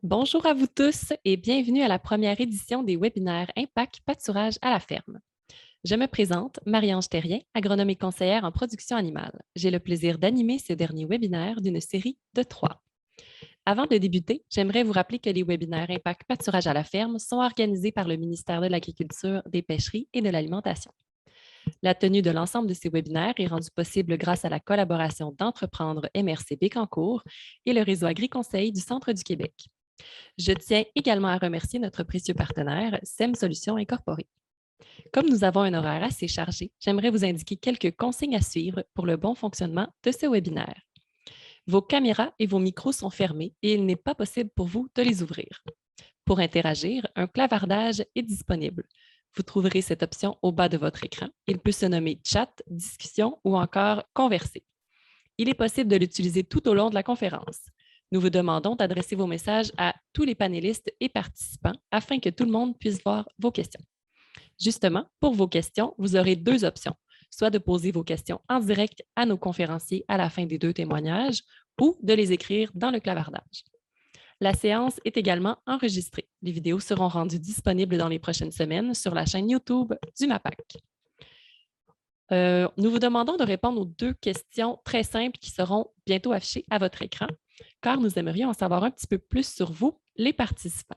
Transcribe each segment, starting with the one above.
Bonjour à vous tous et bienvenue à la première édition des webinaires Impact Pâturage à la ferme. Je me présente, Marie-Ange Terrien, agronome et conseillère en production animale. J'ai le plaisir d'animer ce dernier webinaire d'une série de 3. Avant de débuter, j'aimerais vous rappeler que les webinaires Impact Pâturage à la ferme sont organisés par le ministère de l'Agriculture, des Pêcheries et de l'Alimentation. La tenue de l'ensemble de ces webinaires est rendue possible grâce à la collaboration d'Entreprendre MRC Bécancour et le réseau AgriConseil du Centre du Québec. Je tiens également à remercier notre précieux partenaire, SEM Solutions Incorporée. Comme nous avons un horaire assez chargé, j'aimerais vous indiquer quelques consignes à suivre pour le bon fonctionnement de ce webinaire. Vos caméras et vos micros sont fermés et il n'est pas possible pour vous de les ouvrir. Pour interagir, un clavardage est disponible. Vous trouverez cette option au bas de votre écran. Il peut se nommer chat, discussion ou encore converser. Il est possible de l'utiliser tout au long de la conférence. Nous vous demandons d'adresser vos messages à tous les panélistes et participants afin que tout le monde puisse voir vos questions. Justement, pour vos questions, vous aurez deux options, soit de poser vos questions en direct à nos conférenciers à la fin des deux témoignages ou de les écrire dans le clavardage. La séance est également enregistrée. Les vidéos seront rendues disponibles dans les prochaines semaines sur la chaîne YouTube du MAPAC. Nous vous demandons de répondre aux deux questions très simples qui seront bientôt affichées à votre écran, car nous aimerions en savoir un petit peu plus sur vous, les participants.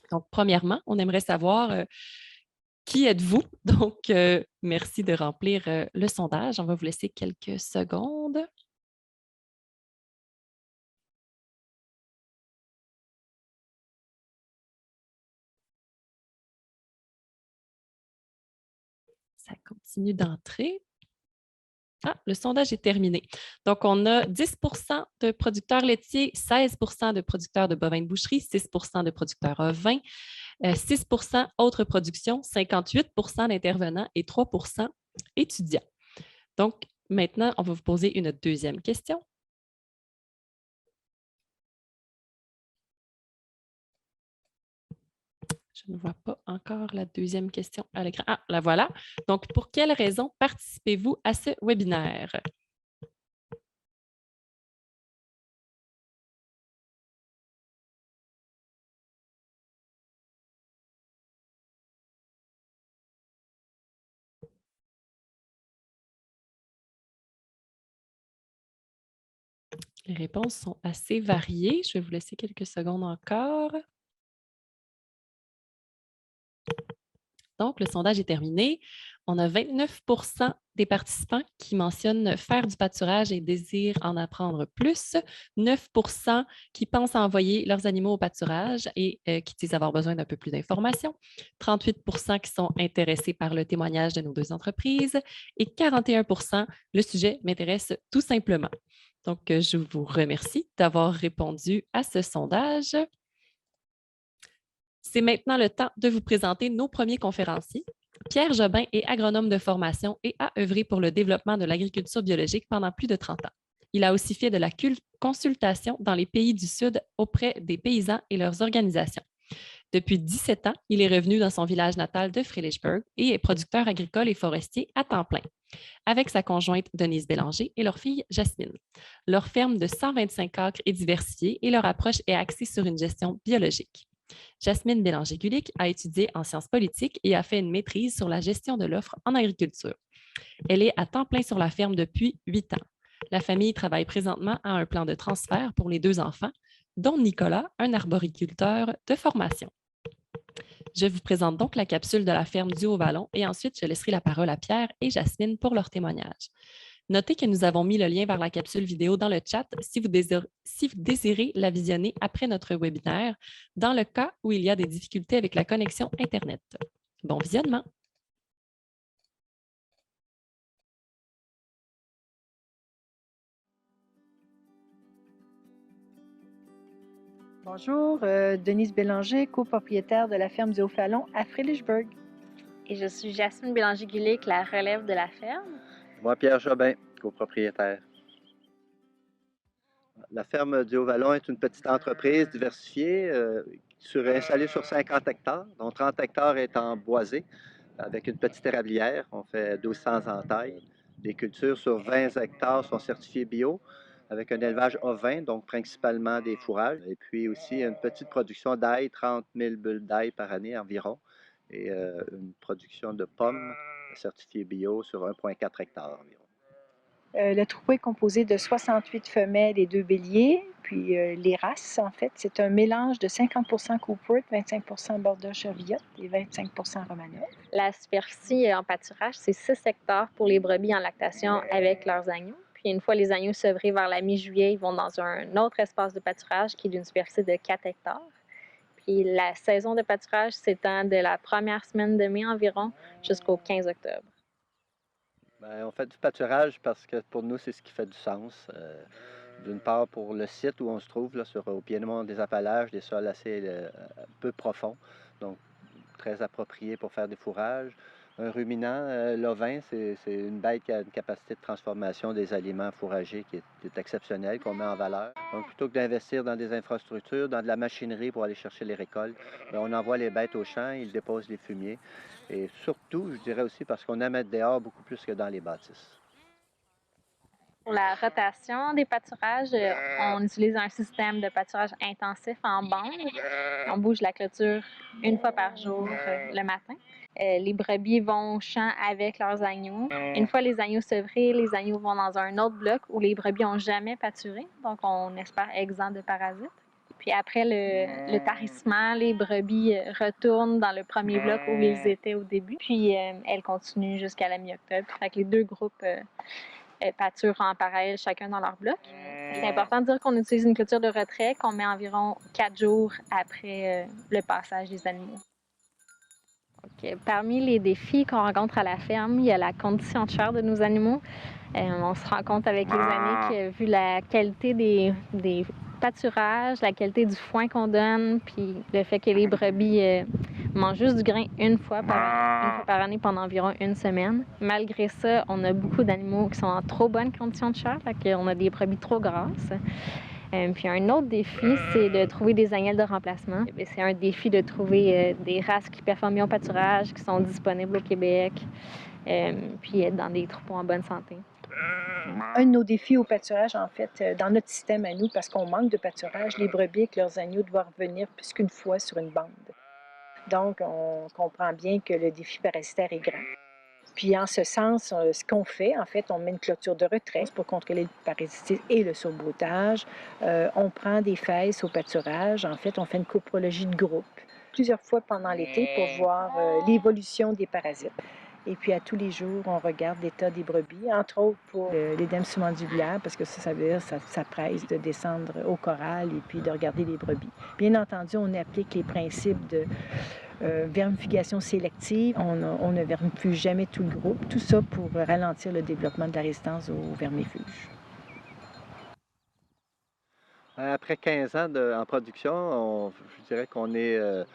Donc, premièrement, on aimerait savoir qui êtes-vous? Donc, merci de remplir le sondage. On va vous laisser quelques secondes. Ça continue d'entrer. Ah, le sondage est terminé. Donc, on a 10 de producteurs laitiers, 16 de producteurs de bovins de boucherie, 6 de producteurs ovins, 6 autres productions, 58 d'intervenants et 3 étudiants. Donc, maintenant, on va vous poser une deuxième question. Je ne vois pas encore la deuxième question à l'écran. Ah, la voilà. Donc, pour quelles raisons participez-vous à ce webinaire? Les réponses sont assez variées. Je vais vous laisser quelques secondes encore. Donc, le sondage est terminé. On a 29 des participants qui mentionnent faire du pâturage et désirent en apprendre plus, 9 qui pensent à envoyer leurs animaux au pâturage et qui disent avoir besoin d'un peu plus d'informations, 38 qui sont intéressés par le témoignage de nos deux entreprises et 41 le sujet m'intéresse tout simplement. Donc, je vous remercie d'avoir répondu à ce sondage. C'est maintenant le temps de vous présenter nos premiers conférenciers. Pierre Jobin est agronome de formation et a œuvré pour le développement de l'agriculture biologique pendant plus de 30 ans. Il a aussi fait de la consultation dans les pays du Sud auprès des paysans et leurs organisations. Depuis 17 ans, il est revenu dans son village natal de Frelichburg et est producteur agricole et forestier à temps plein, avec sa conjointe Denise Bélanger et leur fille Jasmine. Leur ferme de 125 acres est diversifiée et leur approche est axée sur une gestion biologique. Jasmine Bélanger-Gulick a étudié en sciences politiques et a fait une maîtrise sur la gestion de l'offre en agriculture. Elle est à temps plein sur la ferme depuis 8 ans. La famille travaille présentement à un plan de transfert pour les deux enfants, dont Nicolas, un arboriculteur de formation. Je vous présente donc la capsule de la ferme du Haut-Vallon et ensuite je laisserai la parole à Pierre et Jasmine pour leur témoignage. Notez que nous avons mis le lien vers la capsule vidéo dans le chat si vous désirez la visionner après notre webinaire, dans le cas où il y a des difficultés avec la connexion Internet. Bon visionnement! Bonjour, Denise Bélanger, copropriétaire de la ferme du Haut-Vallon à Frelichburg. Et je suis Jasmine Bélanger-Gulick, la relève de la ferme. Moi, Pierre Jobin, copropriétaire. La ferme du Haut-Vallon est une petite entreprise diversifiée installée sur 50 hectares, dont 30 hectares est en boisé, avec une petite érablière. On fait 1200 entailles. Les cultures sur 20 hectares sont certifiées bio. avec un élevage ovin, donc principalement des fourrages, et puis aussi une petite production d'ail, 30 000 bulles d'ail par année environ, et une production de pommes certifiées bio sur 1,4 hectare environ. Le troupeau est composé de 68 femelles et 2 béliers. Puis les races, en fait, c'est un mélange de 50 Coopert, 25 Border Cheviot et 25 Romanov. La superficie en pâturage, c'est 6 hectares pour les brebis en lactation avec leurs agneaux. Puis une fois les agneaux sevrés vers la mi-juillet, ils vont dans un autre espace de pâturage qui est d'une superficie de 4 hectares. Puis la saison de pâturage s'étend de la première semaine de mai environ jusqu'au 15 octobre. Bien, on fait du pâturage parce que pour nous, c'est ce qui fait du sens. D'une part, pour le site où on se trouve, là, au piédestal des Appalaches, des sols assez peu profonds, donc très appropriés pour faire des fourrages. Un ruminant, l'ovin, c'est une bête qui a une capacité de transformation des aliments fourragers qui est exceptionnelle, qu'on met en valeur. Donc, plutôt que d'investir dans des infrastructures, dans de la machinerie pour aller chercher les récoltes, bien, on envoie les bêtes au champ, ils déposent les fumiers. Et surtout, je dirais aussi parce qu'on aime être dehors beaucoup plus que dans les bâtisses. Pour la rotation des pâturages, on utilise un système de pâturage intensif en bande. On bouge la clôture une fois par jour le matin. Les brebis vont au champ avec leurs agneaux. Une fois les agneaux sevrés, les agneaux vont dans un autre bloc où les brebis n'ont jamais pâturé, donc on espère exempt de parasites. Puis après le tarissement, les brebis retournent dans le premier bloc où ils étaient au début, puis elles continuent jusqu'à la mi-octobre. Fait que les deux groupes pâturent en parallèle, chacun dans leur bloc. C'est important de dire qu'on utilise une clôture de retrait qu'on met environ 4 jours après le passage des animaux. Donc, parmi les défis qu'on rencontre à la ferme, il y a la condition de chair de nos animaux. On se rend compte avec les années que vu la qualité des pâturages, la qualité du foin qu'on donne, puis le fait que les brebis mangent juste du grain une fois par année pendant environ une semaine. Malgré ça, on a beaucoup d'animaux qui sont en trop bonne condition de chair, fait qu'on a des brebis trop grasses. Puis un autre défi, c'est de trouver des agnelles de remplacement. C'est un défi de trouver des races qui performent bien au pâturage, qui sont disponibles au Québec, puis être dans des troupeaux en bonne santé. Un de nos défis au pâturage, en fait, dans notre système à nous, parce qu'on manque de pâturage, les brebis avec leurs agneaux doivent revenir plus qu'une fois sur une bande. Donc, on comprend bien que le défi parasitaire est grand. Puis, en ce sens, ce qu'on fait, en fait, on met une clôture de retrait pour contrôler le parasitisme et le surbautage. On prend des fesses au pâturage. En fait, on fait une coprologie de groupe plusieurs fois pendant l'été pour voir l'évolution des parasites. Et puis, à tous les jours, on regarde l'état des brebis, entre autres pour l'édème submandibulaire, parce que ça veut dire ça presse de descendre au corral et puis de regarder les brebis. Bien entendu, on applique les principes de vermifugation sélective. On ne vermifue jamais tout le groupe. Tout ça pour ralentir le développement de la résistance aux vermifuges. Après 15 ans en production, je dirais qu'on est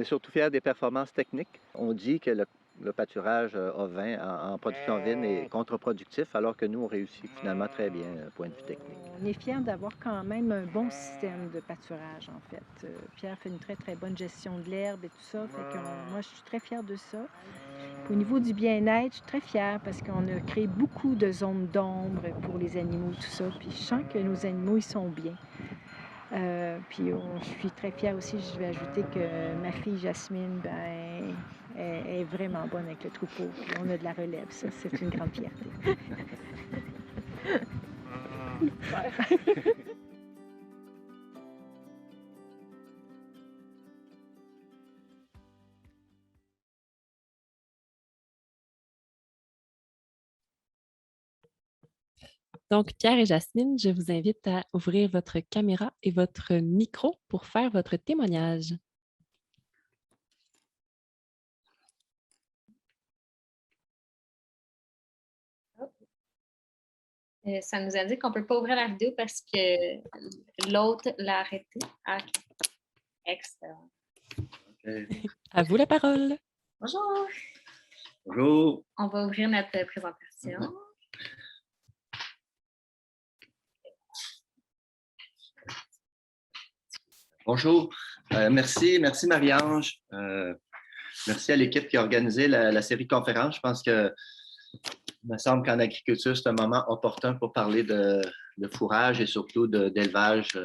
surtout fiers des performances techniques. On dit que le pâturage ovin en production ovine est contre-productif, alors que nous, on réussit finalement très bien point de vue technique. On est fiers d'avoir quand même un bon système de pâturage, en fait. Pierre fait une très, très bonne gestion de l'herbe et tout ça. Fait que moi, je suis très fière de ça. Puis au niveau du bien-être, je suis très fière parce qu'on a créé beaucoup de zones d'ombre pour les animaux, tout ça. Puis je sens que nos animaux, ils sont bien. Puis je suis très fière aussi, je vais ajouter que ma fille Jasmine, ben, elle est vraiment bonne avec le troupeau. Puis on a de la relève, ça, c'est une grande fierté. Donc, Pierre et Jasmine, je vous invite à ouvrir votre caméra et votre micro pour faire votre témoignage. Ça nous a dit qu'on ne peut pas ouvrir la vidéo parce que l'autre l'a arrêté. Ah, OK. Excellent. Okay. À vous la parole. Bonjour. Bonjour. On va ouvrir notre présentation. Bonjour. Merci Marie-Ange. Merci à l'équipe qui a organisé la série conférence. Je pense que Il me semble qu'en agriculture, c'est un moment opportun pour parler de fourrage et surtout d'élevage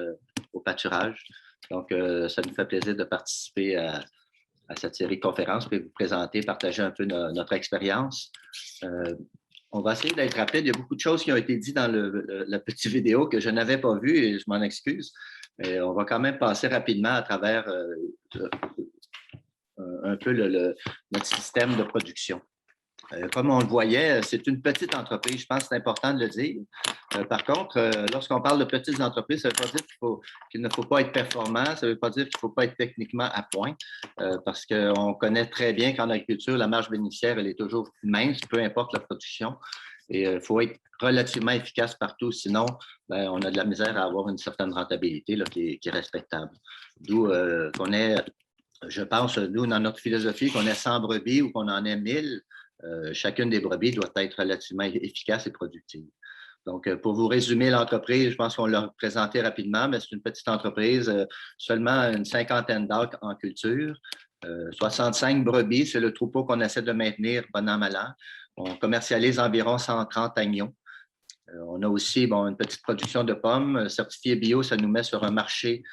au pâturage. Donc, ça nous fait plaisir de participer à cette série de conférences et vous présenter, partager un peu notre expérience. On va essayer d'être rapide. Il y a beaucoup de choses qui ont été dites dans la petite vidéo que je n'avais pas vue et je m'en excuse. Mais on va quand même passer rapidement à travers un peu notre système de production. Comme on le voyait, c'est une petite entreprise. Je pense que c'est important de le dire. Par contre, lorsqu'on parle de petites entreprises, ça ne veut pas dire qu'il ne faut pas être performant, ça ne veut pas dire qu'il ne faut pas être techniquement à point, parce qu'on connaît très bien qu'en agriculture, la marge bénéficiaire, elle est toujours mince, peu importe la production. Et il faut être relativement efficace partout, sinon, on a de la misère à avoir une certaine rentabilité là, qui est respectable. D'où qu'on ait, je pense, nous, dans notre philosophie, qu'on ait 100 brebis ou qu'on en ait 1000, chacune des brebis doit être relativement efficace et productive. Donc, pour vous résumer l'entreprise, je pense qu'on l'a présenté rapidement, mais c'est une petite entreprise, seulement une cinquantaine d'acres en culture, 65 brebis, c'est le troupeau qu'on essaie de maintenir bon an, mal an. On commercialise environ 130 agneaux. On a aussi une petite production de pommes. Certifié bio, ça nous met sur un marché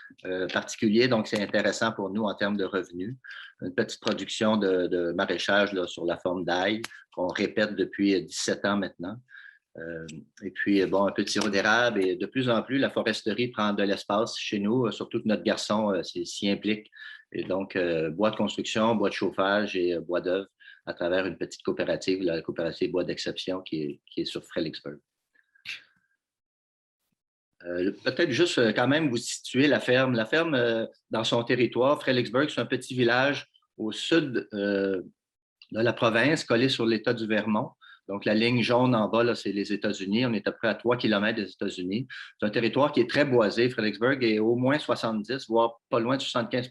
particulier, donc c'est intéressant pour nous en termes de revenus. Une petite production de maraîchage là, sur la forme d'ail qu'on répète depuis 17 ans maintenant. Et puis, un peu de sirop d'érable. Et de plus en plus, la foresterie prend de l'espace chez nous, surtout que notre garçon s'y implique. Et donc, bois de construction, bois de chauffage et bois d'œuvre à travers une petite coopérative, la coopérative Bois d'Exception qui est sur Fredericksburg. Peut-être juste quand même vous situer la ferme. La ferme, dans son territoire, Fredericksburg, c'est un petit village au sud de la province, collé sur l'État du Vermont. Donc, la ligne jaune en bas, c'est les États-Unis. On est à peu près à 3 km des États-Unis. C'est un territoire qui est très boisé. Fredericksburg est au moins 70, voire pas loin de 75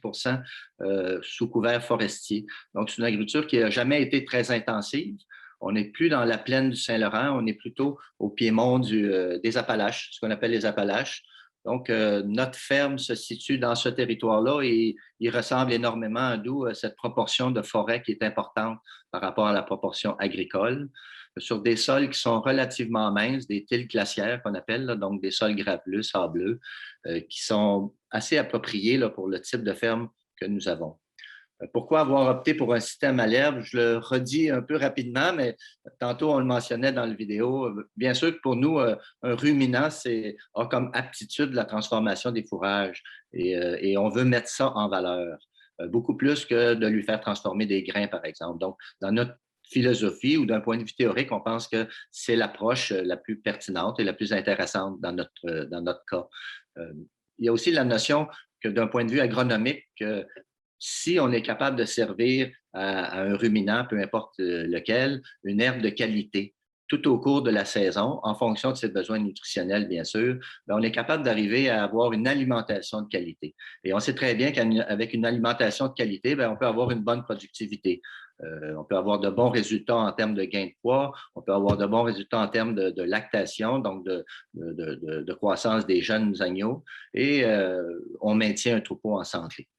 sous couvert forestier. Donc, c'est une agriculture qui n'a jamais été très intensive. On n'est plus dans la plaine du Saint-Laurent, on est plutôt au piémont des Appalaches, ce qu'on appelle les Appalaches. Donc, notre ferme se situe dans ce territoire-là et il ressemble énormément, d'où cette proportion de forêt qui est importante par rapport à la proportion agricole, sur des sols qui sont relativement minces, des tilles glaciaires qu'on appelle, là, donc des sols graveleux, sableux, qui sont assez appropriés là, pour le type de ferme que nous avons. Pourquoi avoir opté pour un système à l'herbe? Je le redis un peu rapidement, mais tantôt on le mentionnait dans la vidéo. Bien sûr que pour nous, un ruminant a comme aptitude la transformation des fourrages et on veut mettre ça en valeur, beaucoup plus que de lui faire transformer des grains, par exemple. Donc, dans notre philosophie ou d'un point de vue théorique, on pense que c'est l'approche la plus pertinente et la plus intéressante dans notre cas. Il y a aussi la notion que d'un point de vue agronomique, si on est capable de servir à un ruminant, peu importe lequel, une herbe de qualité tout au cours de la saison, en fonction de ses besoins nutritionnels, bien sûr, on est capable d'arriver à avoir une alimentation de qualité. Et on sait très bien qu'avec une alimentation de qualité, on peut avoir une bonne productivité. On peut avoir de bons résultats en termes de gain de poids, on peut avoir de bons résultats en termes de lactation, donc de croissance des jeunes agneaux, et on maintient un troupeau en santé.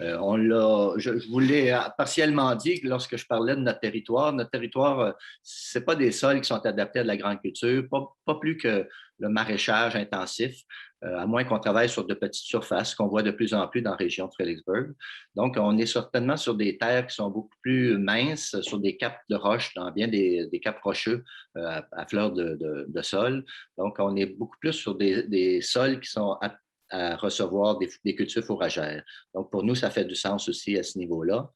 Je vous l'ai partiellement dit lorsque je parlais de notre territoire. Notre territoire, ce n'est pas des sols qui sont adaptés à de la grande culture, pas plus que le maraîchage intensif, à moins qu'on travaille sur de petites surfaces qu'on voit de plus en plus dans la région de Fredericksburg. Donc, on est certainement sur des terres qui sont beaucoup plus minces, sur des caps de roche, dans bien des caps rocheux à fleur de sol. Donc, on est beaucoup plus sur des sols qui sont à recevoir des cultures fourragères. Donc, pour nous, ça fait du sens aussi à ce niveau-là.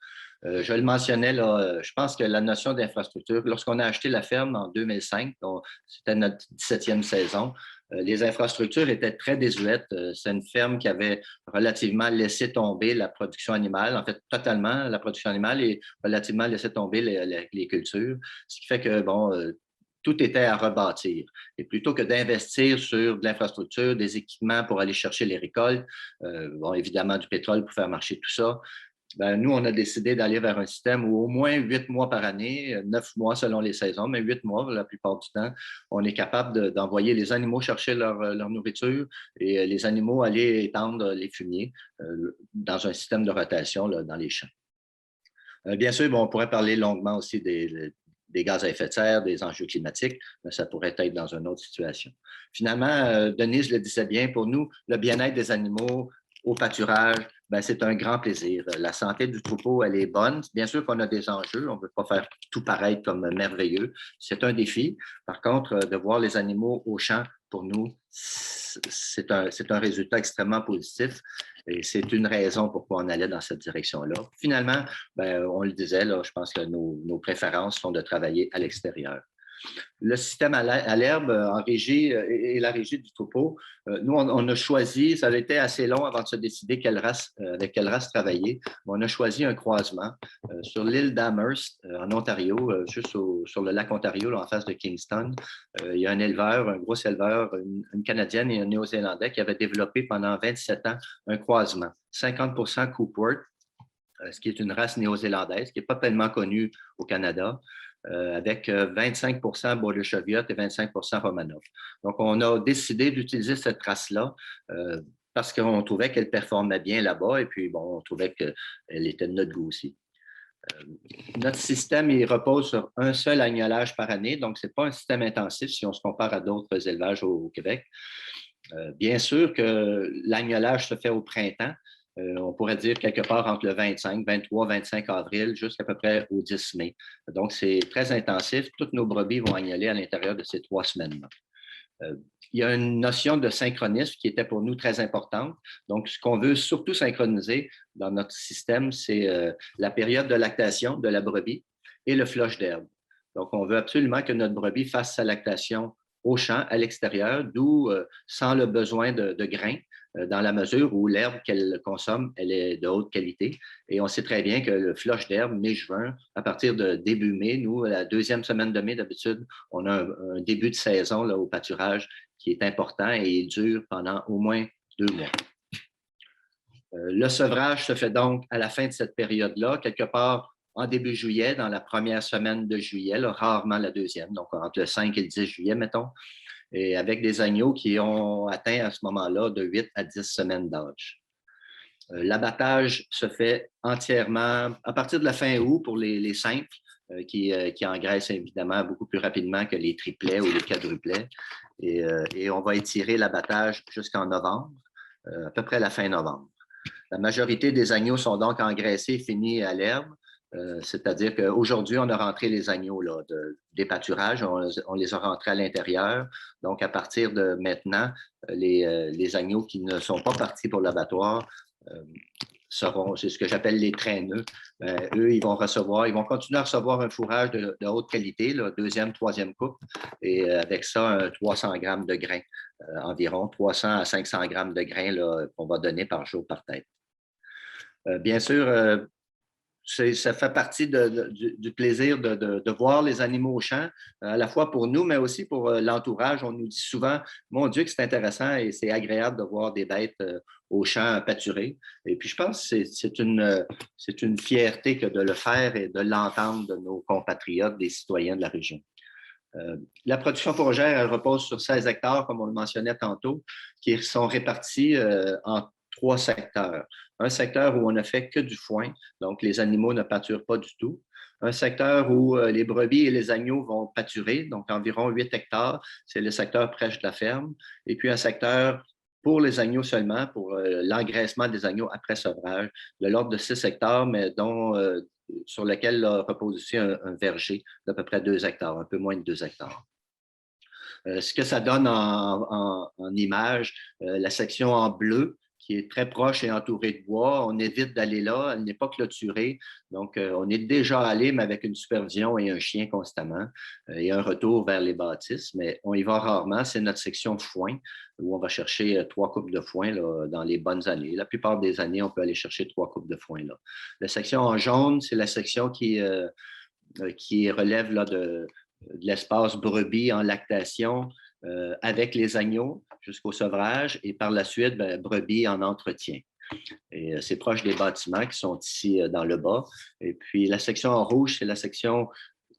Je le mentionnais, là, je pense que la notion d'infrastructure, lorsqu'on a acheté la ferme en 2005, c'était notre 17e saison, les infrastructures étaient très désuètes. C'est une ferme qui avait relativement laissé tomber la production animale, en fait, totalement la production animale et relativement laissé tomber les cultures, ce qui fait que, tout était à rebâtir. Et plutôt que d'investir sur de l'infrastructure, des équipements pour aller chercher les récoltes, évidemment du pétrole pour faire marcher tout ça, nous, on a décidé d'aller vers un système où au moins 8 mois par année, 9 mois selon les saisons, mais 8 mois la plupart du temps, on est capable d'envoyer les animaux chercher leur nourriture et les animaux aller étendre les fumiers dans un système de rotation là, dans les champs. Bien sûr, on pourrait parler longuement aussi des gaz à effet de serre, des enjeux climatiques, mais ça pourrait être dans une autre situation. Finalement, Denise le disait bien, pour nous, le bien-être des animaux au pâturage, c'est un grand plaisir. La santé du troupeau, elle est bonne. Bien sûr qu'on a des enjeux, on ne peut pas faire tout paraître comme merveilleux. C'est un défi. Par contre, de voir les animaux au champ, pour nous, c'est un résultat extrêmement positif et c'est une raison pourquoi on allait dans cette direction-là. Finalement, on le disait, là, je pense que nos préférences sont de travailler à l'extérieur. Le système à l'herbe en régie et la régie du troupeau, nous, on a choisi, ça a été assez long avant de se décider avec quelle race travailler, mais on a choisi un croisement sur l'île d'Amherst, en Ontario, juste sur le lac Ontario, là, en face de Kingston. Il y a un éleveur, un gros éleveur, une Canadienne et un Néo-Zélandais qui avaient développé pendant 27 ans un croisement. 50% Coopworth, ce qui est une race néo-zélandaise qui n'est pas tellement connue au Canada, avec 25 Border Cheviot et 25 Romanov. Donc, on a décidé d'utiliser cette race-là parce qu'on trouvait qu'elle performait bien là-bas et puis, bon, on trouvait qu'elle était de notre goût aussi. Notre système, il repose sur un seul agnolage par année, donc ce n'est pas un système intensif si on se compare à d'autres élevages au Québec. Bien sûr que l'agnolage se fait au printemps. On pourrait dire quelque part entre le 25, 23, 25 avril jusqu'à peu près au 10 mai. Donc, c'est très intensif. Toutes nos brebis vont agnoler à l'intérieur de ces 3 semaines-là. Il y a une notion de synchronisme qui était pour nous très importante. Donc, ce qu'on veut surtout synchroniser dans notre système, c'est la période de lactation de la brebis et le flush d'herbe. Donc, on veut absolument que notre brebis fasse sa lactation au champ, à l'extérieur, d'où sans le besoin de grains, dans la mesure où l'herbe qu'elle consomme, elle est de haute qualité. Et on sait très bien que le flush d'herbe, mai-juin, à partir de début mai, nous, la 2e semaine de mai, d'habitude, on a un début de saison là, au pâturage qui est important et il dure pendant au moins 2 mois. Le sevrage se fait donc à la fin de cette période-là, quelque part en début juillet, dans la première semaine de juillet, là, rarement la 2e, donc entre le 5 et le 10 juillet, mettons, et avec des agneaux qui ont atteint à ce moment-là de 8 à 10 semaines d'âge. L'abattage se fait entièrement à partir de la fin août pour les simples, qui engraissent évidemment beaucoup plus rapidement que les triplets ou les quadruplets. Et on va étirer l'abattage jusqu'en novembre, à peu près la fin novembre. La majorité des agneaux sont donc engraissés et finis à l'herbe. C'est-à-dire qu'aujourd'hui, on a rentré les agneaux là, des pâturages, on les a rentrés à l'intérieur. Donc, à partir de maintenant, les agneaux qui ne sont pas partis pour l'abattoir seront, c'est ce que j'appelle les traîneux. Eux, ils vont continuer à recevoir un fourrage de haute qualité, là, 2e, 3e coupe, et avec ça, 300 grammes de grains, environ 300 à 500 grammes de grains qu'on va donner par jour par tête. Bien sûr, ça fait partie du plaisir de voir les animaux au champ, à la fois pour nous, mais aussi pour l'entourage. On nous dit souvent, mon Dieu, que c'est intéressant et c'est agréable de voir des bêtes au champ pâturées. Et puis, je pense que c'est une fierté que de le faire et de l'entendre de nos compatriotes, des citoyens de la région. La production fourragère, elle repose sur 16 hectares, comme on le mentionnait tantôt, qui sont répartis en 3 secteurs. Un secteur où on ne fait que du foin, donc les animaux ne pâturent pas du tout. Un secteur où les brebis et les agneaux vont pâturer, donc environ 8 hectares, c'est le secteur prêche de la ferme. Et puis un secteur pour les agneaux seulement, pour l'engraissement des agneaux après sevrage, de l'ordre de 6 hectares, mais sur lequel repose aussi un verger d'à peu près 2 hectares, un peu moins de 2 hectares. Ce que ça donne en image, la section en bleu, qui est très proche et entourée de bois. On évite d'aller là, elle n'est pas clôturée. Donc, on est déjà allé, mais avec une supervision et un chien constamment, et un retour vers les bâtisses, mais on y va rarement. C'est notre section foin, où on va chercher 3 coupes de foin là, dans les bonnes années. La plupart des années, on peut aller chercher 3 coupes de foin là. La section en jaune, c'est la section qui relève là, de l'espace brebis en lactation, avec les agneaux jusqu'au sevrage et par la suite, brebis en entretien. Et c'est proche des bâtiments qui sont ici dans le bas. Et puis la section en rouge, c'est la section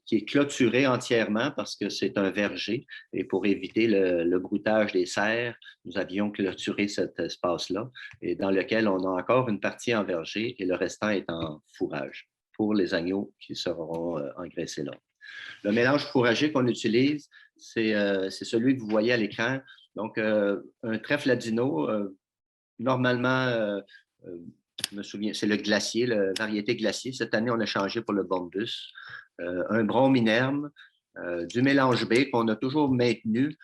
qui est clôturée entièrement parce que c'est un verger. Et pour éviter le broutage des cerfs, nous avions clôturé cet espace-là et dans lequel on a encore une partie en verger et le restant est en fourrage pour les agneaux qui seront engraissés là. Le mélange fourragé qu'on utilise, c'est celui que vous voyez à l'écran. Donc, un trèfle ladino, normalement, je me souviens, c'est le glacier, la variété glacier. Cette année, on a changé pour le bombus. Un brome inerme, du mélange B qu'on a toujours maintenu,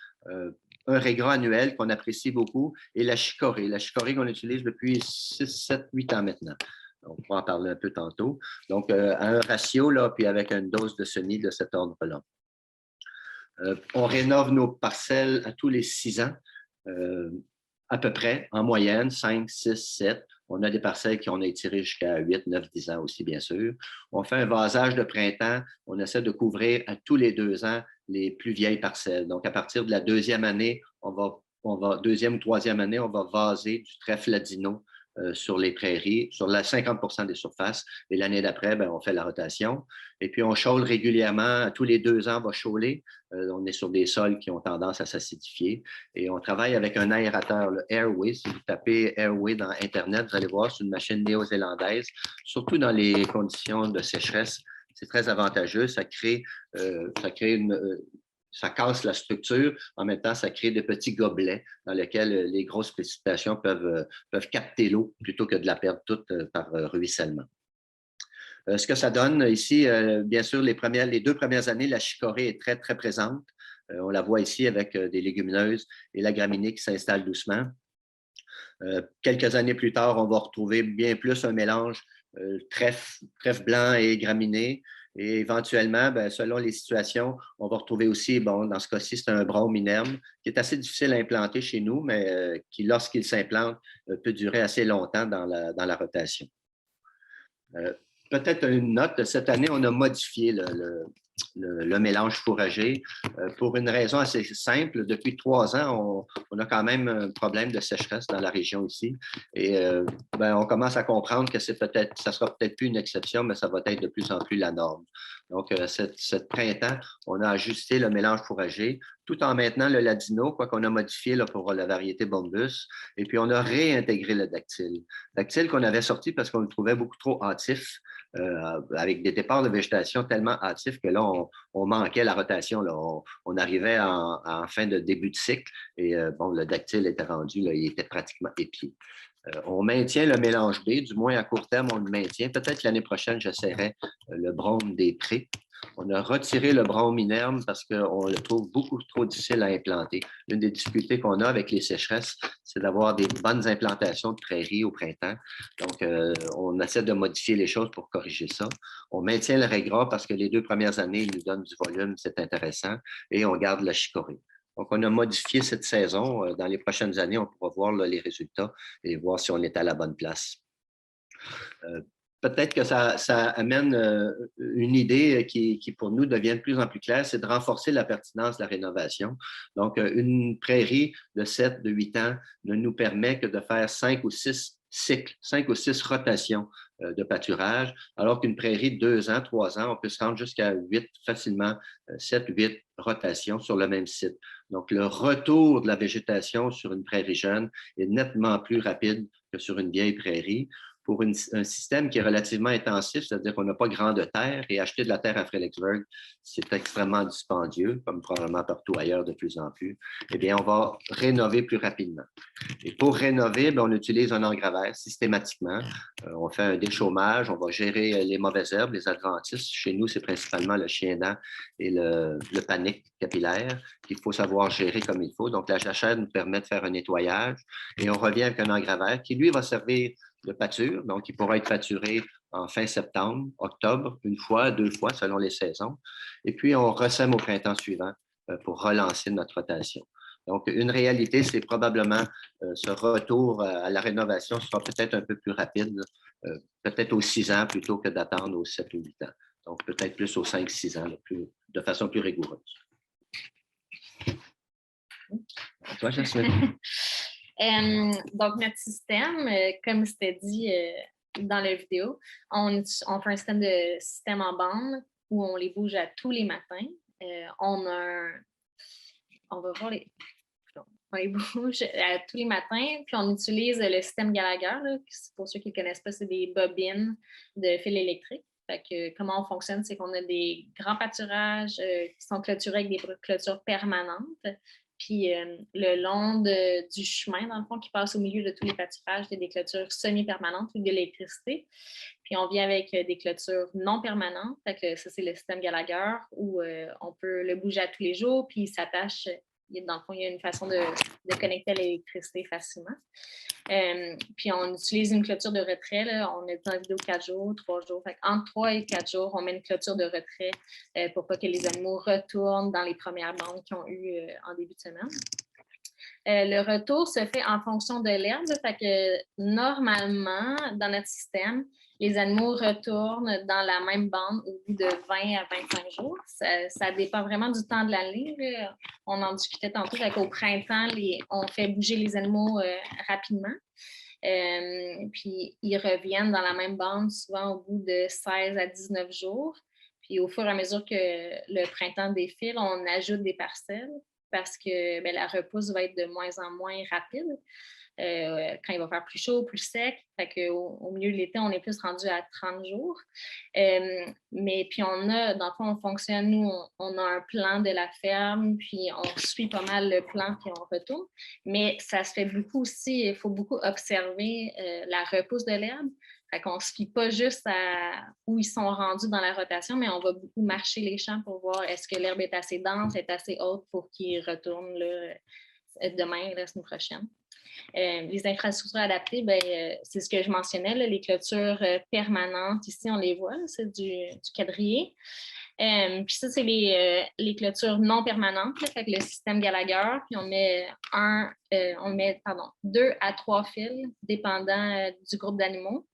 un régras annuel qu'on apprécie beaucoup et la chicorée. La chicorée qu'on utilise depuis 6, 7, 8 ans maintenant. On pourra en parler un peu tantôt. Donc, à un ratio, là, puis avec une dose de semis de cet ordre-là. On rénove nos parcelles à tous les 6 ans, à peu près, en moyenne, 5, 6, 7. On a des parcelles qui ont étiré jusqu'à 8, 9, 10 ans aussi, bien sûr. On fait un vasage de printemps. On essaie de couvrir à tous les 2 ans les plus vieilles parcelles. Donc, à partir de la deuxième année, deuxième ou troisième année, on va vaser du trèfle ladino sur les prairies, sur la 50% des surfaces. Et l'année d'après, ben, on fait la rotation. Et puis, on chaule régulièrement. Tous les 2 ans, on va chauler. On est sur des sols qui ont tendance à s'acidifier. Et on travaille avec un aérateur, le Airway. Si vous tapez Airway dans Internet, vous allez voir, c'est une machine néo-zélandaise. Surtout dans les conditions de sécheresse, c'est très avantageux. Ça casse la structure. En même temps, ça crée des petits gobelets dans lesquels les grosses précipitations peuvent capter l'eau plutôt que de la perdre toute par ruissellement. Ce que ça donne ici, bien sûr, les 2 premières années, la chicorée est très, très présente. On la voit ici avec des légumineuses et la graminée qui s'installe doucement. Quelques années plus tard, on va retrouver bien plus un mélange trèfle blanc et graminé. Et éventuellement, ben, selon les situations, on va retrouver aussi, bon, dans ce cas-ci, c'est un brome inerme qui est assez difficile à implanter chez nous, mais qui, lorsqu'il s'implante, peut durer assez longtemps dans la rotation. Peut-être une note, cette année, on a modifié le mélange fourragé pour une raison assez simple. Depuis 3 ans, on a quand même un problème de sécheresse dans la région ici. Et ben, on commence à comprendre que ça sera peut-être plus une exception, mais ça va être de plus en plus la norme. Donc, ce printemps, on a ajusté le mélange fourragé tout en maintenant le ladino, quoi qu'on a modifié là, pour la variété bombus. Et puis, on a réintégré le dactyle. Dactyle qu'on avait sorti parce qu'on le trouvait beaucoup trop hâtif. Avec des départs de végétation tellement hâtifs que là, on manquait la rotation. Là. On arrivait en fin de début de cycle et bon, le dactyle était rendu, là, il était pratiquement épié. On maintient le mélange B, du moins à court terme, on le maintient. Peut-être l'année prochaine, j'essaierai le brome des prés. On a retiré le brome inerme parce qu'on le trouve beaucoup trop difficile à implanter. L'une des difficultés qu'on a avec les sécheresses, c'est d'avoir des bonnes implantations de prairies au printemps. Donc, on essaie de modifier les choses pour corriger ça. On maintient le régras parce que les 2 premières années, il nous donne du volume, c'est intéressant, et on garde la chicorée. Donc, on a modifié cette saison. Dans les prochaines années, on pourra voir là, les résultats et voir si on est à la bonne place. Peut-être que ça amène une idée qui, pour nous, devient de plus en plus claire, c'est de renforcer la pertinence de la rénovation. Donc, une prairie de 7, de 8 ans ne nous permet que de faire 5 ou 6 cycles, 5 ou 6 rotations de pâturage, alors qu'une prairie de 2 ans, 3 ans, on peut se rendre jusqu'à 8, facilement 7, 8 rotations sur le même site. Donc, le retour de la végétation sur une prairie jeune est nettement plus rapide que sur une vieille prairie. Pour un système qui est relativement intensif, c'est-à-dire qu'on n'a pas grand de terre, et acheter de la terre à Fredericksburg, c'est extrêmement dispendieux, comme probablement partout ailleurs de plus en plus, eh bien, on va rénover plus rapidement. Et pour rénover, bien, on utilise un engraveur systématiquement. On fait un déchômage, on va gérer les mauvaises herbes, les adventices. Chez nous, c'est principalement le chien-dent et le panique capillaire qu'il faut savoir gérer comme il faut. Donc, la jachère nous permet de faire un nettoyage et on revient avec un engraveur qui, lui, va servir de pâture. Donc, il pourra être pâturé en fin septembre, octobre, 1 fois, 2 fois, selon les saisons. Et puis, on ressème au printemps suivant pour relancer notre rotation. Donc, une réalité, c'est probablement ce retour à la rénovation sera peut-être un peu plus rapide, peut-être aux 6 ans plutôt que d'attendre aux 7 ou 8 ans. Donc, peut-être plus aux 5-6 ans, de façon plus rigoureuse. Toi, Jasmine? Donc, notre système, comme c'était dit dans la vidéo, on fait un système en bande où on les bouge à tous les matins. On va voir on les bouge à tous les matins, puis on utilise le système Gallagher. Là, pour ceux qui ne connaissent pas, c'est des bobines de fil électrique. Fait que comment on fonctionne, c'est qu'on a des grands pâturages qui sont clôturés avec des clôtures permanentes. Puis le long du chemin, dans le fond, qui passe au milieu de tous les pâturages, il y a des clôtures semi-permanentes ou de l'électricité. Puis on vient avec des clôtures non permanentes. Fait que ça, c'est le système Gallagher où on peut le bouger à tous les jours, puis il s'attache. Dans le fond, il y a une façon de connecter à l'électricité facilement. Puis on utilise une clôture de retrait. Là. On est dans la vidéo 4 jours, 3 jours. Fait entre 3 et 4 jours, on met une clôture de retrait pour pas que les animaux retournent dans les premières bandes qu'ils ont eues en début de semaine. Le retour se fait en fonction de l'herbe. Fait que normalement, dans notre système, les animaux retournent dans la même bande au bout de 20 à 25 jours. Ça dépend vraiment du temps de l'année. On en discutait tantôt. Fait qu'au printemps, on fait bouger les animaux rapidement. Puis ils reviennent dans la même bande souvent au bout de 16 à 19 jours. Puis au fur et à mesure que le printemps défile, on ajoute des parcelles parce que la repousse va être de moins en moins rapide. Quand il va faire plus chaud, plus sec. Fait qu'au milieu de l'été, on est plus rendu à 30 jours. Mais puis dans le fond, on fonctionne, nous, on a un plan de la ferme, puis on suit pas mal le plan, puis on retourne. Mais ça se fait beaucoup aussi, il faut beaucoup observer la repousse de l'herbe. Fait qu'on ne se fie pas juste à où ils sont rendus dans la rotation, mais on va beaucoup marcher les champs pour voir est-ce que l'herbe est assez dense, est assez haute pour qu'ils retournent là, demain, la semaine prochaine. Les infrastructures adaptées, c'est ce que je mentionnais, là, les clôtures permanentes. Ici, on les voit, c'est du quadrillé. Puis ça, c'est les clôtures non permanentes, là, fait que le système Gallagher, puis on met 2 à 3 fils, dépendant du groupe d'animaux.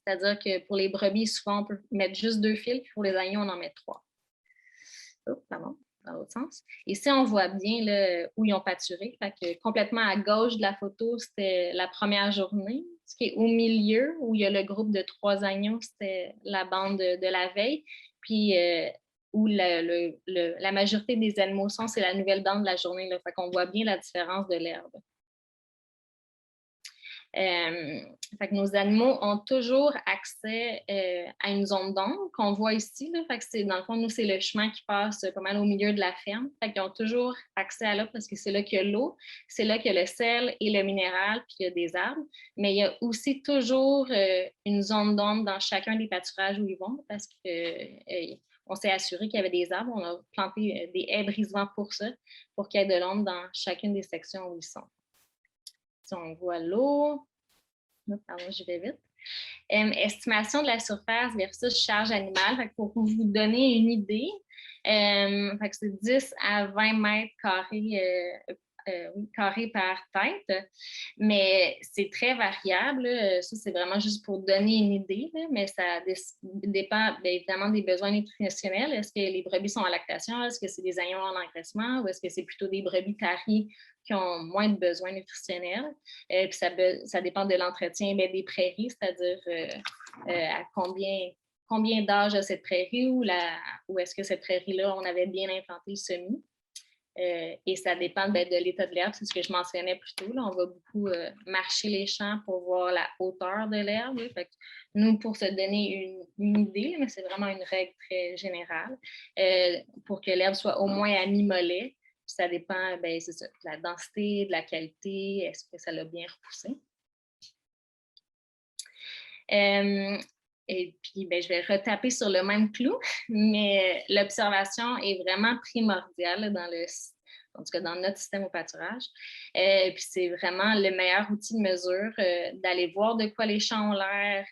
C'est-à-dire que pour les brebis, souvent, on peut mettre juste 2 fils, puis pour les agneaux, on en met 3. Oh, pardon. Dans l'autre sens. Ici, on voit bien là, où ils ont pâturé. Fait que complètement à gauche de la photo, c'était la première journée. Ce qui est au milieu, où il y a le groupe de 3 agneaux, c'était la bande de la veille. Puis où la majorité des animaux sont, c'est la nouvelle bande de la journée. Là. Fait qu'on voit bien la différence de l'herbe. Fait que nos animaux ont toujours accès à une zone d'ombre qu'on voit ici. Là. Fait que dans le fond, nous, c'est le chemin qui passe pas mal au milieu de la ferme. Fait qu'ils ont toujours accès à là parce que c'est là qu'il y a l'eau, c'est là qu'il y a le sel et le minéral, puis il y a des arbres. Mais il y a aussi toujours une zone d'ombre dans chacun des pâturages où ils vont parce qu'on s'est assuré qu'il y avait des arbres. On a planté des haies brise-vent pour ça, pour qu'il y ait de l'ombre dans chacune des sections où ils sont. Si on voit l'eau, pardon, je vais vite. Estimation de la surface versus charge animale. Fait que pour vous donner une idée, fait que c'est 10 à 20 mètres carrés par tête, mais c'est très variable. Là. Ça, c'est vraiment juste pour donner une idée, là, mais ça dépend évidemment des besoins nutritionnels. Est-ce que les brebis sont en lactation? Est-ce que c'est des agneaux en engraissement? Ou est-ce que c'est plutôt des brebis taries qui ont moins de besoins nutritionnels? Puis ça dépend de l'entretien des prairies, c'est-à-dire à combien d'âge a cette prairie ou est-ce que cette prairie-là, on avait bien implanté le semis. Et ça dépend de l'état de l'herbe, c'est ce que je mentionnais plus tôt. Là. On va beaucoup marcher les champs pour voir la hauteur de l'herbe. Fait que nous, pour se donner une idée, mais c'est vraiment une règle très générale, pour que l'herbe soit au moins à mi-mollet. Ça dépend, c'est ça, de la densité, de la qualité, est-ce que ça l'a bien repoussé. Et puis, je vais retaper sur le même clou, mais l'observation est vraiment primordiale en tout cas dans notre système au pâturage. Puis c'est vraiment le meilleur outil de mesure d'aller voir de quoi les champs ont l'air,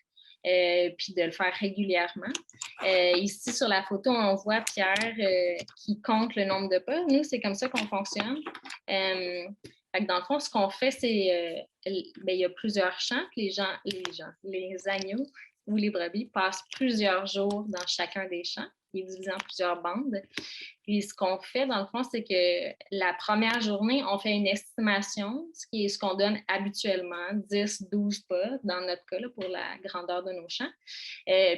puis de le faire régulièrement. Ici, sur la photo, on voit Pierre qui compte le nombre de pas. Nous, c'est comme ça qu'on fonctionne. Fait que dans le fond, ce qu'on fait, c'est il y a plusieurs champs. Les agneaux ou les brebis passent plusieurs jours dans chacun des champs. Il est divisé en plusieurs bandes. Puis ce qu'on fait, dans le fond, c'est que la première journée, on fait une estimation, ce qui est ce qu'on donne habituellement, 10-12 pas, dans notre cas, là, pour la grandeur de nos champs.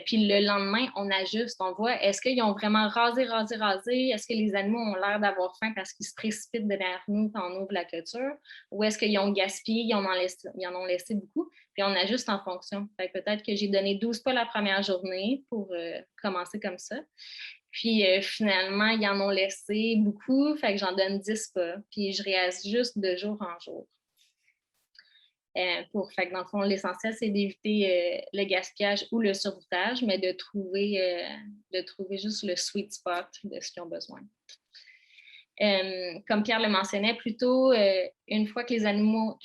Puis le lendemain, on ajuste, on voit, est-ce qu'ils ont vraiment rasé? Est-ce que les animaux ont l'air d'avoir faim parce qu'ils se précipitent derrière nous quand on ouvre la clôture? Ou est-ce qu'ils ont gaspillé, ils en ont laissé beaucoup? Puis on ajuste en fonction. Fait que peut-être que j'ai donné 12 pas la première journée pour commencer comme ça. Puis finalement, ils en ont laissé beaucoup, fait que j'en donne 10 pas. Puis je réajuste de jour en jour. Fait que dans le fond, l'essentiel, c'est d'éviter le gaspillage ou le survoltage, mais de trouver juste le sweet spot de ce qu'ils ont besoin. Comme Pierre le mentionnait plus tôt, une fois que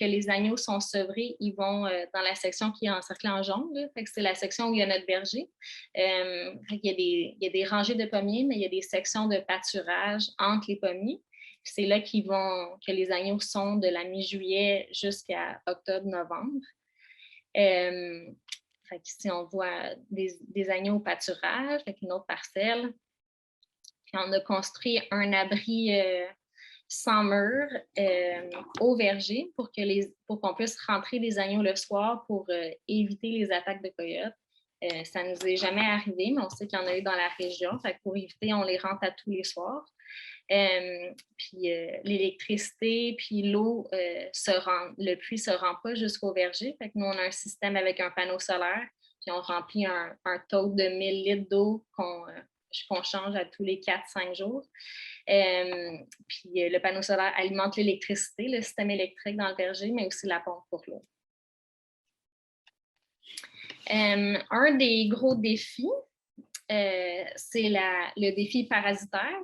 les agneaux sont sevrés, ils vont dans la section qui est encerclée en jaune. Là. Fait que c'est la section où il y a notre berger. Il y a des rangées de pommiers, mais il y a des sections de pâturage entre les pommiers. C'est là que les agneaux sont de la mi-juillet jusqu'à octobre-novembre. Ici, on voit des agneaux au pâturage avec une autre parcelle. Puis on a construit un abri sans mur au verger pour qu'on puisse rentrer des agneaux le soir pour éviter les attaques de coyotes. Ça ne nous est jamais arrivé, mais on sait qu'il y en a eu dans la région. Fait que pour éviter, on les rentre à tous les soirs. Puis l'électricité, puis l'eau, le puits ne se rend pas jusqu'au verger. Fait que nous, on a un système avec un panneau solaire, puis on remplit un taux de 1000 litres d'eau qu'on change à tous les 4-5 jours. Puis le panneau solaire alimente l'électricité, le système électrique dans le verger, mais aussi la pompe pour l'eau. Un des gros défis, c'est le défi parasitaire.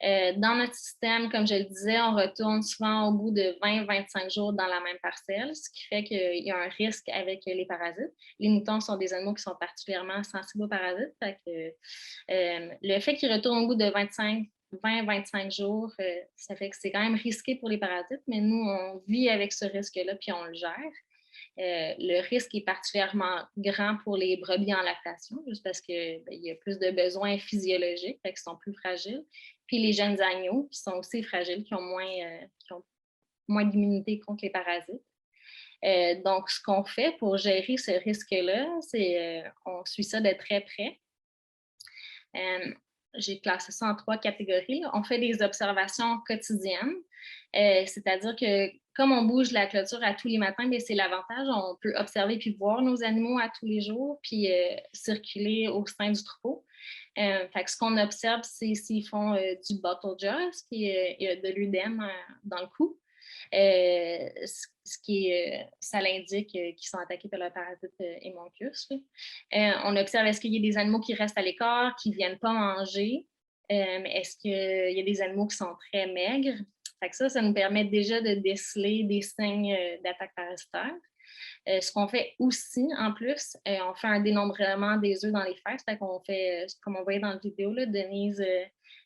Dans notre système, comme je le disais, on retourne souvent au bout de 20-25 jours dans la même parcelle, ce qui fait qu'il y a un risque avec les parasites. Les moutons sont des animaux qui sont particulièrement sensibles aux parasites. Fait que, le fait qu'ils retournent au bout de 20-25 jours, ça fait que c'est quand même risqué pour les parasites, mais nous, on vit avec ce risque-là puis on le gère. Le risque est particulièrement grand pour les brebis en lactation, juste parce qu'il y a plus de besoins physiologiques, fait qu'ils sont plus fragiles. Puis les jeunes agneaux, qui sont aussi fragiles, qui ont moins d'immunité contre les parasites. Donc, ce qu'on fait pour gérer ce risque-là, c'est on suit ça de très près. J'ai classé ça en 3 catégories. On fait des observations quotidiennes, c'est-à-dire que comme on bouge la clôture à tous les matins, c'est l'avantage. On peut observer puis voir nos animaux à tous les jours, puis circuler au sein du troupeau. Fait que ce qu'on observe, c'est s'ils font du bottle jaw, qui est de l'œdème dans le cou. Ça l'indique qu'ils sont attaqués par le parasite Haemoncus. On observe est-ce qu'il y a des animaux qui restent à l'écart, qui ne viennent pas manger. Est-ce qu'il y a des animaux qui sont très maigres? Fait que ça nous permet déjà de déceler des signes d'attaque parasitaire. Ce qu'on fait aussi, en plus, on fait un dénombrement des œufs dans les fesses. Fait qu'on fait, comme on voyait dans la vidéo, là, Denise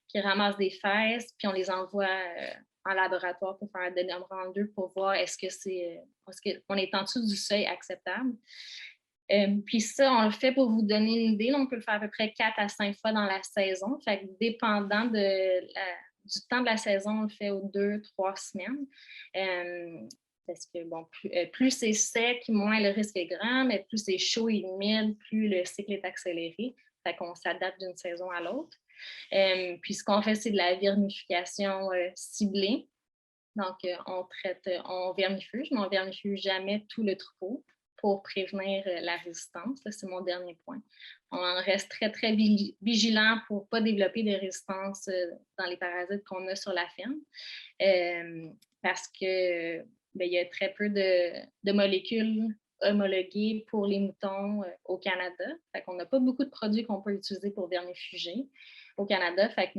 qui ramasse des fesses, puis on les envoie en laboratoire pour faire un dénombrement d'œufs pour voir est-ce qu'on est en dessous du seuil acceptable. Puis ça, on le fait pour vous donner une idée. Là, on peut le faire à peu près 4 à 5 fois dans la saison. Fait que dépendant du temps de la saison, on le fait aux 2-3 semaines. Parce que, bon, plus c'est sec, moins le risque est grand, mais plus c'est chaud et humide, plus le cycle est accéléré. Fait qu'on s'adapte d'une saison à l'autre. Puis ce qu'on fait, c'est de la vermification ciblée. Donc, on vermifuge, mais on ne vermifuge jamais tout le troupeau pour prévenir la résistance. Ça, c'est mon dernier point. On reste très, très vigilant pour ne pas développer de résistance dans les parasites qu'on a sur la ferme parce que il y a très peu de molécules homologuées pour les moutons au Canada. Fait qu'on n'a pas beaucoup de produits qu'on peut utiliser pour vermifuger au Canada. Fait que,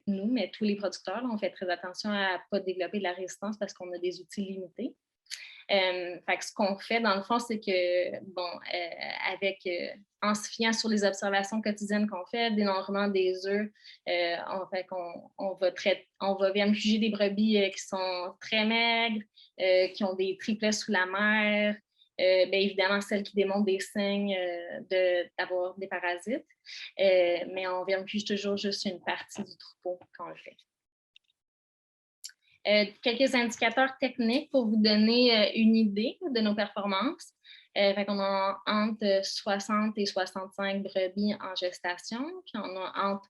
nous, mais tous les producteurs, là, on fait très attention à ne pas développer de la résistance parce qu'on a des outils limités. Fait que ce qu'on fait, dans le fond, c'est que, en se fiant sur les observations quotidiennes qu'on fait, dénombrement des œufs, on va vermifuger des brebis qui sont très maigres, qui ont des triplets sous la mère, Évidemment, celles qui démontrent des signes d'avoir des parasites, mais on vérifie toujours juste une partie du troupeau quand on le fait. Quelques indicateurs techniques pour vous donner une idée de nos performances. On a entre 60 et 65 brebis en gestation, puis on a entre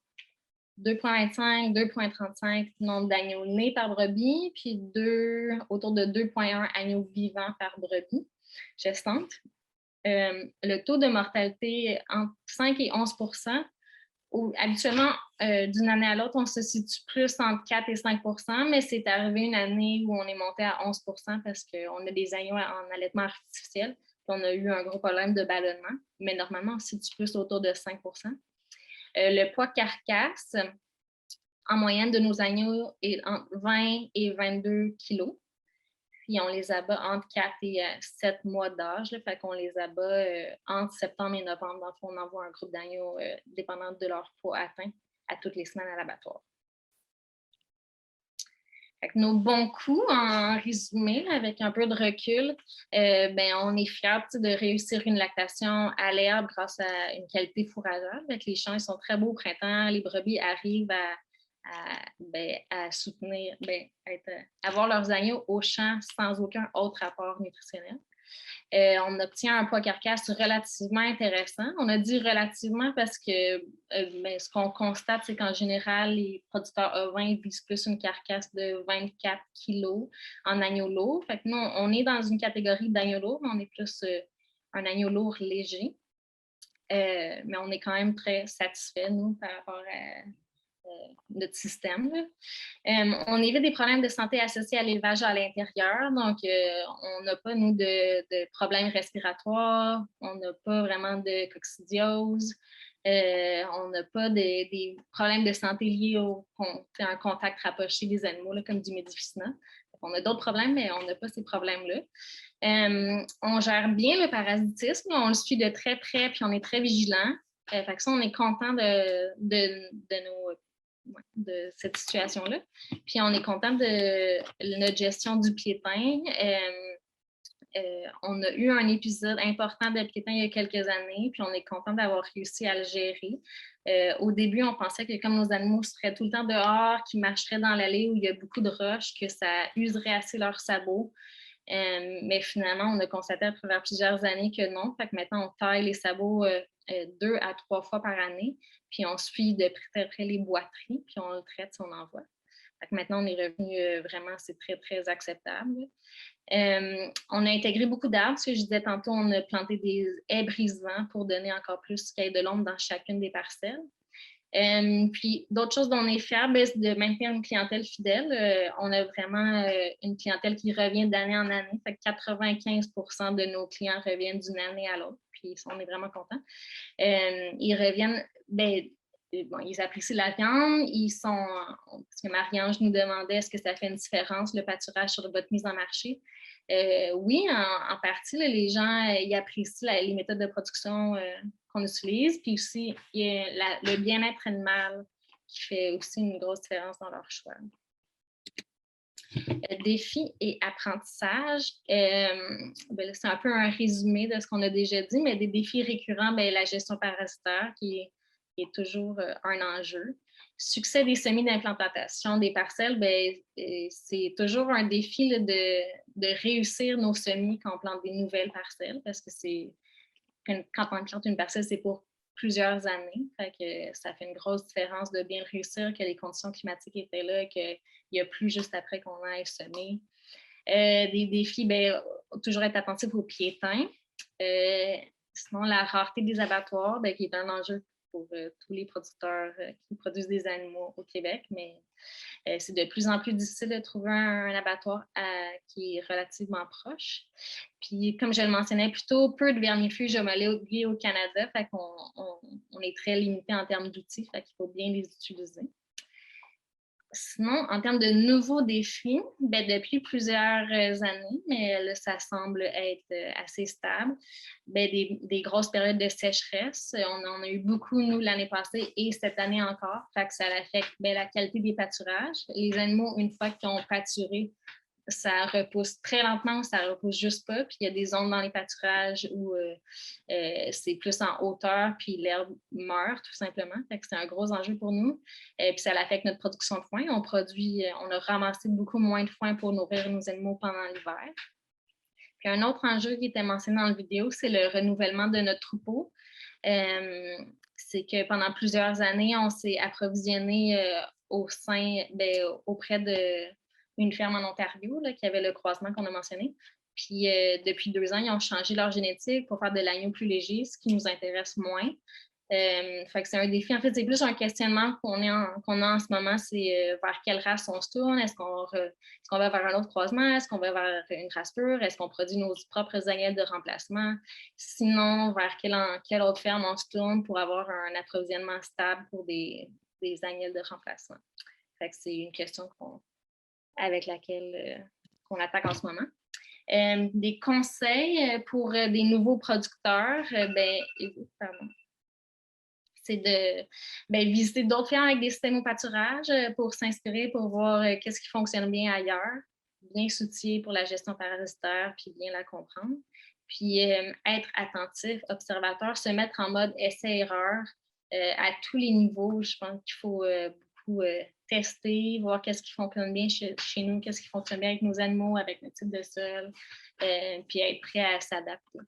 2,25, 2,35 nombre d'agneaux nés par brebis, puis autour de 2,1 agneaux vivants par brebis gestante. Le taux de mortalité est entre 5 et 11 %. Habituellement, d'une année à l'autre, on se situe plus entre 4 et 5 %, mais c'est arrivé une année où on est monté à 11 % parce qu'on a des agneaux en allaitement artificiel. On a eu un gros problème de ballonnement, mais normalement, on se situe plus autour de 5 %. Le poids carcasse, en moyenne de nos agneaux, est entre 20 et 22 kilos. Puis on les abat entre 4 et 7 mois d'âge. Fait qu'on les abat entre septembre et novembre. Donc, on envoie un groupe d'agneaux dépendant de leur poids atteint à toutes les semaines à l'abattoir. Nos bons coups, en résumé, avec un peu de recul, on est fiers de réussir une lactation à l'herbe grâce à une qualité fourragère. Les champs ils sont très beaux au printemps. Les brebis arrivent à soutenir, avoir leurs agneaux au champ sans aucun autre apport nutritionnel. On obtient un poids carcasse relativement intéressant. On a dit relativement parce que ce qu'on constate, c'est qu'en général, les producteurs ovins visent plus une carcasse de 24 kilos en agneau lourd. Fait que nous, on est dans une catégorie d'agneau lourd, mais on est plus un agneau lourd léger. Mais on est quand même très satisfait, nous, par rapport à notre système. On évite des problèmes de santé associés à l'élevage à l'intérieur. Donc, on n'a pas, nous, de problèmes respiratoires. On n'a pas vraiment de coccidiose. On n'a pas des problèmes de santé liés à un contact rapproché des animaux, là, comme du médicament. On a d'autres problèmes, mais on n'a pas ces problèmes-là. On gère bien le parasitisme. On le suit de très près, puis on est très vigilant. Fait que ça, on est content de cette situation-là. Puis on est content de notre gestion du piétin. On a eu un épisode important de piétin il y a quelques années, puis on est content d'avoir réussi à le gérer. Au début, on pensait que comme nos animaux seraient tout le temps dehors, qu'ils marcheraient dans l'allée où il y a beaucoup de roches, que ça userait assez leurs sabots. Mais finalement, on a constaté à travers plusieurs années que non. Fait que maintenant, on taille les sabots 2 à 3 fois par année, puis on suit de très près les boiteries, puis on le traite si on envoie. Fait que maintenant, on est revenu vraiment, c'est très, très acceptable. On a intégré beaucoup d'arbres. Ce que je disais tantôt, on a planté des haies brise-vent pour donner encore plus de l'ombre dans chacune des parcelles. Puis d'autres choses dont on est fiers, c'est de maintenir une clientèle fidèle. On a vraiment une clientèle qui revient d'année en année. Fait que 95 % de nos clients reviennent d'une année à l'autre. Puis on est vraiment contents. Ils reviennent, ils apprécient la viande. Parce que Marie-Ange nous demandait est-ce que ça fait une différence, le pâturage sur votre mise en marché. Oui, en partie, là, les gens ils apprécient les méthodes de production qu'on utilise, puis aussi il y a le bien-être animal qui fait aussi une grosse différence dans leur choix. Défis et apprentissage, c'est un peu un résumé de ce qu'on a déjà dit, mais des défis récurrents, la gestion parasitaire qui est toujours un enjeu. Succès des semis d'implantation des parcelles, c'est toujours un défi là, de réussir nos semis quand on plante des nouvelles parcelles, parce que quand on plante une parcelle, c'est pour plusieurs années. Fait que ça fait une grosse différence de bien réussir, que les conditions climatiques étaient là, qu'il n'y a plus juste après qu'on aille semer. Des défis, toujours être attentif aux piétins. Sinon, la rareté des abattoirs, qui est un enjeu pour tous les producteurs qui produisent des animaux au Québec, mais c'est de plus en plus difficile de trouver un abattoir qui est relativement proche. Puis, comme je le mentionnais plus tôt, peu de vermifuges homologués au Canada, fait qu'on on est très limité en termes d'outils, fait qu'il faut bien les utiliser. Sinon, en termes de nouveaux défis, depuis plusieurs années, mais là, ça semble être assez stable, des grosses périodes de sécheresse. On en a eu beaucoup, nous, l'année passée et cette année encore. Fait que ça affecte la qualité des pâturages. Les animaux, une fois qu'ils ont pâturé, ça repousse très lentement ou ça repousse juste pas. Puis il y a des zones dans les pâturages où c'est plus en hauteur, puis l'herbe meurt tout simplement. Fait que c'est un gros enjeu pour nous. Puis ça affecte notre production de foin. On a ramassé beaucoup moins de foin pour nourrir nos animaux pendant l'hiver. Puis un autre enjeu qui était mentionné dans la vidéo, c'est le renouvellement de notre troupeau. C'est que pendant plusieurs années, on s'est approvisionné auprès d'une ferme en Ontario là, qui avait le croisement qu'on a mentionné. Puis depuis 2 ans, ils ont changé leur génétique pour faire de l'agneau plus léger, ce qui nous intéresse moins. Fait que c'est un défi. En fait, c'est plus un questionnement qu'on a en ce moment, c'est vers quelle race on se tourne. Est-ce qu'on va vers un autre croisement? Est-ce qu'on va vers une race pure? Est-ce qu'on produit nos propres agnelles de remplacement? Sinon, vers quelle autre ferme on se tourne pour avoir un approvisionnement stable pour des agnelles de remplacement? Fait que c'est une question avec laquelle qu'on attaque en ce moment. Des conseils pour des nouveaux producteurs, c'est de visiter d'autres fermes avec des systèmes au pâturage pour s'inspirer, pour voir qu'est-ce qui fonctionne bien ailleurs, bien s'outiller pour la gestion parasitaire, puis bien la comprendre. Puis être attentif, observateur, se mettre en mode essai-erreur à tous les niveaux. Je pense qu'il faut beaucoup tester, voir qu'est-ce qui fonctionne bien chez nous, qu'est-ce qui fonctionne bien avec nos animaux, avec notre type de sol, puis être prêt à s'adapter.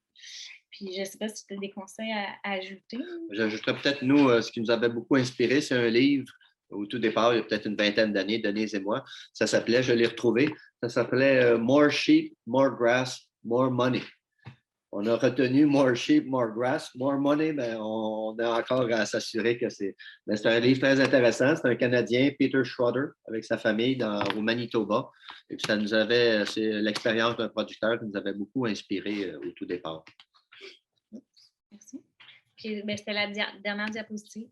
Puis je ne sais pas si tu as des conseils à ajouter. J'ajouterais peut-être, nous, ce qui nous avait beaucoup inspiré, c'est un livre au tout départ, il y a peut-être une vingtaine d'années, Denise et moi. Ça s'appelait, je l'ai retrouvé, ça s'appelait More Sheep, More Grass, More Money. On a retenu More Sheep, More Grass, More Money, mais on a encore à s'assurer que c'est un livre très intéressant. C'est un Canadien, Peter Schroeder, avec sa famille au Manitoba. Et puis c'est l'expérience d'un producteur qui nous avait beaucoup inspiré au tout départ. Merci. Puis, c'était la dernière diapositive.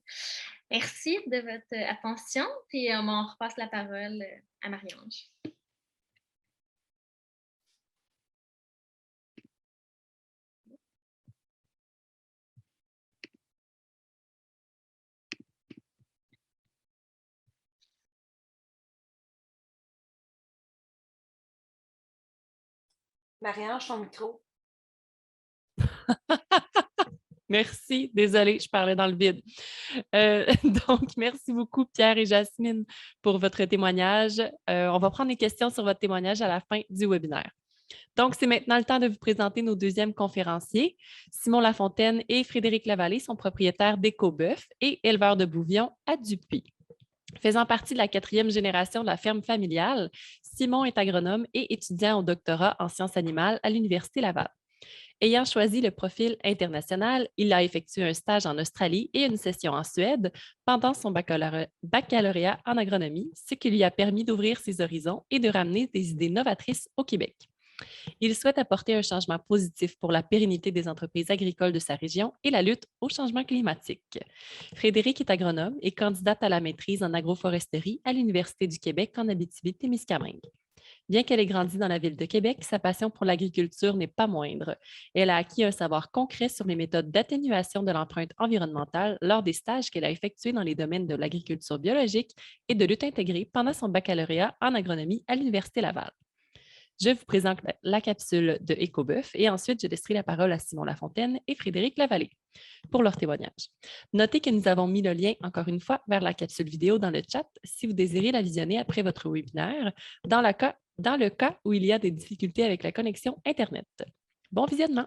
Merci de votre attention. Puis, on repasse la parole à Marie-Ange. Marie-Ange, ton micro. Merci, désolée, je parlais dans le vide. Donc, merci beaucoup, Pierre et Jasmine, pour votre témoignage. On va prendre des questions sur votre témoignage à la fin du webinaire. Donc, c'est maintenant le temps de vous présenter nos deuxièmes conférenciers. Simon Lafontaine et Frédéric Lavallée sont propriétaires d'Écoboeuf et éleveurs de bouvions à Dupuis. Faisant partie de la 4e génération de la ferme familiale, Simon est agronome et étudiant au doctorat en sciences animales à l'Université Laval. Ayant choisi le profil international, il a effectué un stage en Australie et une session en Suède pendant son baccalauréat en agronomie, ce qui lui a permis d'ouvrir ses horizons et de ramener des idées novatrices au Québec. Il souhaite apporter un changement positif pour la pérennité des entreprises agricoles de sa région et la lutte au changement climatique. Frédéric est agronome et candidate à la maîtrise en agroforesterie à l'Université du Québec en Abitibi-Témiscamingue. Bien qu'elle ait grandi dans la ville de Québec, sa passion pour l'agriculture n'est pas moindre. Elle a acquis un savoir concret sur les méthodes d'atténuation de l'empreinte environnementale lors des stages qu'elle a effectués dans les domaines de l'agriculture biologique et de lutte intégrée pendant son baccalauréat en agronomie à l'Université Laval. Je vous présente la capsule de Écoboeuf et ensuite je laisserai la parole à Simon Lafontaine et Frédéric Lavallée pour leur témoignage. Notez que nous avons mis le lien, encore une fois, vers la capsule vidéo dans le chat si vous désirez la visionner après votre webinaire, dans le cas où il y a des difficultés avec la connexion Internet. Bon visionnement!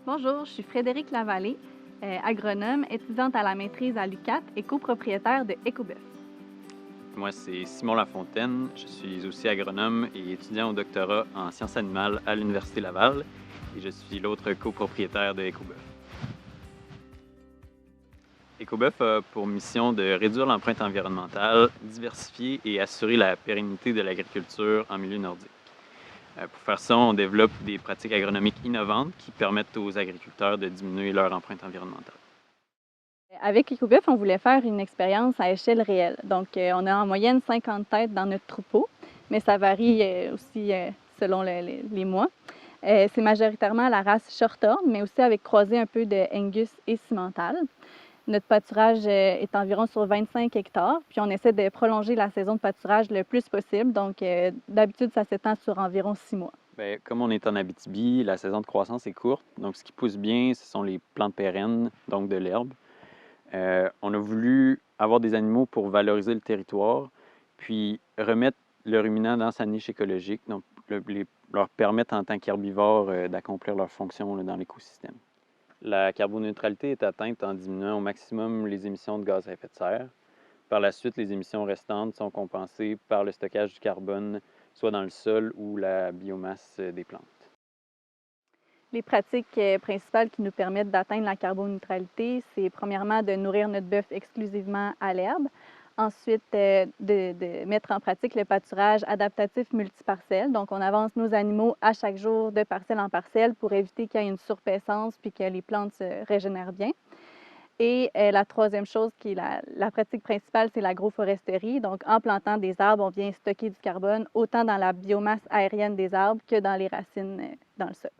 Bonjour, je suis Frédéric Lavallée, agronome, étudiante à la maîtrise à l'UQAT et copropriétaire de Écoboeuf. Moi, c'est Simon Lafontaine. Je suis aussi agronome et étudiant au doctorat en sciences animales à l'Université Laval et je suis l'autre copropriétaire de Écoboeuf. Écoboeuf a pour mission de réduire l'empreinte environnementale, diversifier et assurer la pérennité de l'agriculture en milieu nordique. Pour faire ça, on développe des pratiques agronomiques innovantes qui permettent aux agriculteurs de diminuer leur empreinte environnementale. Avec Écoboeuf, on voulait faire une expérience à échelle réelle. Donc, on a en moyenne 50 têtes dans notre troupeau, mais ça varie aussi selon les mois. C'est majoritairement la race Shorthorn, mais aussi avec croisée un peu de Angus et Simmental. Notre pâturage est environ sur 25 hectares, puis on essaie de prolonger la saison de pâturage le plus possible. Donc, d'habitude, ça s'étend sur environ 6 mois. Bien, comme on est en Abitibi, la saison de croissance est courte. Donc, ce qui pousse bien, ce sont les plantes pérennes, donc de l'herbe. On a voulu avoir des animaux pour valoriser le territoire, puis remettre le ruminant dans sa niche écologique, donc leur permettre en tant qu'herbivores d'accomplir leur fonction là, dans l'écosystème. La carboneutralité est atteinte en diminuant au maximum les émissions de gaz à effet de serre. Par la suite, les émissions restantes sont compensées par le stockage du carbone, soit dans le sol ou la biomasse des plantes. Les pratiques principales qui nous permettent d'atteindre la carboneutralité, c'est premièrement de nourrir notre bœuf exclusivement à l'herbe. Ensuite, de mettre en pratique le pâturage adaptatif multiparcelle. Donc, on avance nos animaux à chaque jour de parcelle en parcelle pour éviter qu'il y ait une surpaissance puis que les plantes se régénèrent bien. Et la troisième chose qui est la pratique principale, c'est l'agroforesterie. Donc, en plantant des arbres, on vient stocker du carbone autant dans la biomasse aérienne des arbres que dans les racines dans le sol.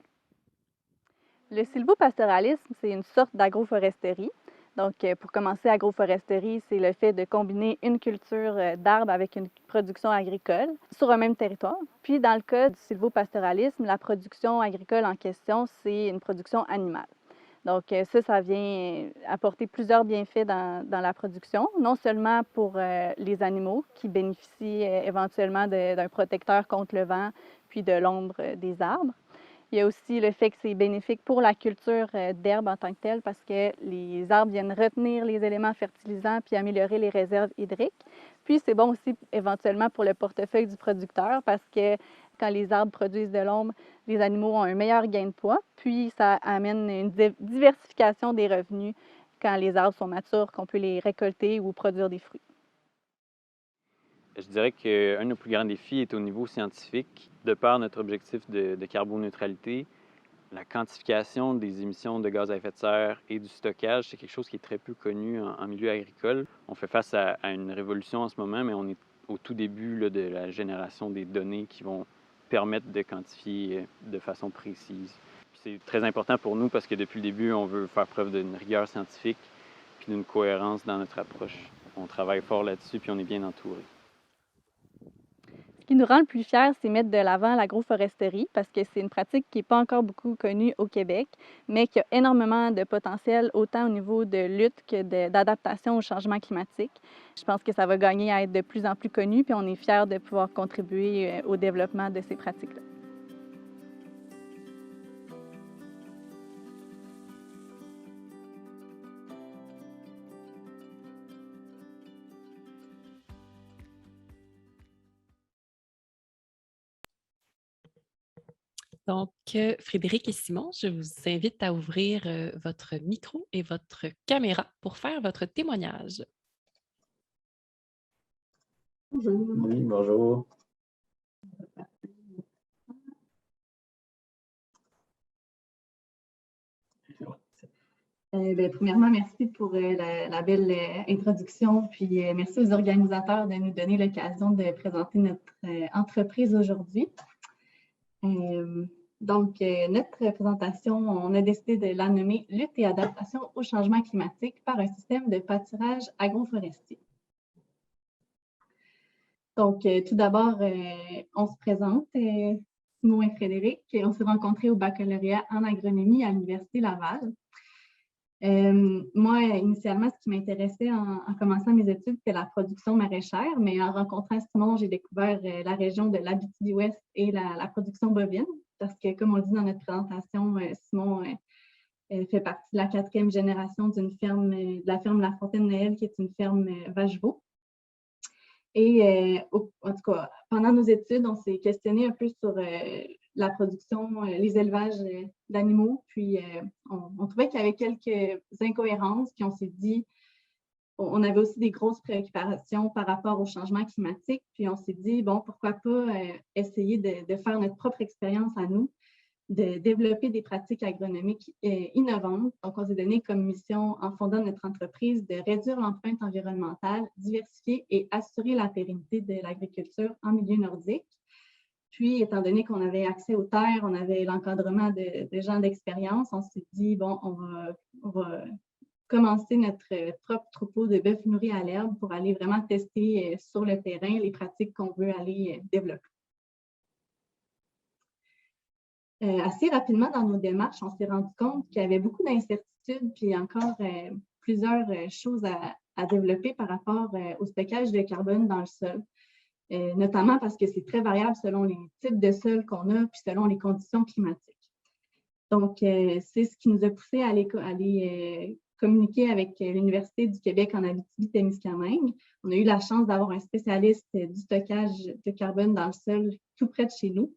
Le sylvopastoralisme, c'est une sorte d'agroforesterie. Donc, pour commencer, agroforesterie, c'est le fait de combiner une culture d'arbres avec une production agricole sur un même territoire. Puis, dans le cas du sylvopastoralisme, la production agricole en question, c'est une production animale. Donc, ça vient apporter plusieurs bienfaits dans la production, non seulement pour les animaux qui bénéficient éventuellement d'un protecteur contre le vent puis de l'ombre des arbres. Il y a aussi le fait que c'est bénéfique pour la culture d'herbe en tant que telle parce que les arbres viennent retenir les éléments fertilisants puis améliorer les réserves hydriques. Puis c'est bon aussi éventuellement pour le portefeuille du producteur parce que quand les arbres produisent de l'ombre, les animaux ont un meilleur gain de poids. Puis ça amène une diversification des revenus quand les arbres sont matures, qu'on peut les récolter ou produire des fruits. Je dirais qu'un de nos plus grands défis est au niveau scientifique. De par notre objectif de carboneutralité, la quantification des émissions de gaz à effet de serre et du stockage, c'est quelque chose qui est très peu connu en milieu agricole. On fait face à une révolution en ce moment, mais on est au tout début là, de la génération des données qui vont permettre de quantifier de façon précise. C'est très important pour nous parce que depuis le début, on veut faire preuve d'une rigueur scientifique puis d'une cohérence dans notre approche. On travaille fort là-dessus puis on est bien entouré. Ce qui nous rend le plus fiers, c'est mettre de l'avant l'agroforesterie parce que c'est une pratique qui n'est pas encore beaucoup connue au Québec, mais qui a énormément de potentiel autant au niveau de lutte que d'adaptation au changement climatique. Je pense que ça va gagner à être de plus en plus connu, puis on est fiers de pouvoir contribuer au développement de ces pratiques-là. Donc, Frédéric et Simon, je vous invite à ouvrir votre micro et votre caméra pour faire votre témoignage. Bonjour. Oui, bonjour. Premièrement, merci pour la belle introduction, puis merci aux organisateurs de nous donner l'occasion de présenter notre entreprise aujourd'hui. Donc, notre présentation, on a décidé de la nommer « Lutte et adaptation au changement climatique par un système de pâturage agroforestier ». Donc, tout d'abord, on se présente, Simon et Frédéric, et on s'est rencontrés au baccalauréat en agronomie à l'Université Laval. Moi, initialement, ce qui m'intéressait en commençant mes études, c'était la production maraîchère, mais en rencontrant Simon, j'ai découvert la région de l'Abitibi-Ouest et la production bovine, parce que, comme on le dit dans notre présentation, Simon fait partie de la 4e génération d'une ferme, de la ferme La Fontaine-Noël, qui est une ferme vache-veau. Et en tout cas, pendant nos études, on s'est questionné un peu sur la production, les élevages d'animaux, puis on trouvait qu'il y avait quelques incohérences, puis on s'est dit, on avait aussi des grosses préoccupations par rapport au changement climatique, puis on s'est dit, bon, pourquoi pas essayer de faire notre propre expérience à nous, de développer des pratiques agronomiques innovantes. Donc, on s'est donné comme mission, en fondant notre entreprise, de réduire l'empreinte environnementale, diversifier et assurer la pérennité de l'agriculture en milieu nordique. Puis, étant donné qu'on avait accès aux terres, on avait l'encadrement de gens d'expérience, on s'est dit, bon, on va commencer notre propre troupeau de bœufs nourris à l'herbe pour aller vraiment tester sur le terrain les pratiques qu'on veut aller développer. Assez rapidement dans nos démarches, on s'est rendu compte qu'il y avait beaucoup d'incertitudes puis encore plusieurs choses à développer par rapport au stockage de carbone dans le sol, notamment parce que c'est très variable selon les types de sols qu'on a puis selon les conditions climatiques. Donc, c'est ce qui nous a poussé à aller communiquer avec l'Université du Québec en Abitibi-Témiscamingue. On a eu la chance d'avoir un spécialiste du stockage de carbone dans le sol tout près de chez nous.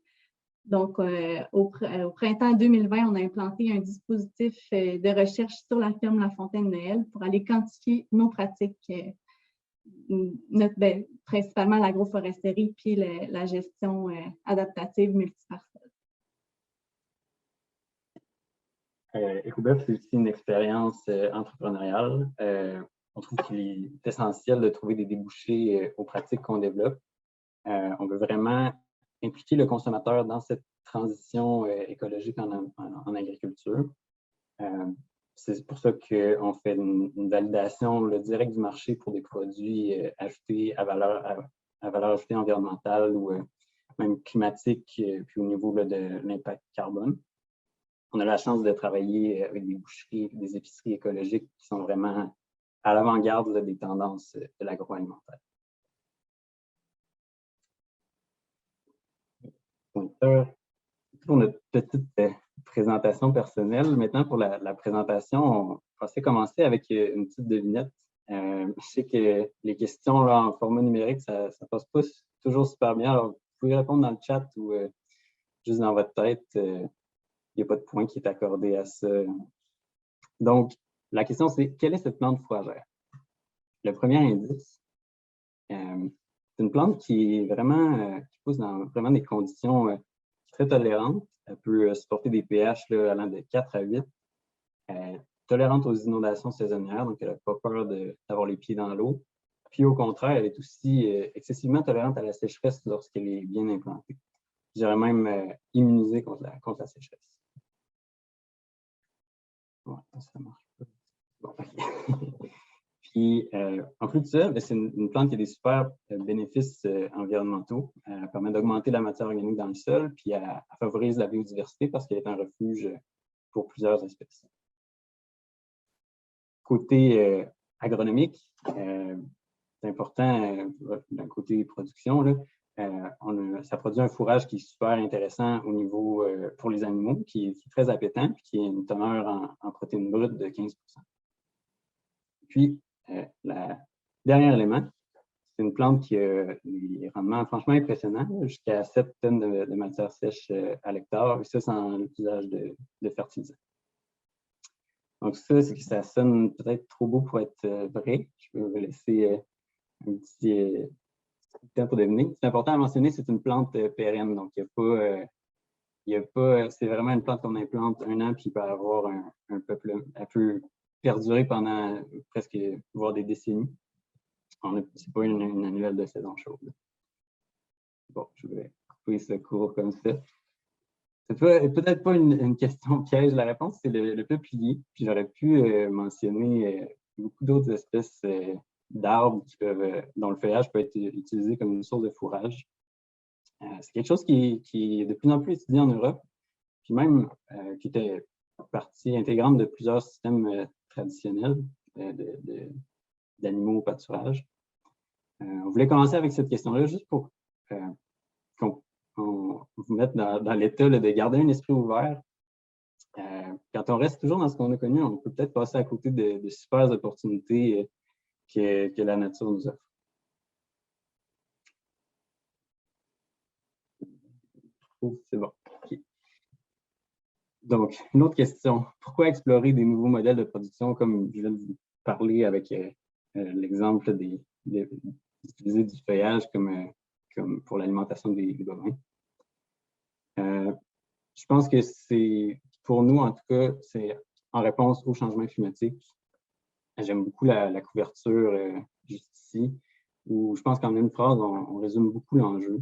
Donc, au printemps 2020, on a implanté un dispositif de recherche sur la ferme La Fontaine-Noël pour aller quantifier nos pratiques, principalement l'agroforesterie puis la gestion adaptative multiparcelle. EcoBœuf, c'est aussi une expérience entrepreneuriale. On trouve qu'il est essentiel de trouver des débouchés aux pratiques qu'on développe. On veut vraiment impliquer le consommateur dans cette transition écologique en agriculture. C'est pour ça qu'on fait une validation directe du marché pour des produits ajoutés à valeur ajoutée environnementale ou même climatique, puis au niveau de l'impact carbone. On a la chance de travailler avec des boucheries, des épiceries écologiques qui sont vraiment à l'avant-garde des tendances de l'agroalimentaire. Pour notre petite présentation personnelle, maintenant pour la présentation, on pensait commencer avec une petite devinette. Je sais que les questions là, en format numérique, ça ne passe pas toujours super bien. Alors, vous pouvez répondre dans le chat ou juste dans votre tête. Il n'y a pas de point qui est accordé à ça. Donc, la question, c'est quelle est cette plante fourragère? Le premier indice, c'est une plante qui est vraiment, qui pousse dans vraiment des conditions très tolérantes. Elle peut supporter des pH là, allant de 4 à 8. Tolérante aux inondations saisonnières, donc elle n'a pas peur d'avoir les pieds dans l'eau. Puis au contraire, elle est aussi excessivement tolérante à la sécheresse lorsqu'elle est bien implantée. Je dirais même immunisée contre la sécheresse. Ouais, ça marche pas. Bon, okay. Puis, en plus de ça, c'est une plante qui a des super bénéfices environnementaux. Elle permet d'augmenter la matière organique dans le sol, puis elle favorise la biodiversité parce qu'elle est un refuge pour plusieurs espèces. Côté agronomique, c'est important d'un côté production, là, ça produit un fourrage qui est super intéressant au niveau pour les animaux, qui est très appétant, puis qui a une teneur en protéines brutes de 15 %. Puis, le dernier élément, c'est une plante qui a des rendements franchement impressionnants, jusqu'à 7 tonnes de matière sèche à l'hectare, et ça sans l'utilisation de fertilisants. Donc ça, c'est que ça sonne peut-être trop beau pour être vrai. Je peux vous laisser un petit temps pour deviner. C'est important à mentionner, c'est une plante pérenne, donc il n'y a pas, c'est vraiment une plante qu'on implante 1 an, puis il peut avoir un peuple, elle peut perdurer pendant presque, voire des décennies. C'est pas une annuelle de saison chaude. Bon, je vais couper ce cours comme ça. C'est peut-être pas une question piège, la réponse, c'est le peuplier. Puis j'aurais pu mentionner beaucoup d'autres espèces d'arbres dont le feuillage peut être utilisé comme une source de fourrage. C'est quelque chose qui est de plus en plus étudié en Europe, puis même qui était partie intégrante de plusieurs systèmes traditionnels d'animaux au pâturage. On voulait commencer avec cette question-là juste pour qu'on vous mette dans l'état de garder un esprit ouvert. Quand on reste toujours dans ce qu'on a connu, on peut peut-être passer à côté de super opportunités que la nature nous offre. C'est bon. Okay. Donc, une autre question. Pourquoi explorer des nouveaux modèles de production, comme je viens de vous parler avec l'exemple d'utiliser du feuillage comme pour l'alimentation des bovins? Je pense que c'est, pour nous en tout cas, c'est en réponse au changement climatique. J'aime beaucoup la couverture juste ici, où je pense qu'en une phrase, on résume beaucoup l'enjeu.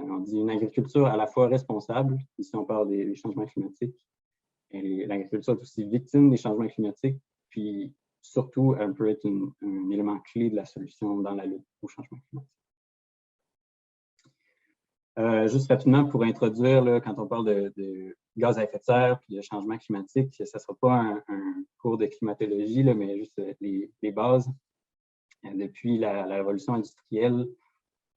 On dit une agriculture à la fois responsable, ici on parle des changements climatiques, et l'agriculture est aussi victime des changements climatiques, puis surtout, elle peut être un élément clé de la solution dans la lutte au changement climatique. Juste rapidement pour introduire, là, quand on parle de gaz à effet de serre et de changement climatique, ce ne sera pas un cours de climatologie, là, mais juste les bases. Depuis la révolution industrielle,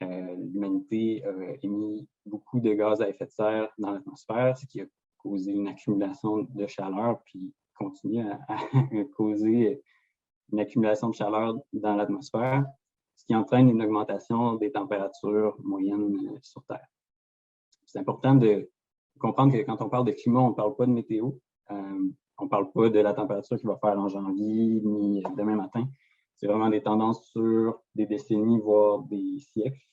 l'humanité a émis beaucoup de gaz à effet de serre dans l'atmosphère, ce qui a causé une accumulation de chaleur, puis continue à causer une accumulation de chaleur dans l'atmosphère, ce qui entraîne une augmentation des températures moyennes sur Terre. C'est important de comprendre que quand on parle de climat, on ne parle pas de météo. On ne parle pas de la température qu'il va faire en janvier ni demain matin. C'est vraiment des tendances sur des décennies, voire des siècles.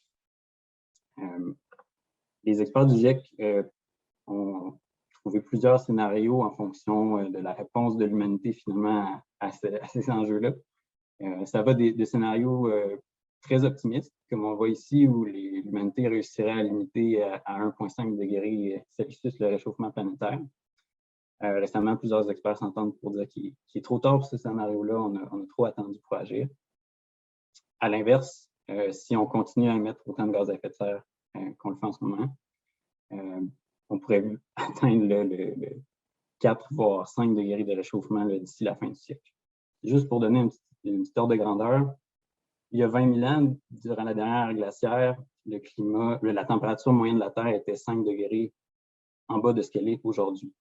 Les experts du GIEC ont trouvé plusieurs scénarios en fonction de la réponse de l'humanité finalement à ces enjeux-là. Ça va des scénarios très optimistes, comme on voit ici, où l'humanité réussirait à limiter à 1,5 degrés Celsius le réchauffement planétaire. Récemment, plusieurs experts s'entendent pour dire qu'il est trop tard pour ce scénario-là, on a trop attendu pour agir. À l'inverse, si on continue à émettre autant de gaz à effet de serre qu'on le fait en ce moment, on pourrait atteindre le 4 voire 5 degrés de réchauffement d'ici la fin du siècle. Juste pour donner une petite ordre de grandeur, il y a 20 000 ans, durant la dernière ère glaciaire, la température moyenne de la Terre était 5 degrés en bas de ce qu'elle est aujourd'hui.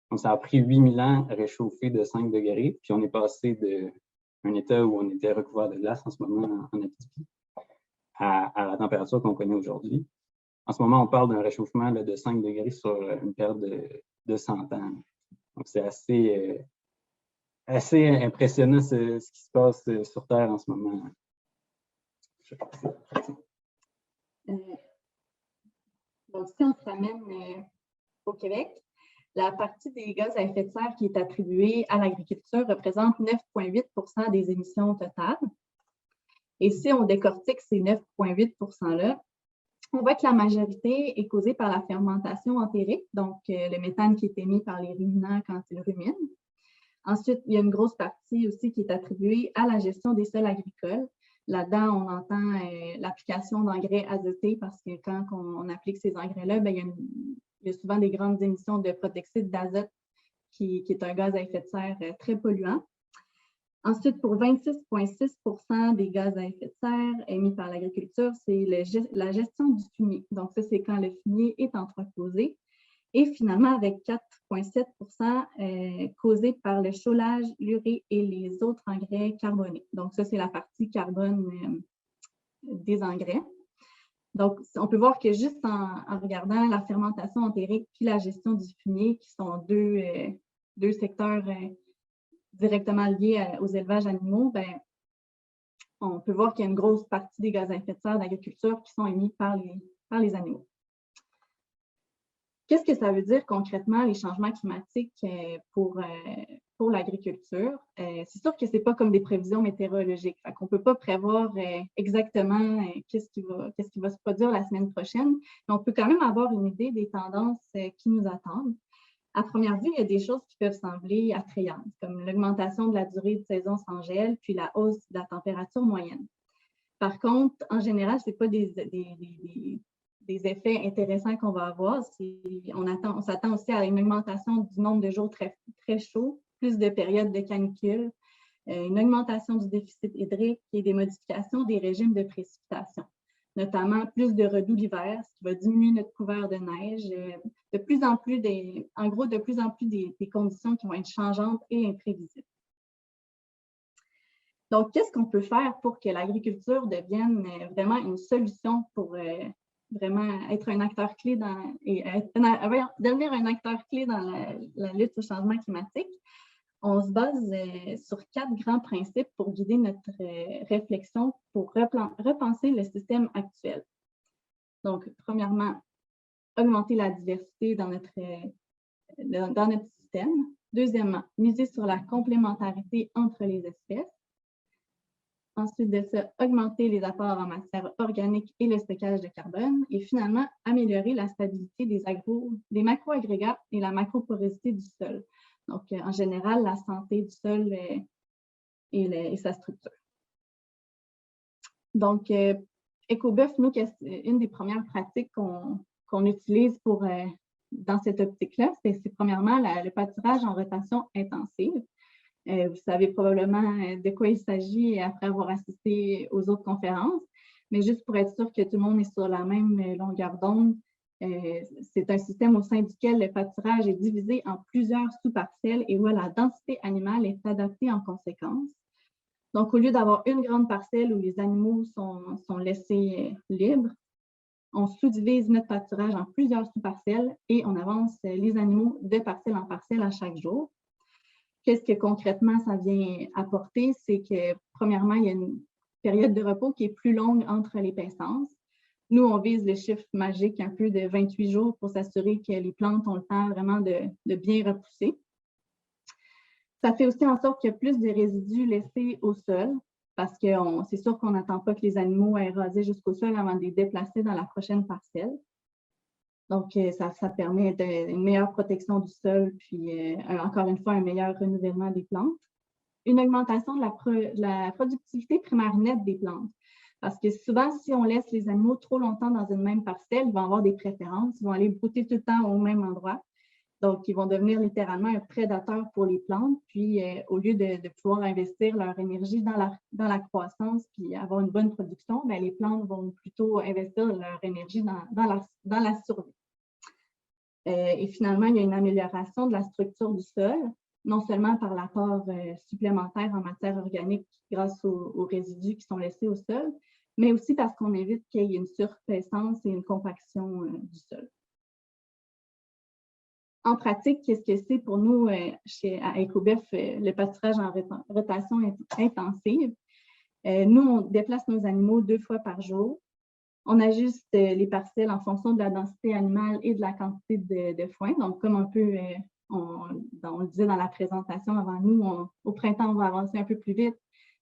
Donc, ça a pris 8 000 ans à réchauffer de 5 degrés, puis on est passé d'un état où on était recouvert de glace en ce moment en Abitibi à la température qu'on connaît aujourd'hui. En ce moment, on parle d'un réchauffement de 5 degrés sur une période de 100 ans. Donc, c'est assez impressionnant ce qui se passe sur Terre en ce moment. Donc, si on se ramène au Québec, la partie des gaz à effet de serre qui est attribuée à l'agriculture représente 9,8 des émissions totales. Et si on décortique ces 9,8 %-là, on voit que la majorité est causée par la fermentation entérique, donc le méthane qui est émis par les ruminants quand ils ruminent. Ensuite, il y a une grosse partie aussi qui est attribuée à la gestion des sols agricoles. Là-dedans, on entend l'application d'engrais azotés parce que quand on applique ces engrais-là, il y a souvent des grandes émissions de protoxyde d'azote qui est un gaz à effet de serre très polluant. Ensuite, pour 26,6 % des gaz à effet de serre émis par l'agriculture, c'est la gestion du fumier. Donc, ça, c'est quand le fumier est entreposé. Et finalement, avec 4,7 % causés par le chaulage, l'urée et les autres engrais carbonés. Donc, ça, c'est la partie carbone des engrais. Donc, on peut voir que juste en regardant la fermentation entérique puis la gestion du fumier, qui sont deux secteurs directement liés aux élevages animaux, on peut voir qu'il y a une grosse partie des gaz à effet de serre d'agriculture qui sont émis par les animaux. Qu'est-ce que ça veut dire concrètement, les changements climatiques pour l'agriculture? C'est sûr que ce n'est pas comme des prévisions météorologiques. On ne peut pas prévoir exactement qu'est-ce qui va se produire la semaine prochaine, mais on peut quand même avoir une idée des tendances qui nous attendent. À première vue, il y a des choses qui peuvent sembler attrayantes, comme l'augmentation de la durée de saison sans gel, puis la hausse de la température moyenne. Par contre, en général, ce n'est pas des effets intéressants qu'on va avoir. On s'attend aussi à une augmentation du nombre de jours très, très chauds, plus de périodes de canicule, une augmentation du déficit hydrique et des modifications des régimes de précipitation, notamment plus de redoux l'hiver, ce qui va diminuer notre couvert de neige, de plus en plus des conditions qui vont être changeantes et imprévisibles. Donc, qu'est-ce qu'on peut faire pour que l'agriculture devienne vraiment une solution pour vraiment être un acteur clé devenir un acteur clé dans la lutte au changement climatique? On se base sur 4 grands principes pour guider notre réflexion pour repenser le système actuel. Donc, premièrement, augmenter la diversité dans notre système. Deuxièmement, miser sur la complémentarité entre les espèces. ensuite de ça, augmenter les apports en matière organique et le stockage de carbone, et finalement, améliorer la stabilité des macro-agrégats et la macroporosité du sol. Donc, en général, la santé du sol et sa structure. Donc, EcoBuff, nous, une des premières pratiques qu'on utilise dans cette optique-là, c'est premièrement le pâturage en rotation intensive. Vous savez probablement de quoi il s'agit après avoir assisté aux autres conférences, mais juste pour être sûr que tout le monde est sur la même longueur d'onde, c'est un système au sein duquel le pâturage est divisé en plusieurs sous-parcelles et où la densité animale est adaptée en conséquence. Donc, au lieu d'avoir une grande parcelle où les animaux sont laissés libres, on sous-divise notre pâturage en plusieurs sous-parcelles et on avance les animaux de parcelle en parcelle à chaque jour. Qu'est-ce que concrètement ça vient apporter? C'est que, premièrement, il y a une période de repos qui est plus longue entre les paissances. Nous, on vise le chiffre magique un peu de 28 jours pour s'assurer que les plantes ont le temps vraiment de bien repousser. Ça fait aussi en sorte qu'il y a plus de résidus laissés au sol parce que c'est sûr qu'on n'attend pas que les animaux aient rasé jusqu'au sol avant de les déplacer dans la prochaine parcelle. Donc, ça permet une meilleure protection du sol, puis encore une fois, un meilleur renouvellement des plantes. Une augmentation de la productivité primaire nette des plantes. Parce que souvent, si on laisse les animaux trop longtemps dans une même parcelle, ils vont avoir des préférences, ils vont aller brouter tout le temps au même endroit. Donc, ils vont devenir littéralement un prédateur pour les plantes. Puis, au lieu de pouvoir investir leur énergie dans la croissance puis avoir une bonne production, bien, les plantes vont plutôt investir leur énergie dans la survie. Et finalement, il y a une amélioration de la structure du sol, non seulement par l'apport supplémentaire en matière organique grâce aux résidus qui sont laissés au sol, mais aussi parce qu'on évite qu'il y ait une surpaissance et une compaction du sol. En pratique, qu'est-ce que c'est pour nous à EcoBuff, le pâturage en rotation intensive? Nous, on déplace nos animaux 2 fois par jour. On ajuste les parcelles en fonction de la densité animale et de la quantité de foin. Donc, comme on le disait dans la présentation avant nous, au printemps, on va avancer un peu plus vite.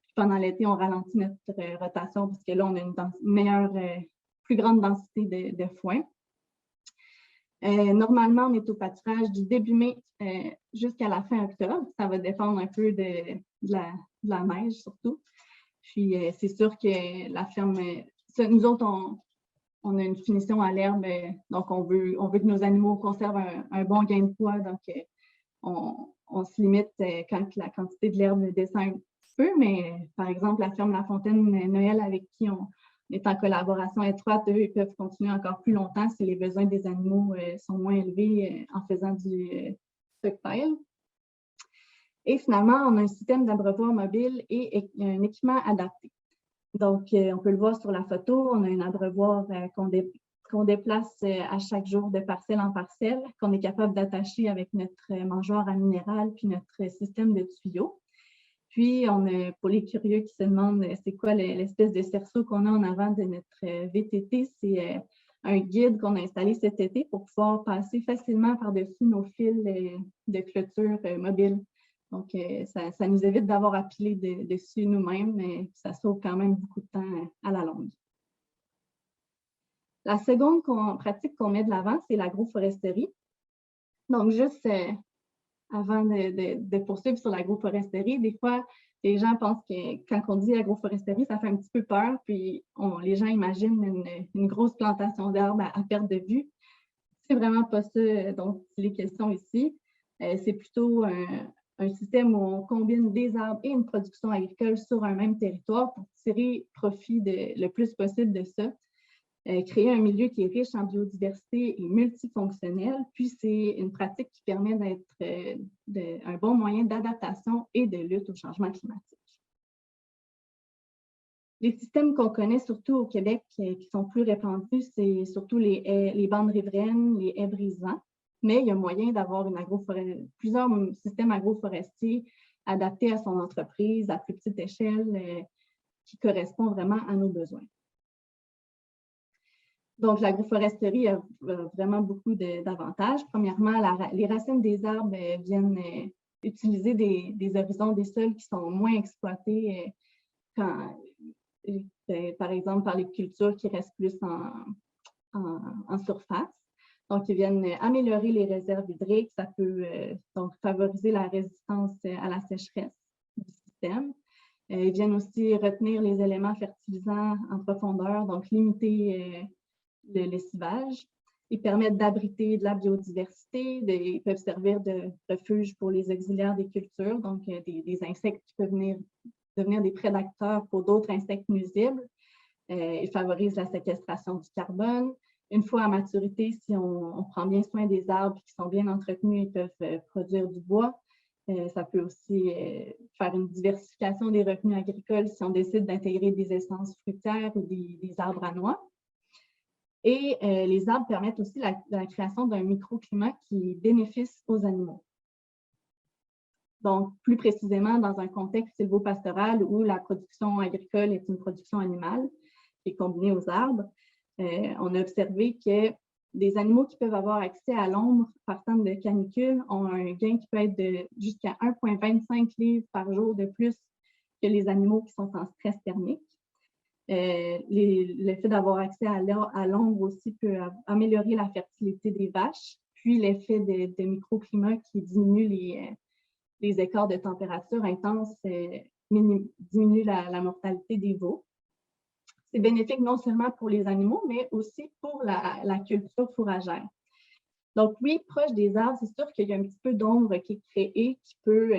Puis pendant l'été, on ralentit notre rotation parce que là, on a une plus grande densité de foin. Normalement, on est au pâturage du début mai jusqu'à la fin octobre. Ça va dépendre un peu de la neige surtout. Puis, c'est sûr que la ferme... Nous autres, on a une finition à l'herbe, donc on veut que nos animaux conservent un bon gain de poids. Donc, on se limite quand la quantité de l'herbe descend un petit peu. Mais, par exemple, la ferme La Fontaine Noël, avec qui on est en collaboration étroite, eux, ils peuvent continuer encore plus longtemps si les besoins des animaux sont moins élevés en faisant du stockpile. Et finalement, on a un système d'abreuvoir mobile et un équipement adapté. Donc, on peut le voir sur la photo, on a un abreuvoir qu'on déplace à chaque jour de parcelle en parcelle, qu'on est capable d'attacher avec notre mangeoire à minéral puis notre système de tuyaux. Puis, pour les curieux qui se demandent c'est quoi l'espèce de cerceau qu'on a en avant de notre VTT, c'est un guide qu'on a installé cet été pour pouvoir passer facilement par-dessus nos fils de clôture mobile. Donc, ça nous évite d'avoir à piler dessus nous-mêmes, mais ça sauve quand même beaucoup de temps à la longue. La seconde pratique qu'on met de l'avant, c'est l'agroforesterie. Donc, juste avant de poursuivre sur l'agroforesterie, des fois, les gens pensent que quand on dit agroforesterie, ça fait un petit peu peur, puis les gens imaginent une grosse plantation d'arbres à perte de vue. C'est vraiment pas ça dont il est question ici. C'est plutôt un système où on combine des arbres et une production agricole sur un même territoire pour tirer profit le plus possible de ça. Créer un milieu qui est riche en biodiversité et multifonctionnel, puis c'est une pratique qui permet d'être un bon moyen d'adaptation et de lutte au changement climatique. Les systèmes qu'on connaît surtout au Québec qui sont plus répandus, c'est surtout les bandes riveraines, les haies brise-vent, mais il y a moyen d'avoir plusieurs systèmes agroforestiers adaptés à son entreprise à plus petite échelle qui correspondent vraiment à nos besoins. Donc, l'agroforesterie a vraiment beaucoup d'avantages. Premièrement, les racines des arbres viennent utiliser des horizons des sols qui sont moins exploités par exemple, par les cultures qui restent plus en surface. Donc, ils viennent améliorer les réserves hydriques. Ça peut donc favoriser la résistance à la sécheresse du système. Ils viennent aussi retenir les éléments fertilisants en profondeur, donc limiter le lessivage. Ils permettent d'abriter de la biodiversité. Ils peuvent servir de refuge pour les auxiliaires des cultures, donc des insectes qui peuvent devenir des prédateurs pour d'autres insectes nuisibles. Ils favorisent la séquestration du carbone. Une fois à maturité, si on prend bien soin des arbres qui sont bien entretenus, ils peuvent produire du bois. Ça peut aussi faire une diversification des revenus agricoles si on décide d'intégrer des essences fruitières ou des arbres à noix. Et les arbres permettent aussi la création d'un microclimat qui bénéficie aux animaux. Donc, plus précisément, dans un contexte sylvopastoral où la production agricole est une production animale qui est combinée aux arbres, on a observé que des animaux qui peuvent avoir accès à l'ombre par temps de canicule ont un gain qui peut être jusqu'à 1,25 livres par jour de plus que les animaux qui sont en stress thermique. Le fait d'avoir accès à l'ombre aussi peut améliorer la fertilité des vaches, puis l'effet de microclimat qui diminue les écarts de température intenses diminue la mortalité des veaux. C'est bénéfique non seulement pour les animaux, mais aussi pour la culture fourragère. Donc oui, proche des arbres, c'est sûr qu'il y a un petit peu d'ombre qui est créée, qui peut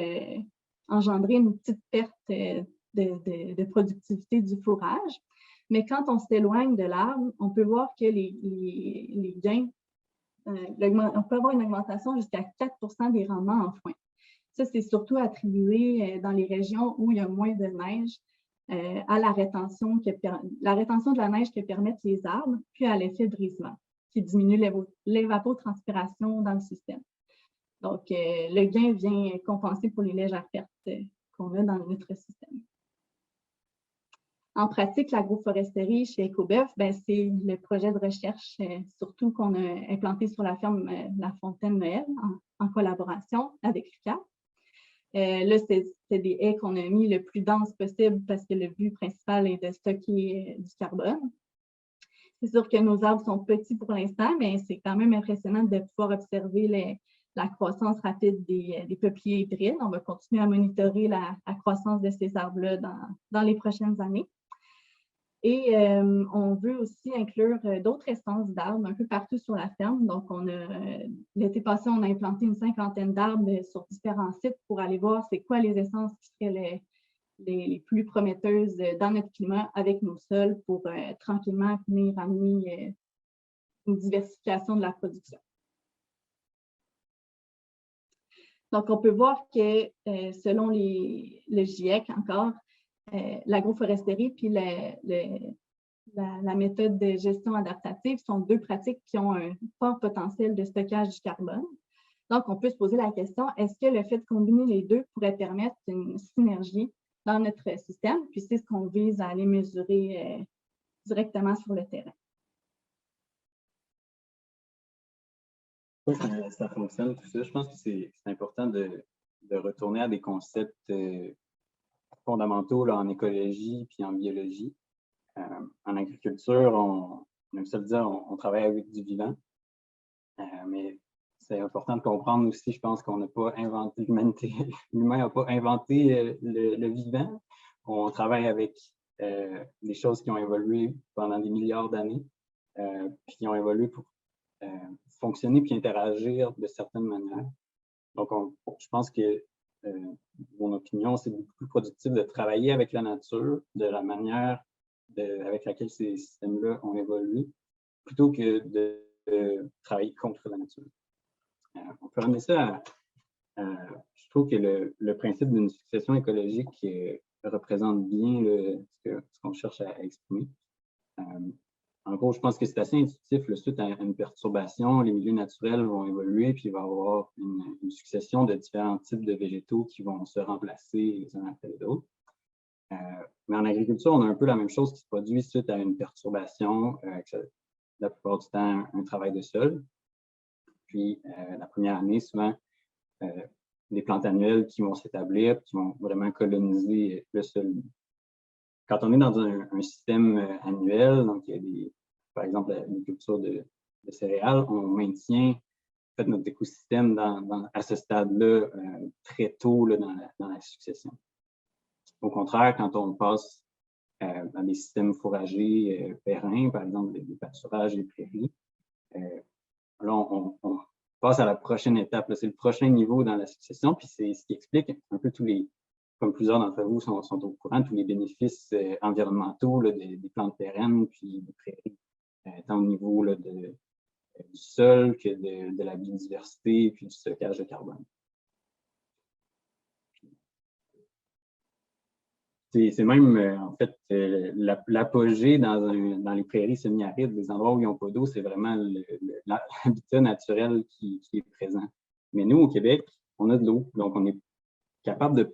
engendrer une petite perte de productivité du fourrage. Mais quand on s'éloigne de l'arbre, on peut voir que les gains, on peut avoir une augmentation jusqu'à 4% des rendements en foin. Ça, c'est surtout attribué dans les régions où il y a moins de neige, à la rétention de la neige que permettent les arbres, puis à l'effet brisement, qui diminue l'évapotranspiration dans le système. Donc, le gain vient compenser pour les légères pertes qu'on a dans notre système. En pratique, l'agroforesterie chez Ecobeuf, c'est le projet de recherche surtout qu'on a implanté sur la ferme La Fontaine-Noël en collaboration avec l'UQAM. Là, c'est des haies qu'on a mis le plus dense possible parce que le but principal est de stocker du carbone. C'est sûr que nos arbres sont petits pour l'instant, mais c'est quand même impressionnant de pouvoir observer la croissance rapide des peupliers hybrides. On va continuer à monitorer la croissance de ces arbres-là dans les prochaines années. Et on veut aussi inclure d'autres essences d'arbres un peu partout sur la ferme. Donc, l'été passé, on a implanté une 50aine d'arbres sur différents sites pour aller voir c'est quoi les essences qui seraient les plus prometteuses dans notre climat avec nos sols pour tranquillement venir amener une diversification de la production. Donc, on peut voir que selon le GIEC encore, l'agroforesterie puis la méthode de gestion adaptative sont deux pratiques qui ont un fort potentiel de stockage du carbone. Donc, on peut se poser la question, est-ce que le fait de combiner les deux pourrait permettre une synergie dans notre système? Puis c'est ce qu'on vise à aller mesurer directement sur le terrain. Oui, ça fonctionne tout ça. Je pense que c'est important de retourner à des concepts fondamentaux là, en écologie puis en biologie. En agriculture, on aime ça le dire, on travaille avec du vivant. Mais c'est important de comprendre aussi, je pense qu'on n'a pas inventé l'humanité. L'humain n'a pas inventé le vivant. On travaille avec des choses qui ont évolué pendant des milliards d'années, puis qui ont évolué pour fonctionner puis interagir de certaines manières. Donc, je pense que mon opinion, c'est beaucoup plus productif de travailler avec la nature, de la manière avec laquelle ces systèmes-là ont évolué, plutôt que de travailler contre la nature. On peut ramener ça je trouve que le principe d'une succession écologique représente bien ce qu'on cherche à exprimer. En gros, je pense que c'est assez intuitif. Suite à une perturbation, les milieux naturels vont évoluer, puis il va y avoir une succession de différents types de végétaux qui vont se remplacer les uns après les autres. Mais en agriculture, on a un peu la même chose qui se produit suite à une perturbation, la plupart du temps un travail de sol. Puis la première année, souvent, des plantes annuelles qui vont s'établir, qui vont vraiment coloniser le sol. quand on est dans un système annuel, donc il y a par exemple les cultures de céréales, on maintient en fait, notre écosystème à ce stade-là très tôt là, dans la succession. Au contraire, quand on passe dans des systèmes fourragers périns, par exemple des pâturages, des prairies, là, on passe à la prochaine étape. C'est le prochain niveau dans la succession, puis c'est ce qui explique un peu comme plusieurs d'entre vous sont au courant, tous les bénéfices environnementaux là, des plantes pérennes, puis des prairies, tant au niveau là, du sol que de la biodiversité, puis du stockage de carbone. C'est même, en fait, l'apogée dans les prairies semi-arides, des endroits où il n'y a pas d'eau, c'est vraiment l'habitat naturel qui est présent. Mais nous, au Québec, on a de l'eau, donc on est capable de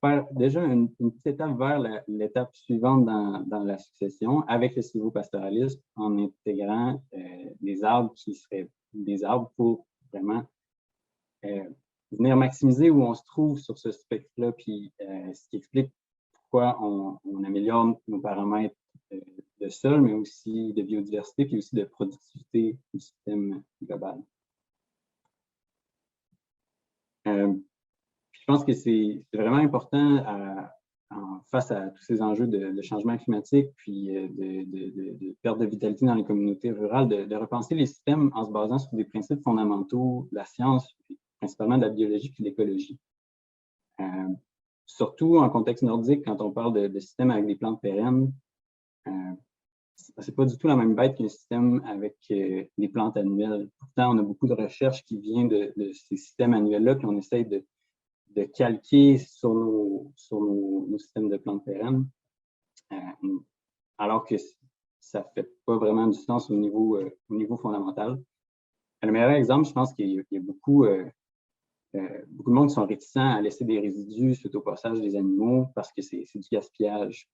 faire déjà une petite étape vers l'étape suivante dans la succession avec le silvopastoralisme en intégrant des arbres qui seraient des arbres pour vraiment venir maximiser où on se trouve sur ce spectre-là, puis ce qui explique pourquoi on améliore nos paramètres de sol, mais aussi de biodiversité, puis aussi de productivité du système global. Je pense que c'est vraiment important face à tous ces enjeux de changement climatique, puis de perte de vitalité dans les communautés rurales, de repenser les systèmes en se basant sur des principes fondamentaux de la science, principalement de la biologie puis de l'écologie. Surtout en contexte nordique, quand on parle de systèmes avec des plantes pérennes, c'est pas du tout la même bête qu'un système avec des plantes annuelles. Pourtant, on a beaucoup de recherches qui viennent de ces systèmes annuels-là, puis on essaye de calquer sur nos systèmes de plantes pérennes, alors que ça ne fait pas vraiment du sens au niveau fondamental. Le meilleur exemple, je pense qu'il y a beaucoup de monde qui sont réticents à laisser des résidus suite au passage des animaux parce que c'est du gaspillage.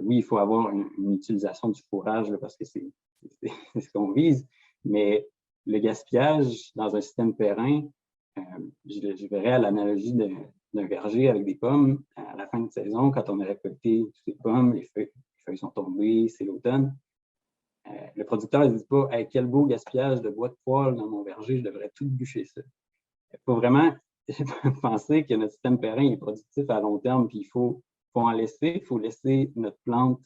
Oui, il faut avoir une utilisation du fourrage là, parce que c'est ce qu'on vise, mais le gaspillage dans un système périn, je verrais à l'analogie d'un verger avec des pommes. À la fin de saison, quand on a récolté toutes les pommes, les feuilles sont tombées, c'est l'automne. Le producteur ne dit pas hey, « quel beau gaspillage de bois de poêle dans mon verger, je devrais tout bûcher ça ». Il faut vraiment penser que notre système périn est productif à long terme, puis il faut en laisser. Il faut laisser notre plante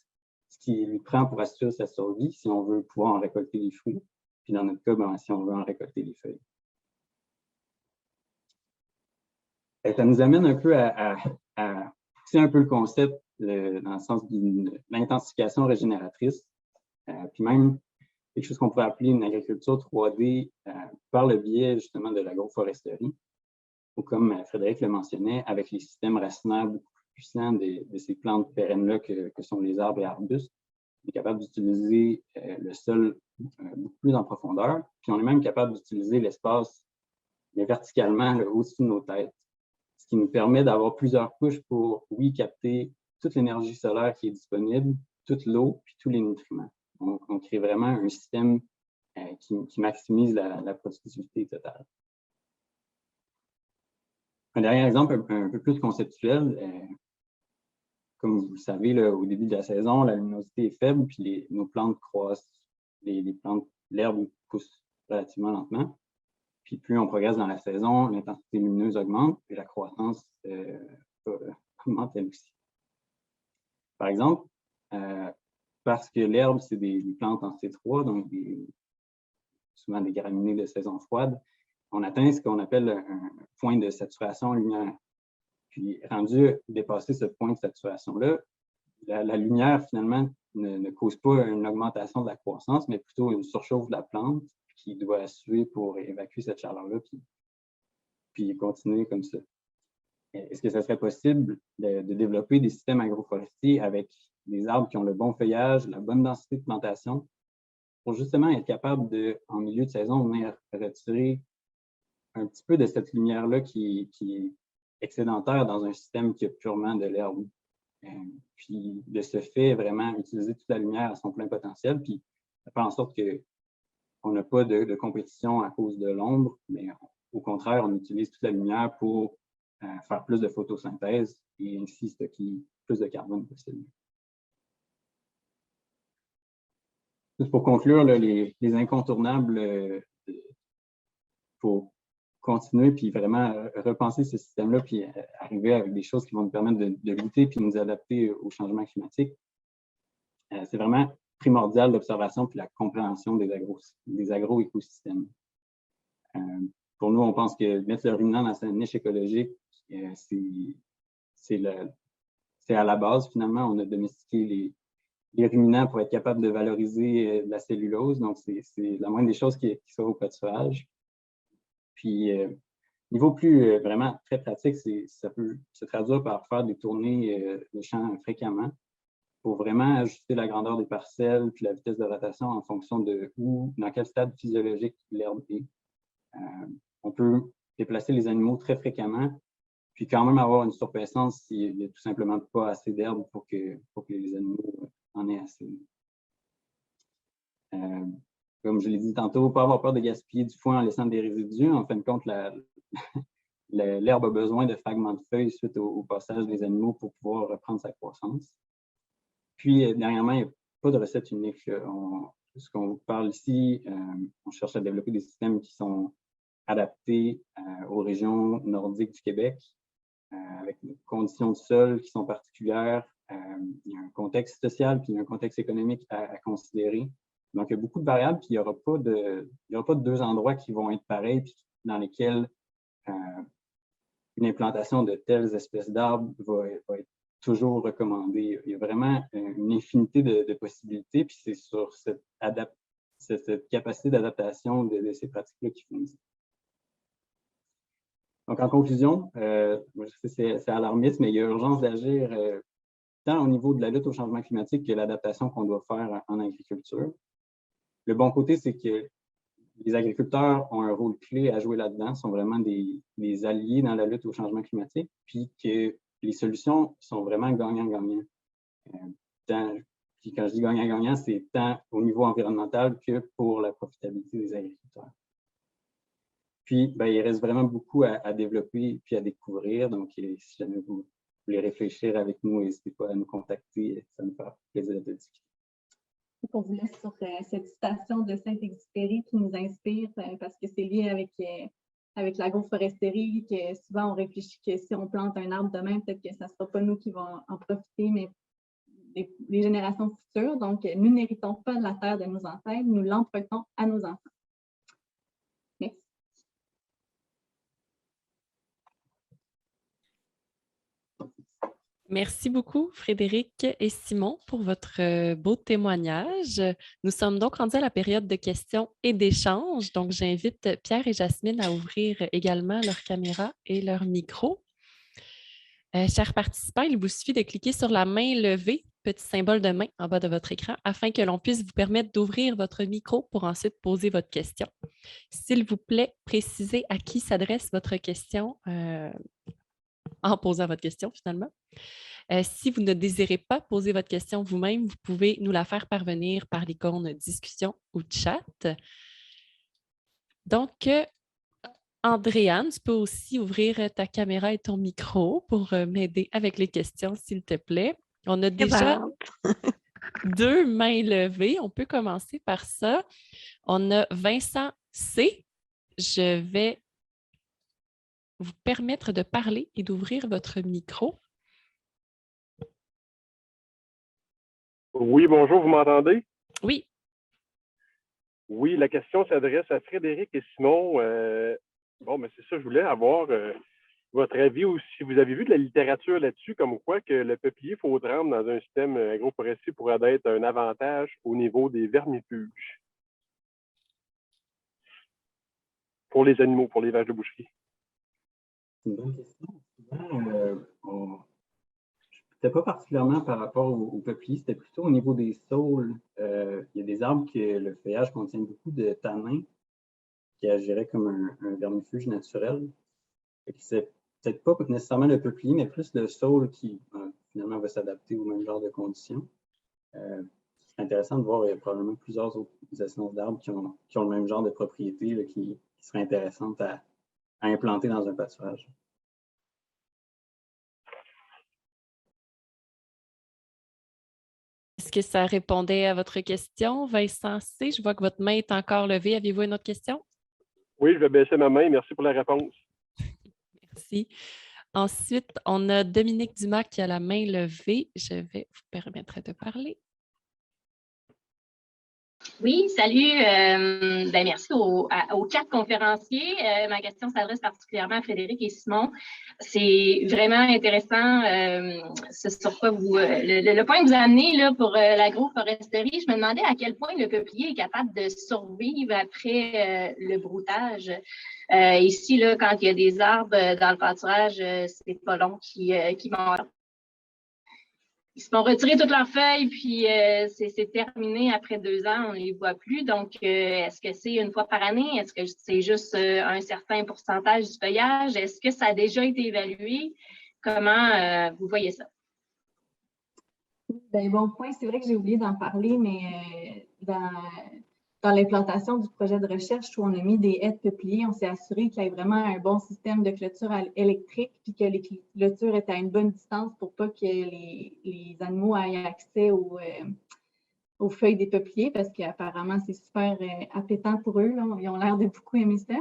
ce qui lui prend pour assurer sa survie si on veut pouvoir en récolter les fruits. Puis dans notre cas, ben, si on veut en récolter les feuilles. Et ça nous amène un peu à pousser un peu le concept dans le sens de l'intensification régénératrice. Puis même quelque chose qu'on pourrait appeler une agriculture 3D par le biais justement de l'agroforesterie, ou comme Frédéric le mentionnait, avec les systèmes racinaires beaucoup plus puissants de ces plantes pérennes-là que sont les arbres et arbustes. On est capable d'utiliser le sol beaucoup plus en profondeur, puis on est même capable d'utiliser l'espace verticalement au-dessus de nos têtes, ce qui nous permet d'avoir plusieurs couches pour, oui, capter toute l'énergie solaire qui est disponible, toute l'eau, puis tous les nutriments. On crée vraiment un système qui maximise la productivité totale. Un dernier exemple un peu plus conceptuel, comme vous le savez, là, au début de la saison, la luminosité est faible, puis nos plantes croissent, l'herbe pousse relativement lentement. Puis plus on progresse dans la saison, l'intensité lumineuse augmente et la croissance augmente elle aussi. Par exemple, parce que l'herbe, c'est des plantes en C3, donc souvent des graminées de saison froide, on atteint ce qu'on appelle un point de saturation en lumière. Puis, rendu dépasser ce point de saturation-là, la lumière, finalement, ne cause pas une augmentation de la croissance, mais plutôt une surchauffe de la plante qui doit suer pour évacuer cette chaleur-là, puis continuer comme ça. Est-ce que ça serait possible de développer des systèmes agroforestiers avec des arbres qui ont le bon feuillage, la bonne densité de plantation, pour justement être capable de, en milieu de saison, venir retirer un petit peu de cette lumière-là qui est excédentaire dans un système qui a purement de l'herbe. Puis de ce fait, vraiment utiliser toute la lumière à son plein potentiel, puis ça fait en sorte qu'on n'a pas de compétition à cause de l'ombre, mais au contraire, on utilise toute la lumière pour faire plus de photosynthèse et ainsi stocker plus de carbone possible. Juste pour conclure, là, les incontournables pour continuer puis vraiment repenser ce système-là puis arriver avec des choses qui vont nous permettre de lutter puis nous adapter au changement climatique. C'est vraiment primordial l'observation puis la compréhension des agro-écosystèmes. Pour nous, on pense que mettre le ruminant dans sa niche écologique, c'est à la base, finalement. On a domestiqué les ruminants pour être capable de valoriser de la cellulose. Donc, c'est la moindre des choses qui soit au pâturage. Puis, niveau plus vraiment très pratique, ça peut se traduire par faire des tournées de champs fréquemment pour vraiment ajuster la grandeur des parcelles puis la vitesse de rotation en fonction de dans quel stade physiologique l'herbe est. On peut déplacer les animaux très fréquemment, puis quand même avoir une surpaissance s'il n'y a tout simplement pas assez d'herbe pour que les animaux en aient assez. Comme je l'ai dit tantôt, pas avoir peur de gaspiller du foin en laissant des résidus. En fin de compte, l'herbe a besoin de fragments de feuilles suite au passage des animaux pour pouvoir reprendre sa croissance. Puis, dernièrement, il n'y a pas de recette unique. Ce qu'on parle ici, on cherche à développer des systèmes qui sont adaptés aux régions nordiques du Québec, avec des conditions de sol qui sont particulières. Il y a un contexte social puis un contexte économique à considérer. Donc, il y a beaucoup de variables, puis il n'y aura pas de deux endroits qui vont être pareils, puis dans lesquels une implantation de telles espèces d'arbres va être toujours recommandée. Il y a vraiment une infinité de possibilités, puis c'est sur cette capacité d'adaptation de ces pratiques-là qui font ça. Donc, en conclusion, c'est alarmiste, mais il y a urgence d'agir tant au niveau de la lutte au changement climatique que l'adaptation qu'on doit faire en agriculture. Le bon côté, c'est que les agriculteurs ont un rôle clé à jouer là-dedans, sont vraiment des alliés dans la lutte au changement climatique, puis que les solutions sont vraiment gagnant-gagnant. Puis quand je dis gagnant-gagnant, c'est tant au niveau environnemental que pour la profitabilité des agriculteurs. Puis, il reste vraiment beaucoup à développer puis à découvrir. Donc, si jamais vous voulez réfléchir avec nous, n'hésitez pas à nous contacter. Ça nous fera plaisir de discuter. On vous laisse sur cette citation de Saint-Exupéry qui nous inspire parce que c'est lié avec l'agroforesterie, que souvent on réfléchit que si on plante un arbre demain, peut-être que ça ne sera pas nous qui vont en profiter, mais les générations futures. Donc, nous n'héritons pas de la terre de nos ancêtres, nous l'empruntons à nos enfants. Merci. Merci beaucoup, Frédéric et Simon, pour votre beau témoignage. Nous sommes donc rendus à la période de questions et d'échanges. Donc, j'invite Pierre et Jasmine à ouvrir également leur caméra et leur micro. Chers participants, il vous suffit de cliquer sur la main levée, petit symbole de main en bas de votre écran, afin que l'on puisse vous permettre d'ouvrir votre micro pour ensuite poser votre question. S'il vous plaît, précisez à qui s'adresse votre question en posant votre question finalement. Si vous ne désirez pas poser votre question vous-même, vous pouvez nous la faire parvenir par l'icône discussion ou chat. Donc, Andréane, tu peux aussi ouvrir ta caméra et ton micro pour m'aider avec les questions, s'il te plaît. On a déjà 2 mains levées. On peut commencer par ça. On a Vincent C. Je vais vous permettre de parler et d'ouvrir votre micro. Oui, bonjour, vous m'entendez? Oui. Oui, la question s'adresse à Frédéric et Simon. C'est ça, je voulais avoir votre avis ou si vous avez vu de la littérature là-dessus, comme quoi que le peuplier faux-trempe dans un système agroforestier pourrait être un avantage au niveau des vermifuges pour les animaux, pour les vaches de boucherie. C'est une bonne question. C'était pas particulièrement par rapport au peuplier, c'était plutôt au niveau des saules. Il y a des arbres que le feuillage contient beaucoup de tanins qui agiraient comme un vermifuge naturel. C'est peut-être pas nécessairement le peuplier, mais plus le saule qui finalement va s'adapter au même genre de conditions. C'est intéressant de voir, il y a probablement plusieurs autres essences d'arbres qui ont le même genre de propriétés là, qui seraient intéressantes à implanter dans un pâturage. Est-ce que ça répondait à votre question? Vincent C., je vois que votre main est encore levée. Aviez-vous une autre question? Oui, je vais baisser ma main. Merci pour la réponse. Merci. Ensuite, on a Dominique Dumas qui a la main levée. Je vais vous permettre de parler. Oui, salut. Merci aux 4 conférenciers. Ma question s'adresse particulièrement à Frédéric et Simon. C'est vraiment intéressant ce sur quoi le point que vous amenez là, pour l'agroforesterie. Je me demandais à quel point le peuplier est capable de survivre après le broutage. Ici, là, quand il y a des arbres dans le pâturage, c'est pas long qu'ils meurent. Ils se font retirer toutes leurs feuilles, puis c'est terminé après 2 ans, on ne les voit plus. Donc, est-ce que c'est une fois par année? Est-ce que c'est juste un certain pourcentage du feuillage? Est-ce que ça a déjà été évalué? Comment vous voyez ça? Ben, bon point, c'est vrai que j'ai oublié d'en parler, mais dans l'implantation du projet de recherche où on a mis des haies de peupliers, on s'est assuré qu'il y ait vraiment un bon système de clôture électrique puis que les clôtures étaient à une bonne distance pour pas que les animaux aient accès aux feuilles des peupliers parce qu'apparemment, c'est super appétant pour eux. Là. Ils ont l'air de beaucoup aimer ça.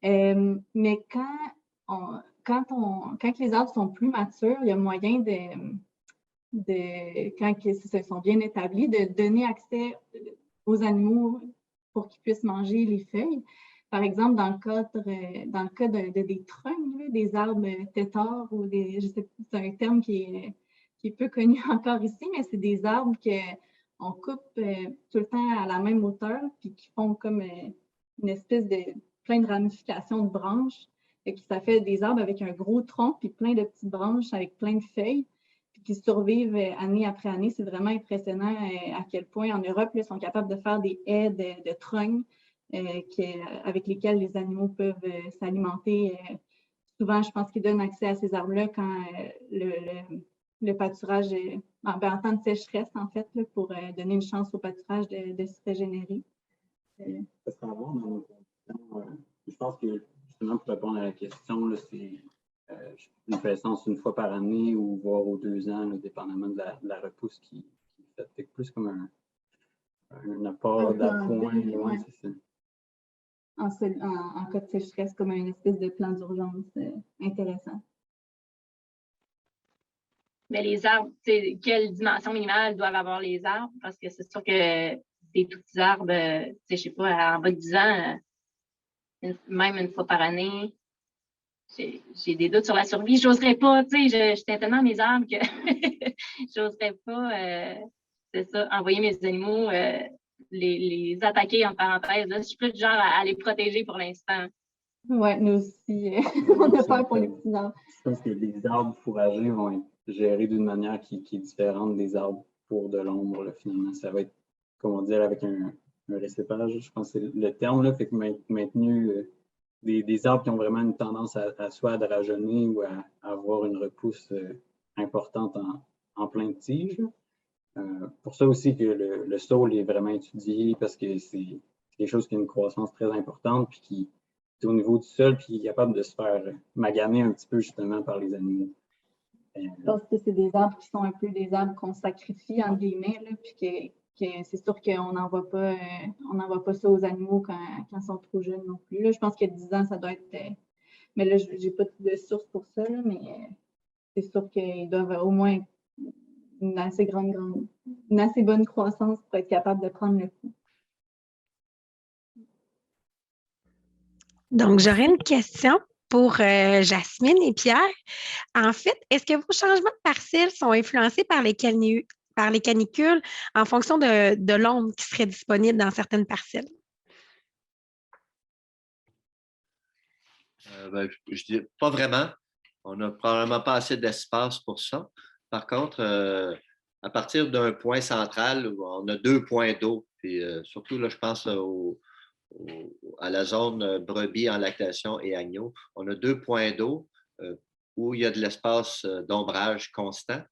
Mais quand les arbres sont plus matures, il y a moyen quand ils sont bien établis, de donner accès aux animaux pour qu'ils puissent manger les feuilles. Par exemple, dans le cas des trognes, des arbres têtards ou je sais pas, c'est un terme qui est peu connu encore ici, mais c'est des arbres qu'on coupe tout le temps à la même hauteur puis qui font comme une espèce de plein de ramifications de branches. Et ça fait des arbres avec un gros tronc puis plein de petites branches avec plein de feuilles qui survivent année après année. C'est vraiment impressionnant à quel point en Europe, là, ils sont capables de faire des haies de trognes avec lesquelles les animaux peuvent s'alimenter. Souvent, je pense qu'ils donnent accès à ces arbres-là quand le pâturage est en temps de sécheresse, en fait, là, pour donner une chance au pâturage de se régénérer. Ça serait à voir dans nos conditions. Je pense que, justement, pour répondre à la question, c'est une croissance une fois par année ou voire aux 2 ans, là, dépendamment de la repousse qui fait plus comme un apport d'appoint. Ouais, c'est ça. En cas de sécheresse, comme une espèce de plan d'urgence intéressant. Mais les arbres, quelle dimension minimale doivent avoir les arbres? Parce que c'est sûr que des tout petits arbres, je ne sais pas, en bas de 10 ans, même une fois par année, j'ai des doutes sur la survie. J'oserais pas, je tiens tellement mes arbres que j'oserais pas, c'est ça, envoyer mes animaux, les attaquer en parenthèse. Là. Je suis plus du genre à les protéger pour l'instant. Oui, nous aussi, on a peur pour les petits arbres. Je pense que les arbres fourragers vont être gérés d'une manière qui est différente des arbres pour de l'ombre. Là, finalement, ça va être, comment dire, avec un récépage, je pense que c'est le terme, là, fait que maintenu des arbres qui ont vraiment une tendance à soit à rajeunir ou à avoir une repousse importante en plein de tiges. Pour ça aussi que le saule est vraiment étudié parce que c'est quelque chose qui a une croissance très importante puis qui est au niveau du sol puis qui est capable de se faire maganer un petit peu justement par les animaux. Je pense que c'est des arbres qui sont un peu des arbres qu'on sacrifie entre guillemets, là, puis que c'est sûr qu'on n'envoie pas ça aux animaux quand ils sont trop jeunes non plus. Là, je pense qu'il y a 10 ans, ça doit être... mais là, je n'ai pas de source pour ça, là, mais c'est sûr qu'ils doivent au moins une assez bonne croissance pour être capable de prendre le coup. Donc, j'aurais une question pour Jasmine et Pierre. En fait, est-ce que vos changements de parcelles sont influencés par les canicules en fonction de l'ombre qui serait disponible dans certaines parcelles? Je dis pas vraiment. On n'a probablement pas assez d'espace pour ça. Par contre, à partir d'un point central, on a 2 points d'eau. Puis surtout, là, je pense à la zone brebis en lactation et agneau. On a 2 points d'eau où il y a de l'espace d'ombrage constant.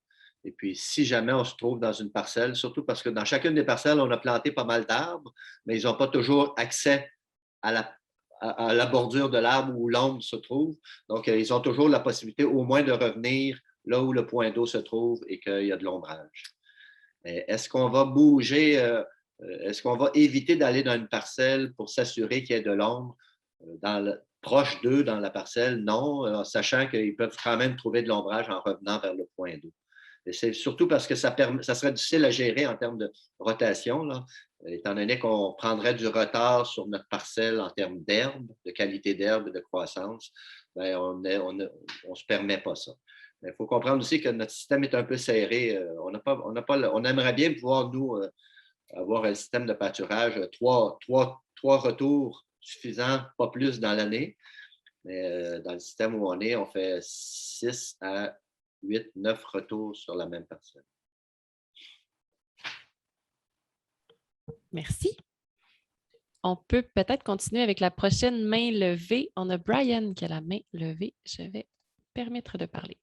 Et puis, si jamais on se trouve dans une parcelle, surtout parce que dans chacune des parcelles, on a planté pas mal d'arbres, mais ils n'ont pas toujours accès à la bordure de l'arbre où l'ombre se trouve. Donc, ils ont toujours la possibilité au moins de revenir là où le point d'eau se trouve et qu'il y a de l'ombrage. Est-ce qu'on va bouger, est-ce qu'on va éviter d'aller dans une parcelle pour s'assurer qu'il y ait de l'ombre proche d'eux dans la parcelle? Non, sachant qu'ils peuvent quand même trouver de l'ombrage en revenant vers le point d'eau. Et c'est surtout parce que ça serait difficile à gérer en termes de rotation, là, étant donné qu'on prendrait du retard sur notre parcelle en termes d'herbe, de qualité d'herbe et de croissance. Bien, on ne se permet pas ça. Il faut comprendre aussi que notre système est un peu serré. On aimerait bien pouvoir, nous, avoir un système de pâturage, trois retours suffisants, pas plus dans l'année. Mais dans le système où on est, on fait 6 à 8, 9 retours sur la même parcelle. Merci. On peut peut-être continuer avec la prochaine main levée. On a Brian qui a la main levée. Je vais permettre de parler.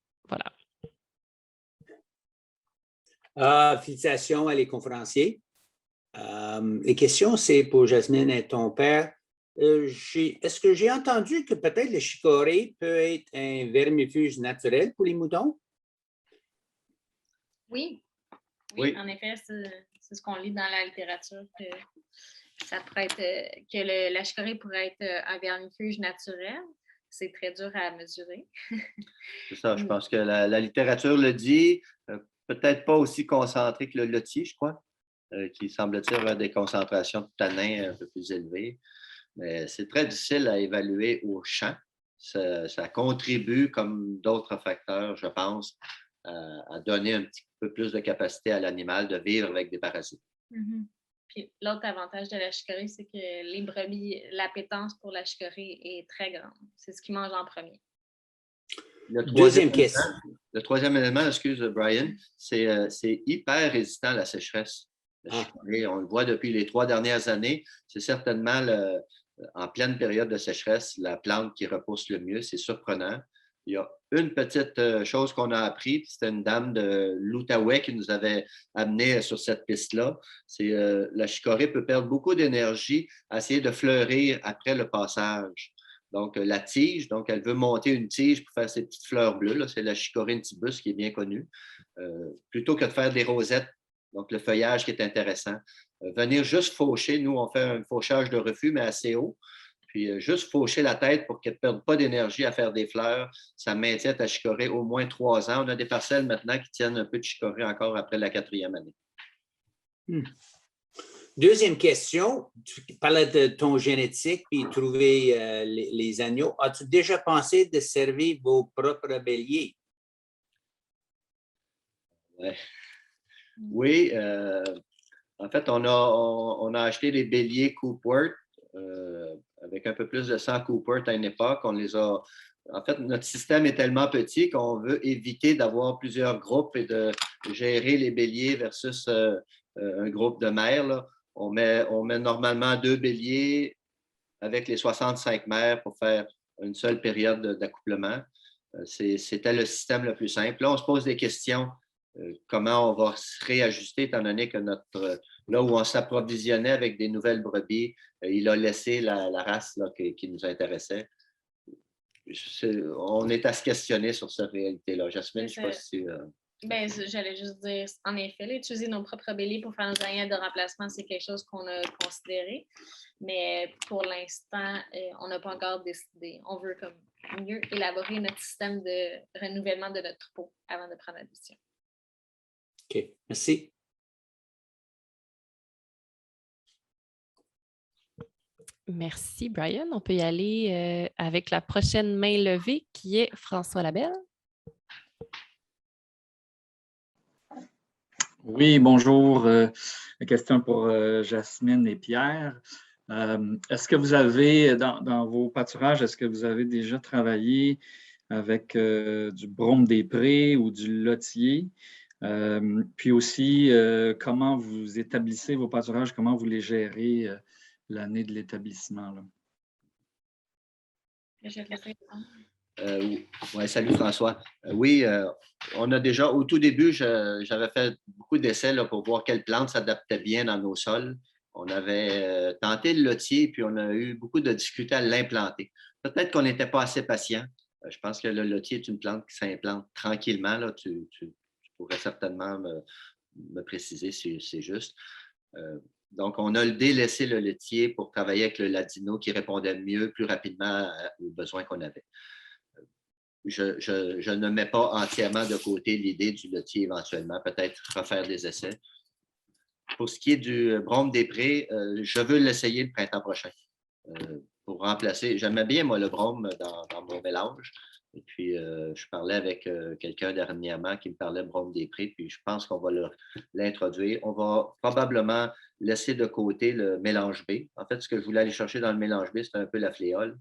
Voilà. Félicitations à les conférenciers. Les questions, c'est pour Jasmine et ton père. Est-ce que j'ai entendu que peut-être le chicorée peut être un vermifuge naturel pour les moutons? Oui, en effet, c'est ce qu'on lit dans la littérature, que ça pourrait être, que la chicorée pourrait être un vermifuge naturel. C'est très dur à mesurer. C'est ça, je pense que la littérature le dit, peut-être pas aussi concentré que le lotier, je crois, qui semble-t-il avoir des concentrations de tanins un peu plus élevées. Mais c'est très difficile à évaluer au champ. Ça contribue, comme d'autres facteurs, je pense, à donner un petit peu plus de capacité à l'animal de vivre avec des parasites. Mm-hmm. Puis l'autre avantage de la chicorée, c'est que les brebis, l'appétence pour la chicorée est très grande. C'est ce qu'ils mangent en premier. Deuxième question. Le troisième élément, excuse Brian, c'est hyper résistant à la sécheresse. On le voit depuis les 3 dernières années. C'est certainement en pleine période de sécheresse, la plante qui repousse le mieux. C'est surprenant. Il y a une petite chose qu'on a appris, c'était une dame de l'Outaouais qui nous avait amené sur cette piste-là. C'est la chicorée peut perdre beaucoup d'énergie à essayer de fleurir après le passage. Donc, la tige, donc elle veut monter une tige pour faire ses petites fleurs bleues. C'est la chicorée ntibus qui est bien connue. Plutôt que de faire des rosettes, donc le feuillage qui est intéressant. Venir juste faucher, nous, on fait un fauchage de refus, mais assez haut. Puis juste faucher la tête pour qu'elle ne perde pas d'énergie à faire des fleurs, ça maintient ta chicorée au moins 3 ans. On a des parcelles maintenant qui tiennent un peu de chicorée encore après la 4e année. Deuxième question, tu parlais de ton génétique puis trouver les agneaux. As-tu déjà pensé de servir vos propres béliers? Ouais. Oui, en fait, on a acheté des béliers Coopworth avec un peu plus de sang Coopworth à une époque. En fait, notre système est tellement petit qu'on veut éviter d'avoir plusieurs groupes et de gérer les béliers versus un groupe de mères. Là. On met normalement 2 béliers avec les 65 mères pour faire une seule période d'accouplement. C'était le système le plus simple. Là, on se pose des questions. Comment on va se réajuster étant donné que là où on s'approvisionnait avec des nouvelles brebis, il a laissé la race là, qui nous intéressait. On est à se questionner sur cette réalité-là. Jasmine, je ne sais pas si... J'allais juste dire, en effet, utiliser nos propres béliers pour faire nos aignettes de remplacement, c'est quelque chose qu'on a considéré. Mais pour l'instant, on n'a pas encore décidé. On veut comme mieux élaborer notre système de renouvellement de notre troupeau avant de prendre la décision. OK, merci. Merci, Brian. On peut y aller avec la prochaine main levée qui est François Labelle. Oui, bonjour. Question pour Jasmine et Pierre. Est-ce que vous avez, dans vos pâturages, est-ce que vous avez déjà travaillé avec du brome des prés ou du lotier? Puis aussi, comment vous établissez vos pâturages, comment vous les gérez l'année de l'établissement? Oui, salut François. Oui, on a déjà, au tout début, j'avais fait beaucoup d'essais là, pour voir quelle plante s'adaptait bien dans nos sols. On avait tenté le lotier, puis on a eu beaucoup de difficultés à l'implanter. Peut-être qu'on n'était pas assez patient. Je pense que le lotier est une plante qui s'implante tranquillement. Là. Tu pourrais certainement me préciser si c'est juste. Donc, on a délaissé le laitier pour travailler avec le ladino qui répondait mieux, plus rapidement aux besoins qu'on avait. Je ne mets pas entièrement de côté l'idée du laitier éventuellement, peut-être refaire des essais. Pour ce qui est du brome des prés, je veux l'essayer le printemps prochain pour remplacer. J'aimais bien, moi, le brome dans mon mélange. Et puis, je parlais avec quelqu'un dernièrement qui me parlait de brome des prés, puis je pense qu'on va l'introduire. On va probablement laisser de côté le mélange B. En fait, ce que je voulais aller chercher dans le mélange B, c'était un peu la fléole.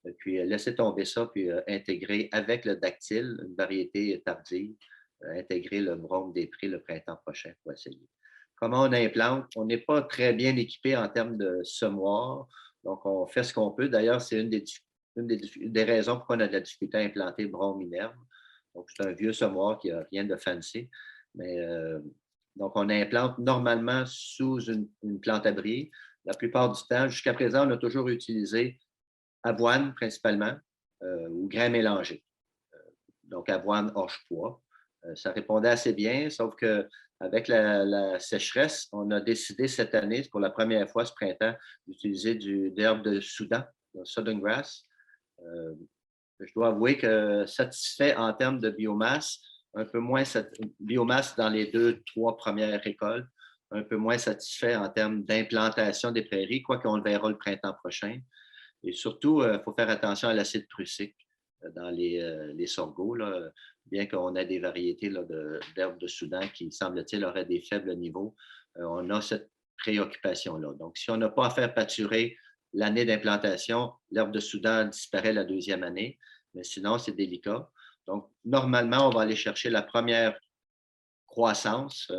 Et puis, laisser tomber ça, puis intégrer avec le dactyle, une variété tardive, intégrer le brome des prés le printemps prochain pour essayer. Comment on implante? On n'est pas très bien équipé en termes de semoir, donc on fait ce qu'on peut. D'ailleurs, c'est une des raisons pourquoi on a de la difficulté à implanter le brome inerme. Donc, c'est un vieux semoir qui n'a rien de fancy. Mais, donc, on implante normalement sous une plante abri. La plupart du temps, jusqu'à présent, on a toujours utilisé avoine principalement ou grains mélangés. Donc, avoine, orge-pois. Ça répondait assez bien, sauf qu'avec la sécheresse, on a décidé cette année, pour la première fois ce printemps, d'utiliser d'herbe de Soudan, le Southern Grass. Je dois avouer que satisfait en termes de biomasse, un peu moins biomasse dans les 2-3 premières récoltes, un peu moins satisfait en termes d'implantation des prairies, quoi qu'on le verra le printemps prochain. Et surtout, il faut faire attention à l'acide prussique dans les sorgho, là, bien qu'on ait des variétés d'herbes de Soudan qui, semble-t-il, auraient des faibles niveaux. On a cette préoccupation-là. Donc, si on n'a pas à faire pâturer l'année d'implantation, l'herbe de Soudan disparaît la deuxième année, mais sinon, c'est délicat. Donc, normalement, on va aller chercher la première croissance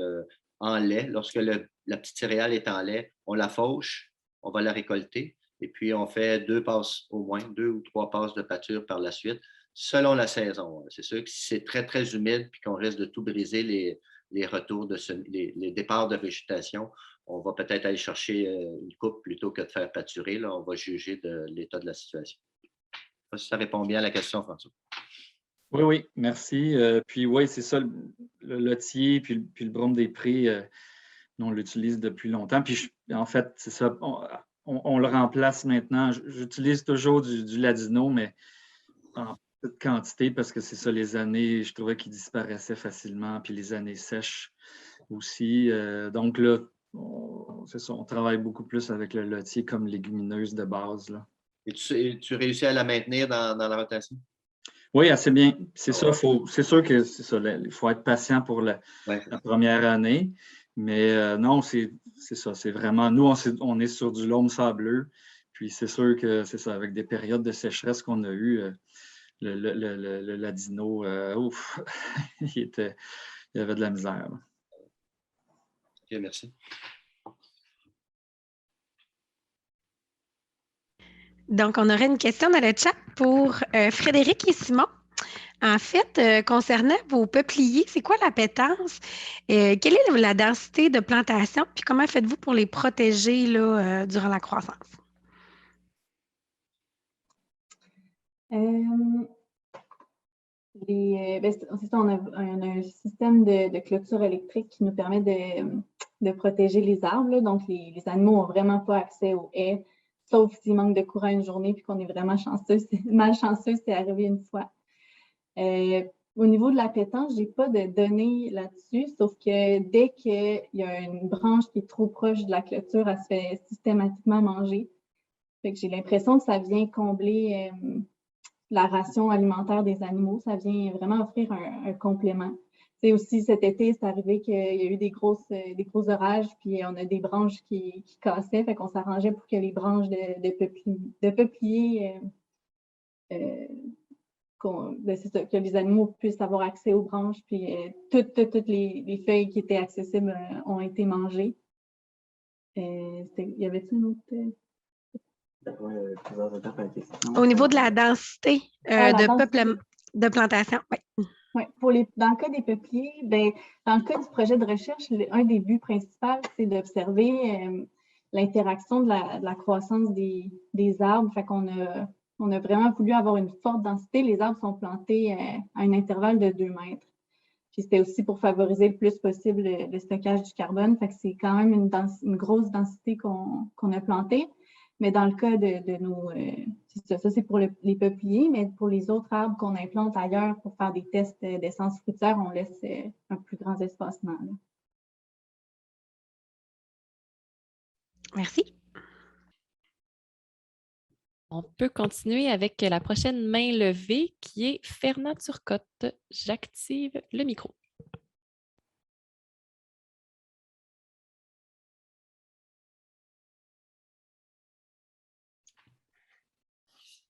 en lait. Lorsque la petite céréale est en lait, on la fauche, on va la récolter. Et puis, on fait 2 passes au moins, 2 ou 3 passes de pâture par la suite, selon la saison. C'est sûr que si c'est très, très humide puis qu'on risque de tout briser les retours, les départs de végétation, on va peut-être aller chercher une coupe plutôt que de faire pâturer. Là, on va juger de l'état de la situation. Je ne sais pas si ça répond bien à la question, François. Oui, oui, merci. Puis oui, c'est ça, le lotier puis le brome des prés, on l'utilise depuis longtemps. Puis en fait, c'est ça. On le remplace maintenant. J'utilise toujours du ladino, mais en petite quantité parce que c'est ça, les années, je trouvais qu'il disparaissait facilement, puis les années sèches aussi. Donc là, c'est ça, on travaille beaucoup plus avec le lotier comme légumineuse de base. Là. Et tu réussis à la maintenir dans la rotation? Oui, assez bien. C'est ça, c'est sûr que c'est ça, il faut être patient pour la première année. Mais non, c'est ça, c'est vraiment, nous, on est sur du loam sableux, puis c'est sûr que c'est ça, avec des périodes de sécheresse qu'on a eues, le ladino, ouf, il y avait de la misère. Là. OK, merci. Donc, on aurait une question dans le chat pour Frédéric et Simon. En fait, concernant vos peupliers, c'est quoi l'appétence? Quelle est la densité de plantation? Puis comment faites-vous pour les protéger là, durant la croissance? C'est ça, on a un système de clôture électrique qui nous permet de protéger les arbres. Là. Donc, les animaux n'ont vraiment pas accès aux haies, sauf s'il manque de courant une journée puis qu'on est vraiment malchanceux, c'est arrivé une fois. Au niveau de l'appétence, je n'ai pas de données là-dessus, sauf que dès qu'il y a une branche qui est trop proche de la clôture, elle se fait systématiquement manger. Fait que j'ai l'impression que ça vient combler la ration alimentaire des animaux. Ça vient vraiment offrir un complément. C'est aussi cet été, c'est arrivé qu'il y a eu des gros orages, puis on a des branches qui cassaient, fait qu'on s'arrangeait pour que les branches de peupliers c'est ça, que les animaux puissent avoir accès aux branches, puis toutes les feuilles qui étaient accessibles ont été mangées. Y avait-il une autre? Au niveau de la densité de plantation, oui. Oui, dans le cas des peupliers, dans le cas du projet de recherche, un des buts principaux, c'est d'observer l'interaction de la croissance des arbres. Fait qu'on on a vraiment voulu avoir une forte densité. Les arbres sont plantés à un intervalle de 2 mètres. Puis c'était aussi pour favoriser le plus possible le stockage du carbone. Fait que c'est quand même une grosse densité qu'on a plantée. Mais dans le cas de nos... ça c'est pour les peupliers, mais pour les autres arbres qu'on implante ailleurs pour faire des tests d'essence fruitière, on laisse un plus grand espacement. Là. Merci. On peut continuer avec la prochaine main levée qui est Fernand Turcotte. J'active le micro.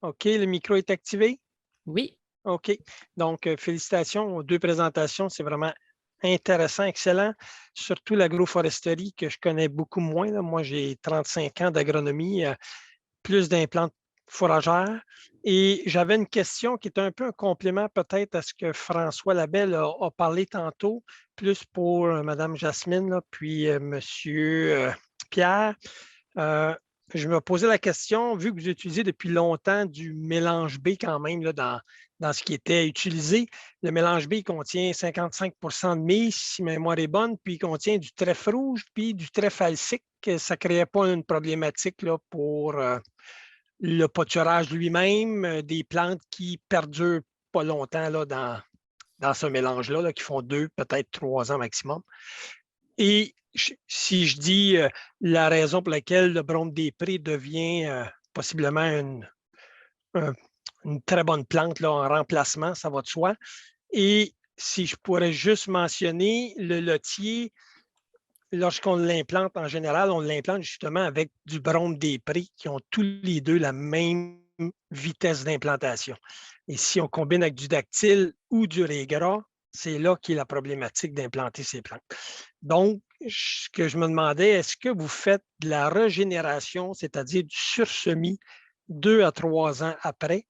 OK, le micro est activé? Oui. OK. Donc, félicitations aux deux présentations. C'est vraiment intéressant, excellent. Surtout l'agroforesterie que je connais beaucoup moins. Là. Moi, j'ai 35 ans d'agronomie, plus d'implantes fourragères. Et j'avais une question qui est un peu un complément peut-être à ce que François Labelle a parlé tantôt, plus pour Mme Jasmine, là, puis M. Pierre. Je me posais la question, vu que vous utilisez depuis longtemps du mélange B quand même là, dans ce qui était utilisé, le mélange B contient 55 de mie, si ma mémoire est bonne, puis il contient du trèfle rouge, puis du trèfle alsique. Ça ne créait pas une problématique là, pour le pâturage lui-même, des plantes qui perdurent pas longtemps là, dans ce mélange-là, là, qui font 2, peut-être 3 ans maximum. Et si je dis la raison pour laquelle le brome des prés devient possiblement une très bonne plante là, en remplacement, ça va de soi. Et si je pourrais juste mentionner le lotier, lorsqu'on l'implante en général, on l'implante justement avec du brome des prés qui ont tous les deux la même vitesse d'implantation. Et si on combine avec du dactyle ou du régras, c'est là qu'est la problématique d'implanter ces plantes. Donc, ce que je me demandais, est-ce que vous faites de la régénération, c'est-à-dire du sursemis 2 à 3 ans après?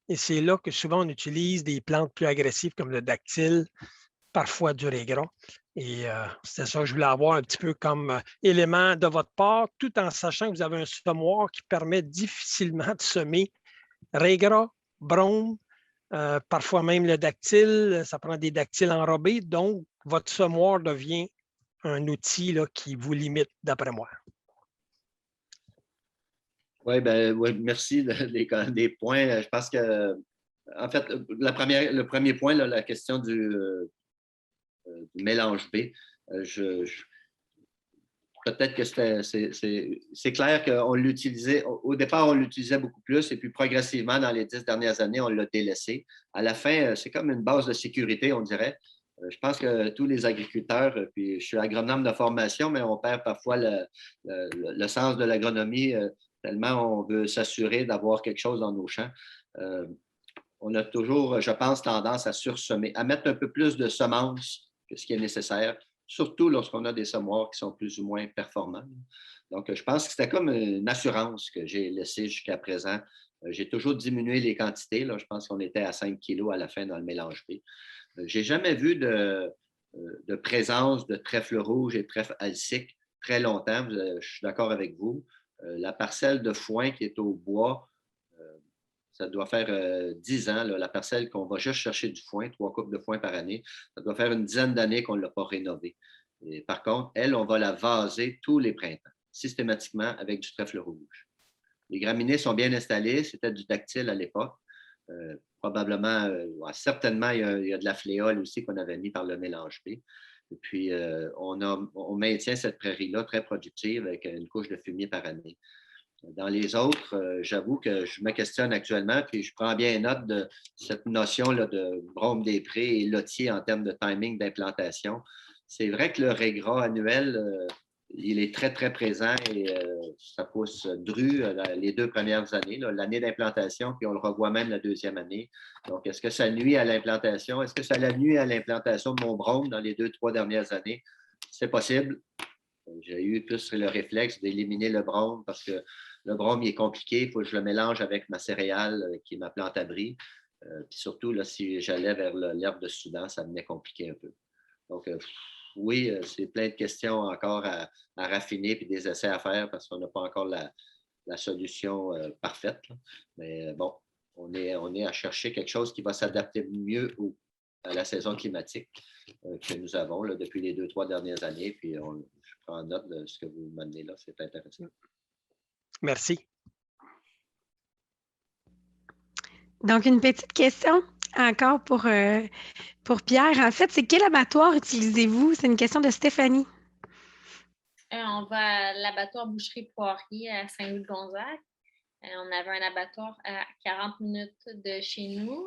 Et c'est là que souvent on utilise des plantes plus agressives comme le dactyle, parfois du régras. Et c'est ça que je voulais avoir un petit peu comme élément de votre part, tout en sachant que vous avez un semoir qui permet difficilement de semer régras, brome, parfois même le dactyle, ça prend des dactyles enrobés. Donc, votre semoir devient un outil là, qui vous limite, d'après moi. Oui, merci des points. Je pense que, en fait, le premier point, là, la question du mélange B, peut-être que c'est clair qu'on l'utilisait, au départ, on l'utilisait beaucoup plus et puis progressivement, dans les 10 dernières années, on l'a délaissé. À la fin, c'est comme une base de sécurité, on dirait. Je pense que tous les agriculteurs, puis je suis agronome de formation, mais on perd parfois le sens de l'agronomie tellement on veut s'assurer d'avoir quelque chose dans nos champs. On a toujours, je pense, tendance à sursemer, à mettre un peu plus de semences que ce qui est nécessaire, surtout lorsqu'on a des semoirs qui sont plus ou moins performants. Donc, je pense que c'était comme une assurance que j'ai laissée jusqu'à présent. J'ai toujours diminué les quantités. Là. Je pense qu'on était à 5 kilos à la fin dans le mélange B. Je n'ai jamais vu de présence de trèfle rouge et de trèfle alsique très longtemps. Je suis d'accord avec vous. La parcelle de foin qui est au bois, ça doit faire 10 ans, là, la parcelle qu'on va juste chercher du foin, 3 coupes de foin par année, ça doit faire une dizaine d'années qu'on ne l'a pas rénovée. Et par contre, elle, on va la vaser tous les printemps, systématiquement avec du trèfle rouge. Les graminées sont bien installées, c'était du dactyle à l'époque. Probablement, certainement, il y a de la fléole aussi qu'on avait mis par le mélange B. Et puis, on maintient cette prairie-là très productive avec une couche de fumier par année. Dans les autres, j'avoue que je me questionne actuellement, puis je prends bien note de cette notion-là de brome des prés et lotier en termes de timing d'implantation. C'est vrai que le régras annuel, il est très, très présent et ça pousse dru les 2 premières années, l'année d'implantation, puis on le revoit même la 2e année. Donc, est-ce que ça nuit à l'implantation? Est-ce que ça nuit à l'implantation de mon brome dans les 2-3 dernières années? C'est possible. J'ai eu plus le réflexe d'éliminer le brome parce que le brome, il est compliqué. Il faut que je le mélange avec ma céréale qui est ma plante abri. Puis surtout, là, si j'allais vers l'herbe de Soudan, ça venait compliqué un peu. Donc, oui, c'est plein de questions encore à raffiner puis des essais à faire parce qu'on n'a pas encore la solution parfaite. Là. Mais bon, on est à chercher quelque chose qui va s'adapter mieux la saison climatique que nous avons là, depuis les 2-3 dernières années. Puis je prends note de ce que vous m'amenez là, c'est intéressant. Merci. Donc, une petite question encore pour Pierre. En fait, c'est quel abattoir utilisez-vous? C'est une question de Stéphanie. On va à l'abattoir Boucherie Poirier à Saint-Louis-de-Gonzague. On avait un abattoir à 40 minutes de chez nous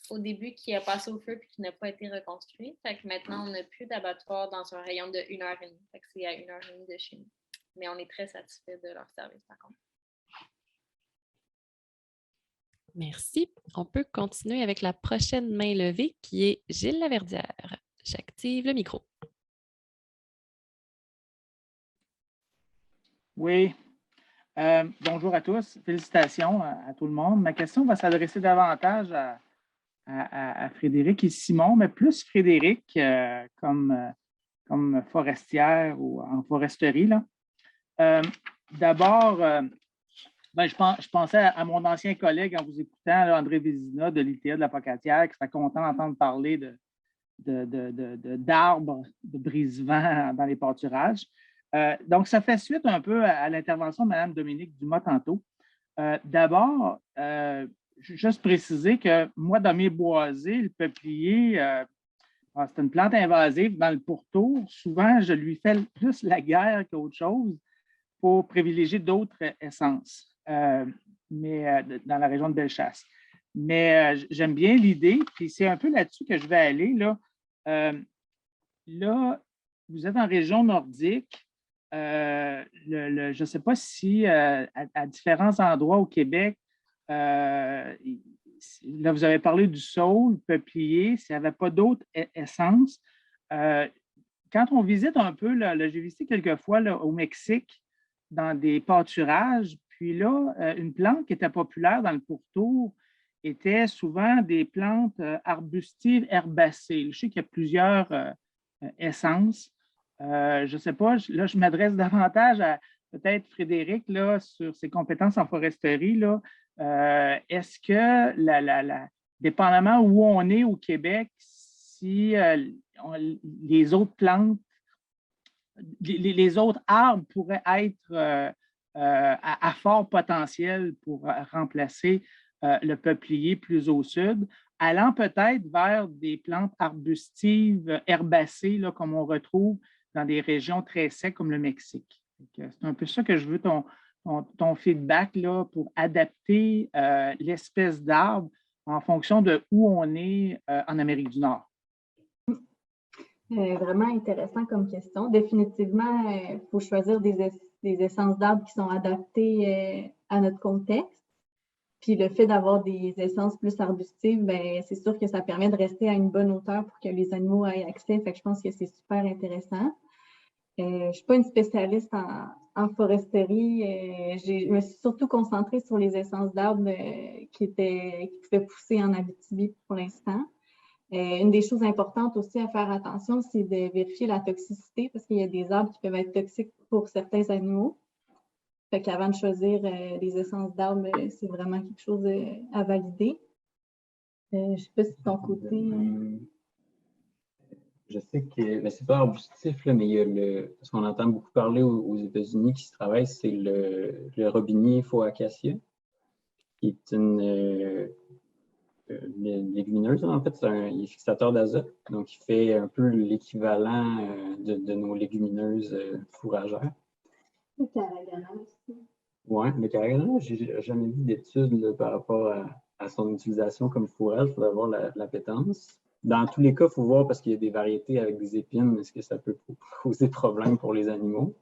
au début qui a passé au feu et qui n'a pas été reconstruit. Fait que maintenant, on n'a plus d'abattoir dans un rayon de 1h30. Fait que c'est à 1h30 de chez nous. Mais on est très satisfait de leur service par contre. Merci. On peut continuer avec la prochaine main levée qui est Gilles Laverdière. J'active le micro. Oui. Bonjour à tous. Félicitations à tout le monde. Ma question va s'adresser davantage à Frédéric et Simon, mais plus Frédéric comme forestière ou en foresterie. D'abord, je pensais à mon ancien collègue en vous écoutant, là, André Vézina de l'ITA de la Pocatière, qui serait content d'entendre parler d'arbres, de brise-vent dans les pâturages. Donc, ça fait suite un peu à l'intervention de Mme Dominique Dumas tantôt. D'abord, juste préciser que moi, dans mes boisés, le peuplier, c'est une plante invasive dans le pourtour. Souvent, je lui fais plus la guerre qu'autre chose pour privilégier d'autres essences, mais dans la région de Bellechasse. Mais j'aime bien l'idée, puis c'est un peu là-dessus que je vais aller. Là, vous êtes en région nordique. Je ne sais pas si à différents endroits au Québec, là, vous avez parlé du saule, peuplier, s'il n'y avait pas d'autres essences. Quand on visite un peu, j'ai visité quelques fois au Mexique, dans des pâturages, puis là, une plante qui était populaire dans le pourtour était souvent des plantes arbustives herbacées. Je sais qu'il y a plusieurs essences. Je ne sais pas, là, je m'adresse davantage à peut-être Frédéric là, sur ses compétences en foresterie. Là. Est-ce que, dépendamment où on est au Québec, si les autres plantes, les autres arbres pourraient être à fort potentiel pour remplacer le peuplier plus au sud, allant peut-être vers des plantes arbustives herbacées, là, comme on retrouve dans des régions très secs comme le Mexique. C'est un peu ça que je veux ton feedback là, pour adapter l'espèce d'arbre en fonction de où on est en Amérique du Nord. Vraiment intéressant comme question. Définitivement, il faut choisir des essences d'arbres qui sont adaptées à notre contexte. Puis le fait d'avoir des essences plus arbustives, ben, c'est sûr que ça permet de rester à une bonne hauteur pour que les animaux aient accès. Fait que je pense que c'est super intéressant. Je ne suis pas une spécialiste en foresterie. Je me suis surtout concentrée sur les essences d'arbres qui pouvaient pousser en Abitibi pour l'instant. Une des choses importantes aussi à faire attention, c'est de vérifier la toxicité parce qu'il y a des arbres qui peuvent être toxiques pour certains animaux. Fait qu'avant de choisir les essences d'arbres, c'est vraiment quelque chose à valider. Je ne sais pas si de ton côté... Je sais que c'est pas arbustif, là, mais il y a parce qu'on entend beaucoup parler aux États-Unis qui se travaille, c'est le robinier faux acacia, qui est une légumineuse. En fait, il est fixateur d'azote, donc il fait un peu l'équivalent de nos légumineuses fourragères. Le caragana aussi. Oui, le caragana, je n'ai jamais vu d'études par rapport à son utilisation comme fourrage. Il faudrait voir l'appétence. Dans tous les cas, il faut voir parce qu'il y a des variétés avec des épines, est-ce que ça peut poser problème pour les animaux?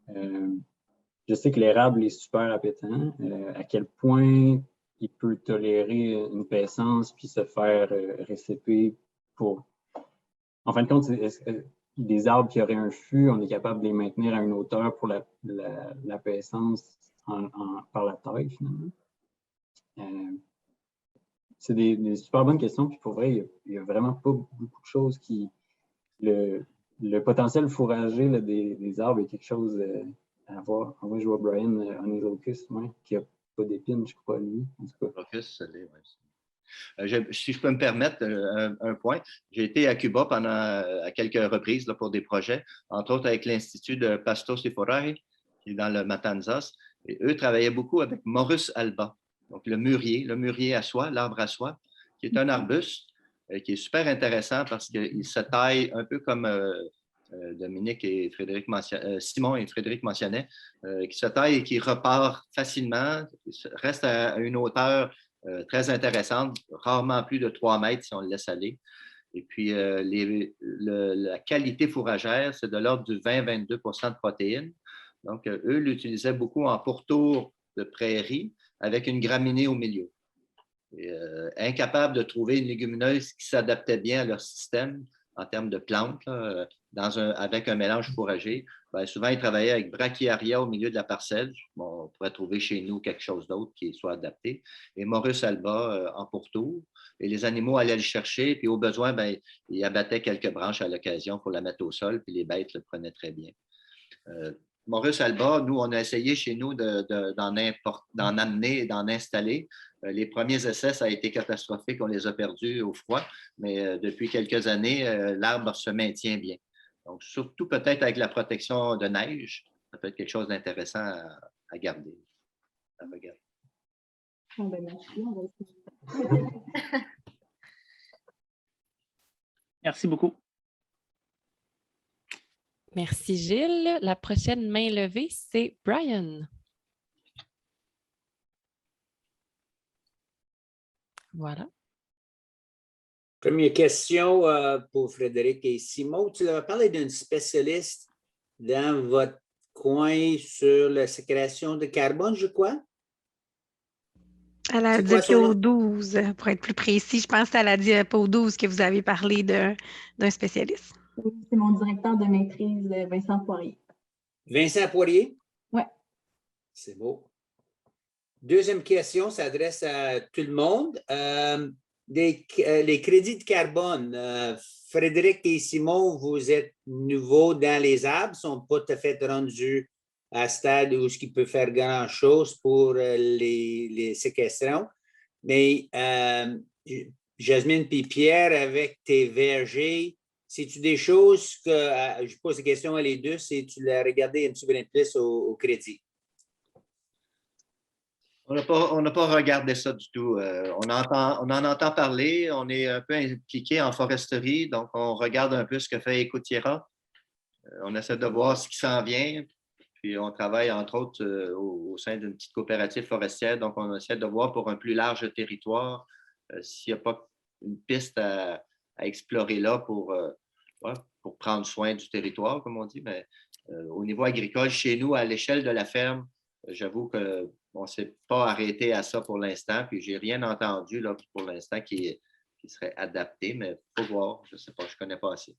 Je sais que l'érable est super appétant. À quel point il peut tolérer une paissance puis se faire récéper pour... En fin de compte, des arbres qui auraient un fût, on est capable de les maintenir à une hauteur pour la paissance par la taille, finalement. C'est des super bonnes questions. Puis pour vrai, il n'y a vraiment pas beaucoup de choses qui... Le potentiel fourragé là, des arbres est quelque chose à voir. Moi, je vois Brian Onyzulcus, qui n'a pas d'épines, je crois, lui. En tout cas. Locus, ça l'est, oui. Si je peux me permettre un point, j'ai été à Cuba à quelques reprises là, pour des projets, entre autres avec l'Institut de Pastos y Forage, qui est dans le Matanzas. Et eux travaillaient beaucoup avec Morus alba, donc le mûrier à soie, l'arbre à soie, qui est un arbuste qui est super intéressant parce qu'il se taille un peu comme Dominique et Frédéric Simon et Frédéric mentionnaient, qui se taille et qui repart facilement, reste à une hauteur très intéressante, rarement plus de 3 mètres si on le laisse aller. Et puis, la qualité fourragère, c'est de l'ordre du 20-22 de protéines. Donc, eux l'utilisaient beaucoup en pourtour de prairies avec une graminée au milieu. Et, incapables de trouver une légumineuse qui s'adaptait bien à leur système en termes de plantes, là, avec un mélange fourragé, bien, souvent, ils travaillaient avec Brachyaria au milieu de la parcelle. Bon, on pourrait trouver chez nous quelque chose d'autre qui soit adapté. Et Morus alba en pourtour. Et les animaux allaient le chercher, puis au besoin, bien, ils abattaient quelques branches à l'occasion pour la mettre au sol, puis les bêtes le prenaient très bien. Morus alba, nous, on a essayé chez nous d'en amener et d'en installer. Les premiers essais, ça a été catastrophique, on les a perdus au froid, mais depuis quelques années, l'arbre se maintient bien. Donc, surtout peut-être avec la protection de neige, ça peut être quelque chose d'intéressant à garder, à regarder. Merci beaucoup. Merci, Gilles. La prochaine main levée, c'est Brian. Voilà. Première question pour Frédéric et Simon. Tu avais parlé d'une spécialiste dans votre coin sur la séquestration de carbone, je crois? À la diapo 12, pour être plus précis. Je pense que c'est à la diapo 12 que vous avez parlé d'un spécialiste. Oui, c'est mon directeur de maîtrise, Vincent Poirier. Vincent Poirier? Oui. C'est beau. Deuxième question s'adresse à tout le monde. Les crédits de carbone, Frédéric et Simon, vous êtes nouveaux dans les arbres, ne sont pas tout à fait rendus à stade où ce qui peut faire grand-chose pour les séquestrants. Mais Jasmine et Pierre, avec tes vergers, c'est-tu des choses que, je pose la question à les deux, si tu l'as regardé un petit peu plus au crédit? On n'a pas regardé ça du tout. On en entend parler. On est un peu impliqué en foresterie, donc on regarde un peu ce que fait Écoutira. On essaie de voir ce qui s'en vient. Puis on travaille, entre autres, au sein d'une petite coopérative forestière. Donc, on essaie de voir pour un plus large territoire s'il n'y a pas une piste à explorer là pour prendre soin du territoire, comme on dit. Mais au niveau agricole, chez nous, à l'échelle de la ferme, j'avoue que on ne s'est pas arrêté à ça pour l'instant, puis je n'ai rien entendu là, pour l'instant qui serait adapté, mais il faut voir, je ne sais pas, je ne connais pas assez.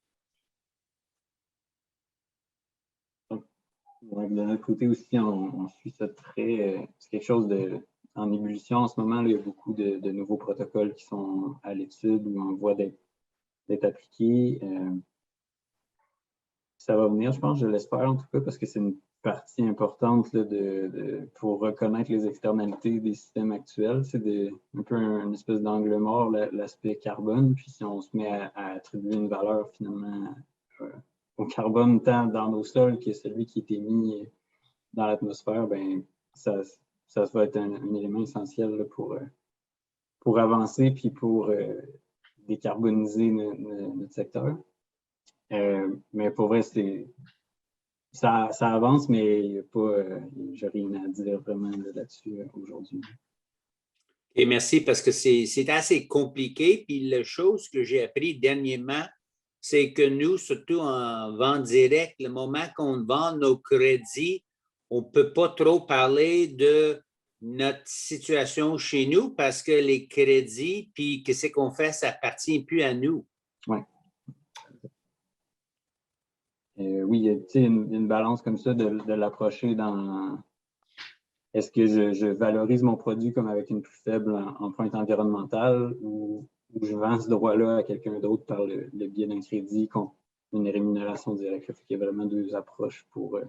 De notre côté aussi, on suit ça très. C'est quelque chose en ébullition en ce moment. Là, il y a beaucoup de nouveaux protocoles qui sont à l'étude ou en voie d'être appliqués. Ça va venir, je pense, je l'espère en tout cas, parce que c'est une partie importante là, pour reconnaître les externalités des systèmes actuels. C'est un peu une espèce d'angle mort, l'aspect carbone. Puis si on se met à attribuer une valeur finalement au carbone tant dans nos sols que celui qui est émis dans l'atmosphère, ben ça va être un élément essentiel là, pour avancer puis pour décarboniser notre secteur. Mais pour vrai, ça avance, mais il n'y a pas, j'ai rien à dire vraiment là-dessus aujourd'hui. Et merci, parce que c'est assez compliqué. Puis la chose que j'ai appris dernièrement, c'est que nous, surtout en vente directe, le moment qu'on vend nos crédits, on ne peut pas trop parler de notre situation chez nous parce que les crédits, puis qu'est-ce qu'on fait, ça appartient plus à nous. Oui. Oui, il y a une balance comme ça de l'approcher dans est-ce que je valorise mon produit comme avec une plus faible empreinte environnementale ou je vends ce droit-là à quelqu'un d'autre par le biais d'un crédit contre une rémunération directe. Il y a vraiment deux approches pour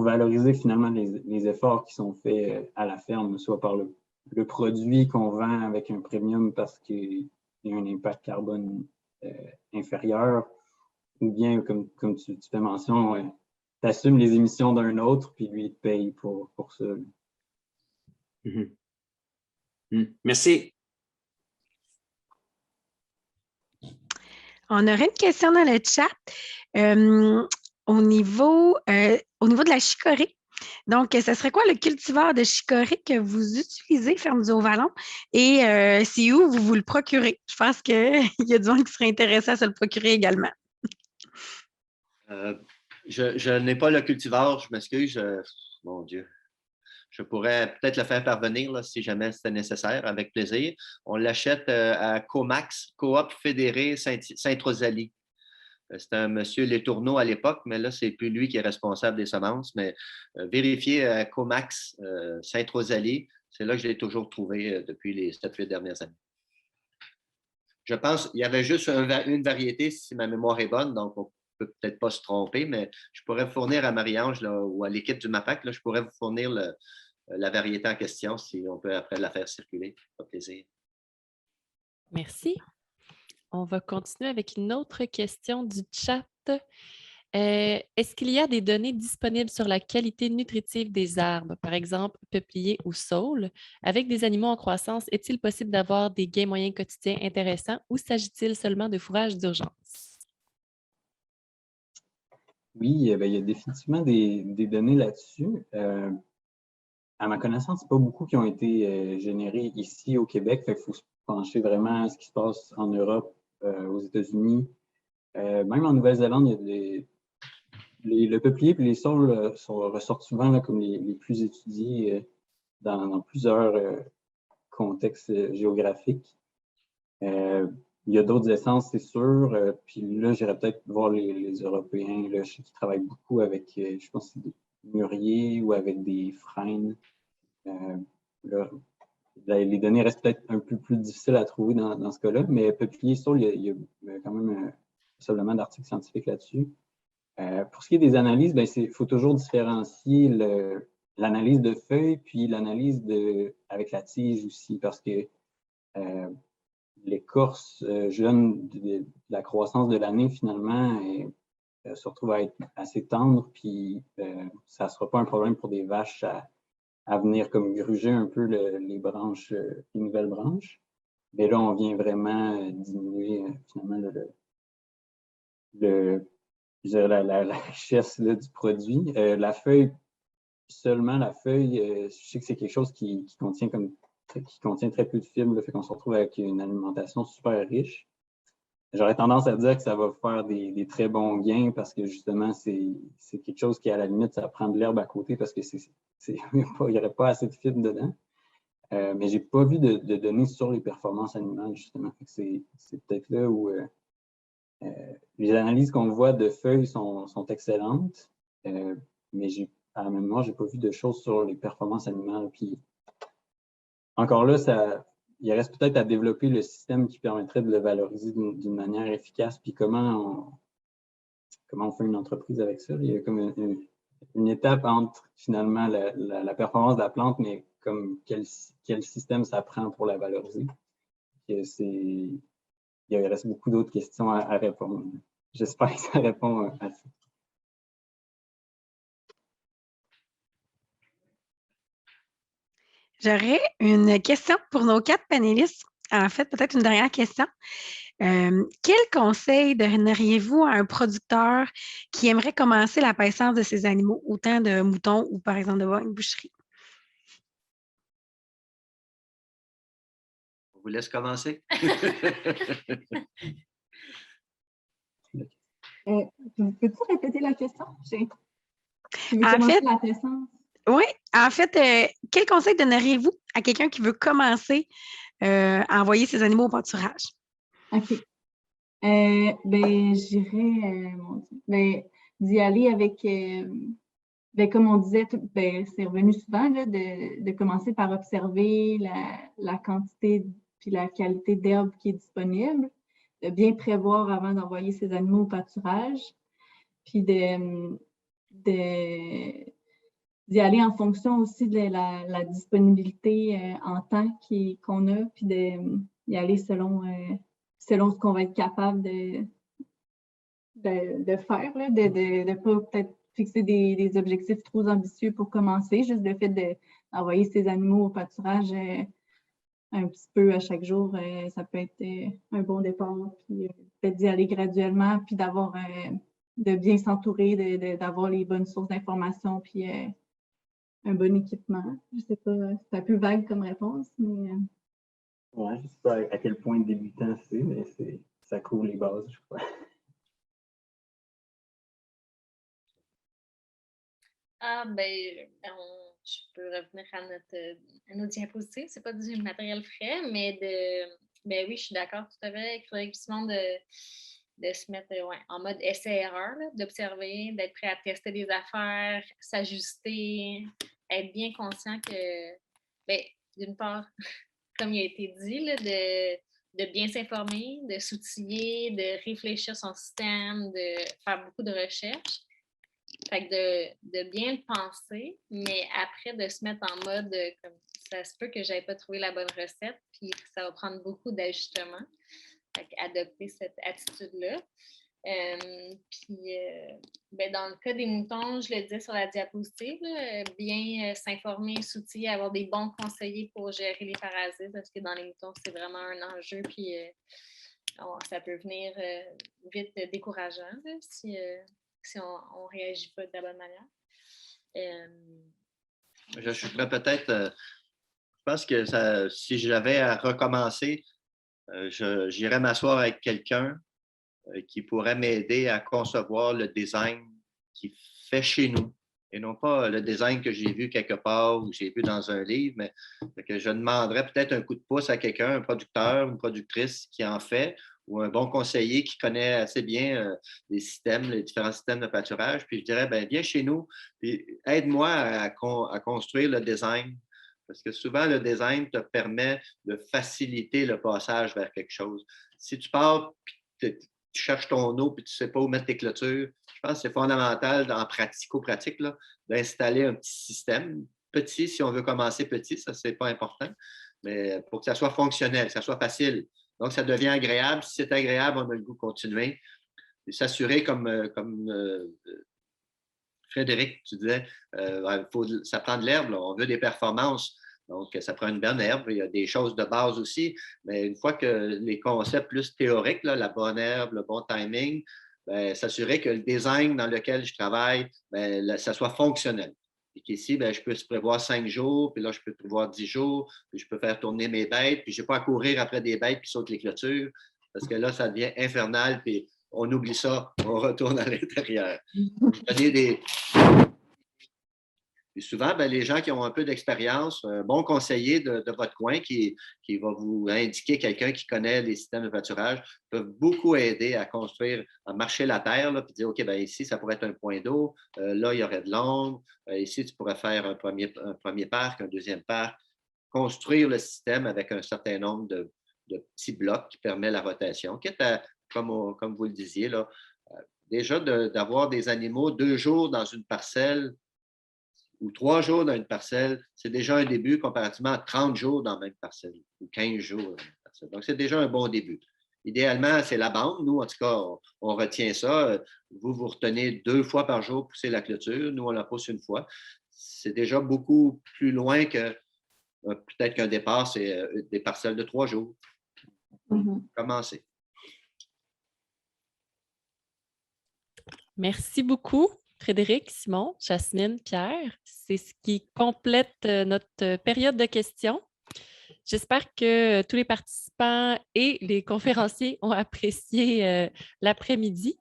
valoriser finalement les efforts qui sont faits à la ferme, soit par le le produit qu'on vend avec un premium parce qu'il y a un impact carbone inférieur, ou bien, comme tu fais mention, tu assumes les émissions d'un autre, puis lui, il te paye pour ça. Merci. On aurait une question dans le chat au niveau de la chicorée. Donc, ce serait quoi le cultivar de chicorée que vous utilisez, Ferme du Haut-Vallon, et c'est où vous le procurez? Je pense qu'il y a du monde qui serait intéressé à se le procurer également. Je n'ai pas le cultivar, je m'excuse. Mon Dieu. Je pourrais peut-être le faire parvenir là, si jamais c'était nécessaire, avec plaisir. On l'achète à Comax, Coop Fédéré Sainte-Rosalie. C'était un monsieur Letourneau à l'époque, mais là, c'est plus lui qui est responsable des semences. Mais vérifiez à Comax Sainte-Rosalie, c'est là que je l'ai toujours trouvé depuis les 7-8 dernières années. Je pense qu'il y avait juste une variété, si ma mémoire est bonne, donc on ne peut peut-être pas se tromper, mais je pourrais vous fournir à Marie-Ange ou à l'équipe du MAPAC, là, je pourrais vous fournir la variété en question si on peut après la faire circuler. Ça fait plaisir. Merci. On va continuer avec une autre question du chat. Est-ce qu'il y a des données disponibles sur la qualité nutritive des arbres, par exemple peuplier ou saule? Avec des animaux en croissance, est-il possible d'avoir des gains moyens quotidiens intéressants ou s'agit-il seulement de fourrage d'urgence? Oui, il y a définitivement des données là-dessus. À ma connaissance, c'est pas beaucoup qui ont été générés ici au Québec. Fait qu'il faut se pencher vraiment à ce qui se passe en Europe, aux États-Unis. Même en Nouvelle-Zélande, il y a le peuplier et les saules ressortent souvent là, comme les plus étudiés dans plusieurs contextes géographiques. Il y a d'autres essences, c'est sûr. Puis là, j'irais peut-être voir les Européens. Là, je sais qu'ils travaillent beaucoup avec, je pense, des mûriers ou avec des frênes. Là, les données restent peut-être un peu plus difficiles à trouver dans ce cas-là, mais peuplier, saule, il y a quand même seulement d'articles scientifiques là-dessus. Pour ce qui est des analyses, il faut toujours différencier l'analyse de feuilles puis l'analyse avec la tige aussi, parce que l'écorce jeune de la croissance de l'année, finalement, se retrouve à être assez tendre, puis ça ne sera pas un problème pour des vaches à venir comme gruger un peu les branches, les nouvelles branches. Mais là, on vient vraiment diminuer finalement la richesse là, du produit. La feuille, seulement la feuille, je sais que c'est quelque chose qui contient très peu de fibres, là, fait qu'on se retrouve avec une alimentation super riche. J'aurais tendance à dire que ça va faire des très bons gains parce que justement, c'est quelque chose qui, à la limite, ça prend de l'herbe à côté parce que il n'y aurait pas assez de fibres dedans. Mais je n'ai pas vu de données sur les performances animales, justement. C'est peut-être là où les analyses qu'on voit de feuilles sont excellentes, mais à la même moment, je n'ai pas vu de choses sur les performances animales. Puis, encore là, il reste peut-être à développer le système qui permettrait de le valoriser d'une manière efficace. Puis comment on fait une entreprise avec ça? Il y a comme une étape entre finalement la performance de la plante, mais comme quel système ça prend pour la valoriser. Il reste beaucoup d'autres questions à répondre. J'espère que ça répond à ça. J'aurais une question pour nos 4 panélistes. En fait, peut-être une dernière question. Quel conseil donneriez-vous à un producteur qui aimerait commencer la paissance de ses animaux, autant de moutons ou par exemple d'avoir une boucherie? On vous laisse commencer. Peux-tu répéter la question? En fait, oui, en fait, quel conseil donneriez-vous à quelqu'un qui veut commencer à envoyer ses animaux au pâturage? OK. J'irais d'y aller avec, comme on disait, c'est revenu souvent là, de commencer par observer la quantité puis la qualité d'herbe qui est disponible, de bien prévoir avant d'envoyer ses animaux au pâturage, puis d'y aller en fonction aussi de la disponibilité en temps qu'on a, puis d'y aller selon ce qu'on va être capable de faire, là, de pas peut-être fixer des objectifs trop ambitieux pour commencer, juste le fait d'envoyer ces animaux au pâturage un petit peu à chaque jour, ça peut être un bon départ, puis peut-être d'y aller graduellement, puis de bien s'entourer, d'avoir les bonnes sources d'informations, puis un bon équipement. Je sais pas, c'est un peu vague comme réponse, mais... Ouais, je ne sais pas à quel point débutant c'est, mais ça couvre les bases, je crois. Je peux revenir à nos diapositives. C'est pas du matériel frais, mais oui, je suis d'accord tout à fait avec Frédéric Simon de se mettre en mode essai-erreur, d'observer, d'être prêt à tester des affaires, s'ajuster, être bien conscient que, d'une part, comme il a été dit, là, de bien s'informer, de s'outiller, de réfléchir son système, de faire beaucoup de recherches. Fait que de bien le penser, mais après de se mettre en mode comme ça se peut que je n'avais pas trouvé la bonne recette, puis ça va prendre beaucoup d'ajustements. Fait qu'adopter cette attitude-là. Dans le cas des moutons, je le disais sur la diapositive, là, bien s'informer, s'outiller, avoir des bons conseillers pour gérer les parasites, parce que dans les moutons, c'est vraiment un enjeu, puis ça peut venir vite décourageant là, si on ne réagit pas de la bonne manière. J'ajouterais peut-être, je pense que si j'avais à recommencer, j'irais m'asseoir avec quelqu'un qui pourrait m'aider à concevoir le design qui fait chez nous et non pas le design que j'ai vu quelque part ou j'ai vu dans un livre, mais que je demanderais peut-être un coup de pouce à quelqu'un, un producteur, une productrice qui en fait, ou un bon conseiller qui connaît assez bien les différents systèmes de pâturage. Puis je dirais, viens chez nous, puis aide-moi à construire le design. Parce que souvent, le design te permet de faciliter le passage vers quelque chose. Si tu pars, puis tu cherches ton eau, puis tu ne sais pas où mettre tes clôtures, je pense que c'est fondamental en pratico-pratique d'installer un petit système. Petit, si on veut commencer petit, ça, c'est pas important, mais pour que ça soit fonctionnel, que ça soit facile. Donc, ça devient agréable. Si c'est agréable, on a le goût de continuer. Et s'assurer, comme Frédéric, tu disais, ça prend de l'herbe, on veut des performances. Donc, ça prend une bonne herbe. Il y a des choses de base aussi. Mais une fois que les concepts plus théoriques, la bonne herbe, le bon timing, s'assurer que le design dans lequel je travaille, ça soit fonctionnel. Et qu'ici, je peux se prévoir 5 jours, puis là, je peux prévoir 10 jours, puis je peux faire tourner mes bêtes, puis je n'ai pas à courir après des bêtes qui sautent les clôtures, parce que là, ça devient infernal, puis on oublie ça, on retourne à l'intérieur. Et souvent, les gens qui ont un peu d'expérience, un bon conseiller de votre coin qui va vous indiquer quelqu'un qui connaît les systèmes de pâturage, peuvent beaucoup aider à construire, à marcher la terre, puis dire, OK, ici, ça pourrait être un point d'eau, là, il y aurait de l'ombre, ici, tu pourrais faire un premier parc, un deuxième parc, construire le système avec un certain nombre de petits blocs qui permettent la rotation, quitte à, comme vous le disiez, là, déjà d'avoir des animaux 2 jours dans une parcelle, ou 3 jours dans une parcelle, c'est déjà un début comparativement à 30 jours dans la même parcelle, ou 15 jours dans la même parcelle. Donc, c'est déjà un bon début. Idéalement, c'est la bande. Nous, en tout cas, on retient ça. Vous retenez 2 fois par jour pousser la clôture. Nous, on la pousse 1 fois. C'est déjà beaucoup plus loin que peut-être qu'un départ, c'est des parcelles de 3 jours. Commencez. Merci beaucoup. Frédéric, Simon, Jasmine, Pierre, c'est ce qui complète notre période de questions. J'espère que tous les participants et les conférenciers ont apprécié l'après-midi.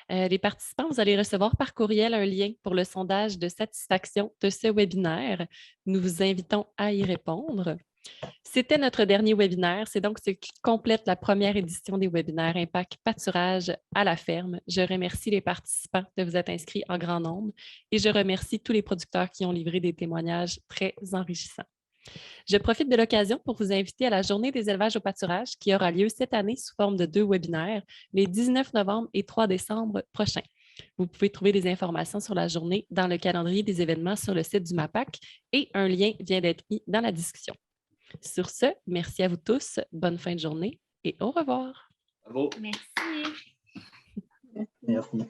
Les participants, vous allez recevoir par courriel un lien pour le sondage de satisfaction de ce webinaire. Nous vous invitons à y répondre. C'était notre dernier webinaire. C'est donc ce qui complète la première édition des webinaires Impact Pâturage à la ferme. Je remercie les participants de vous être inscrits en grand nombre et je remercie tous les producteurs qui ont livré des témoignages très enrichissants. Je profite de l'occasion pour vous inviter à la Journée des élevages au pâturage qui aura lieu cette année sous forme de 2 webinaires, les 19 novembre et 3 décembre prochains. Vous pouvez trouver des informations sur la journée dans le calendrier des événements sur le site du MAPAC et un lien vient d'être mis dans la discussion. Sur ce, merci à vous tous, bonne fin de journée et au revoir. Bravo. Merci. Merci.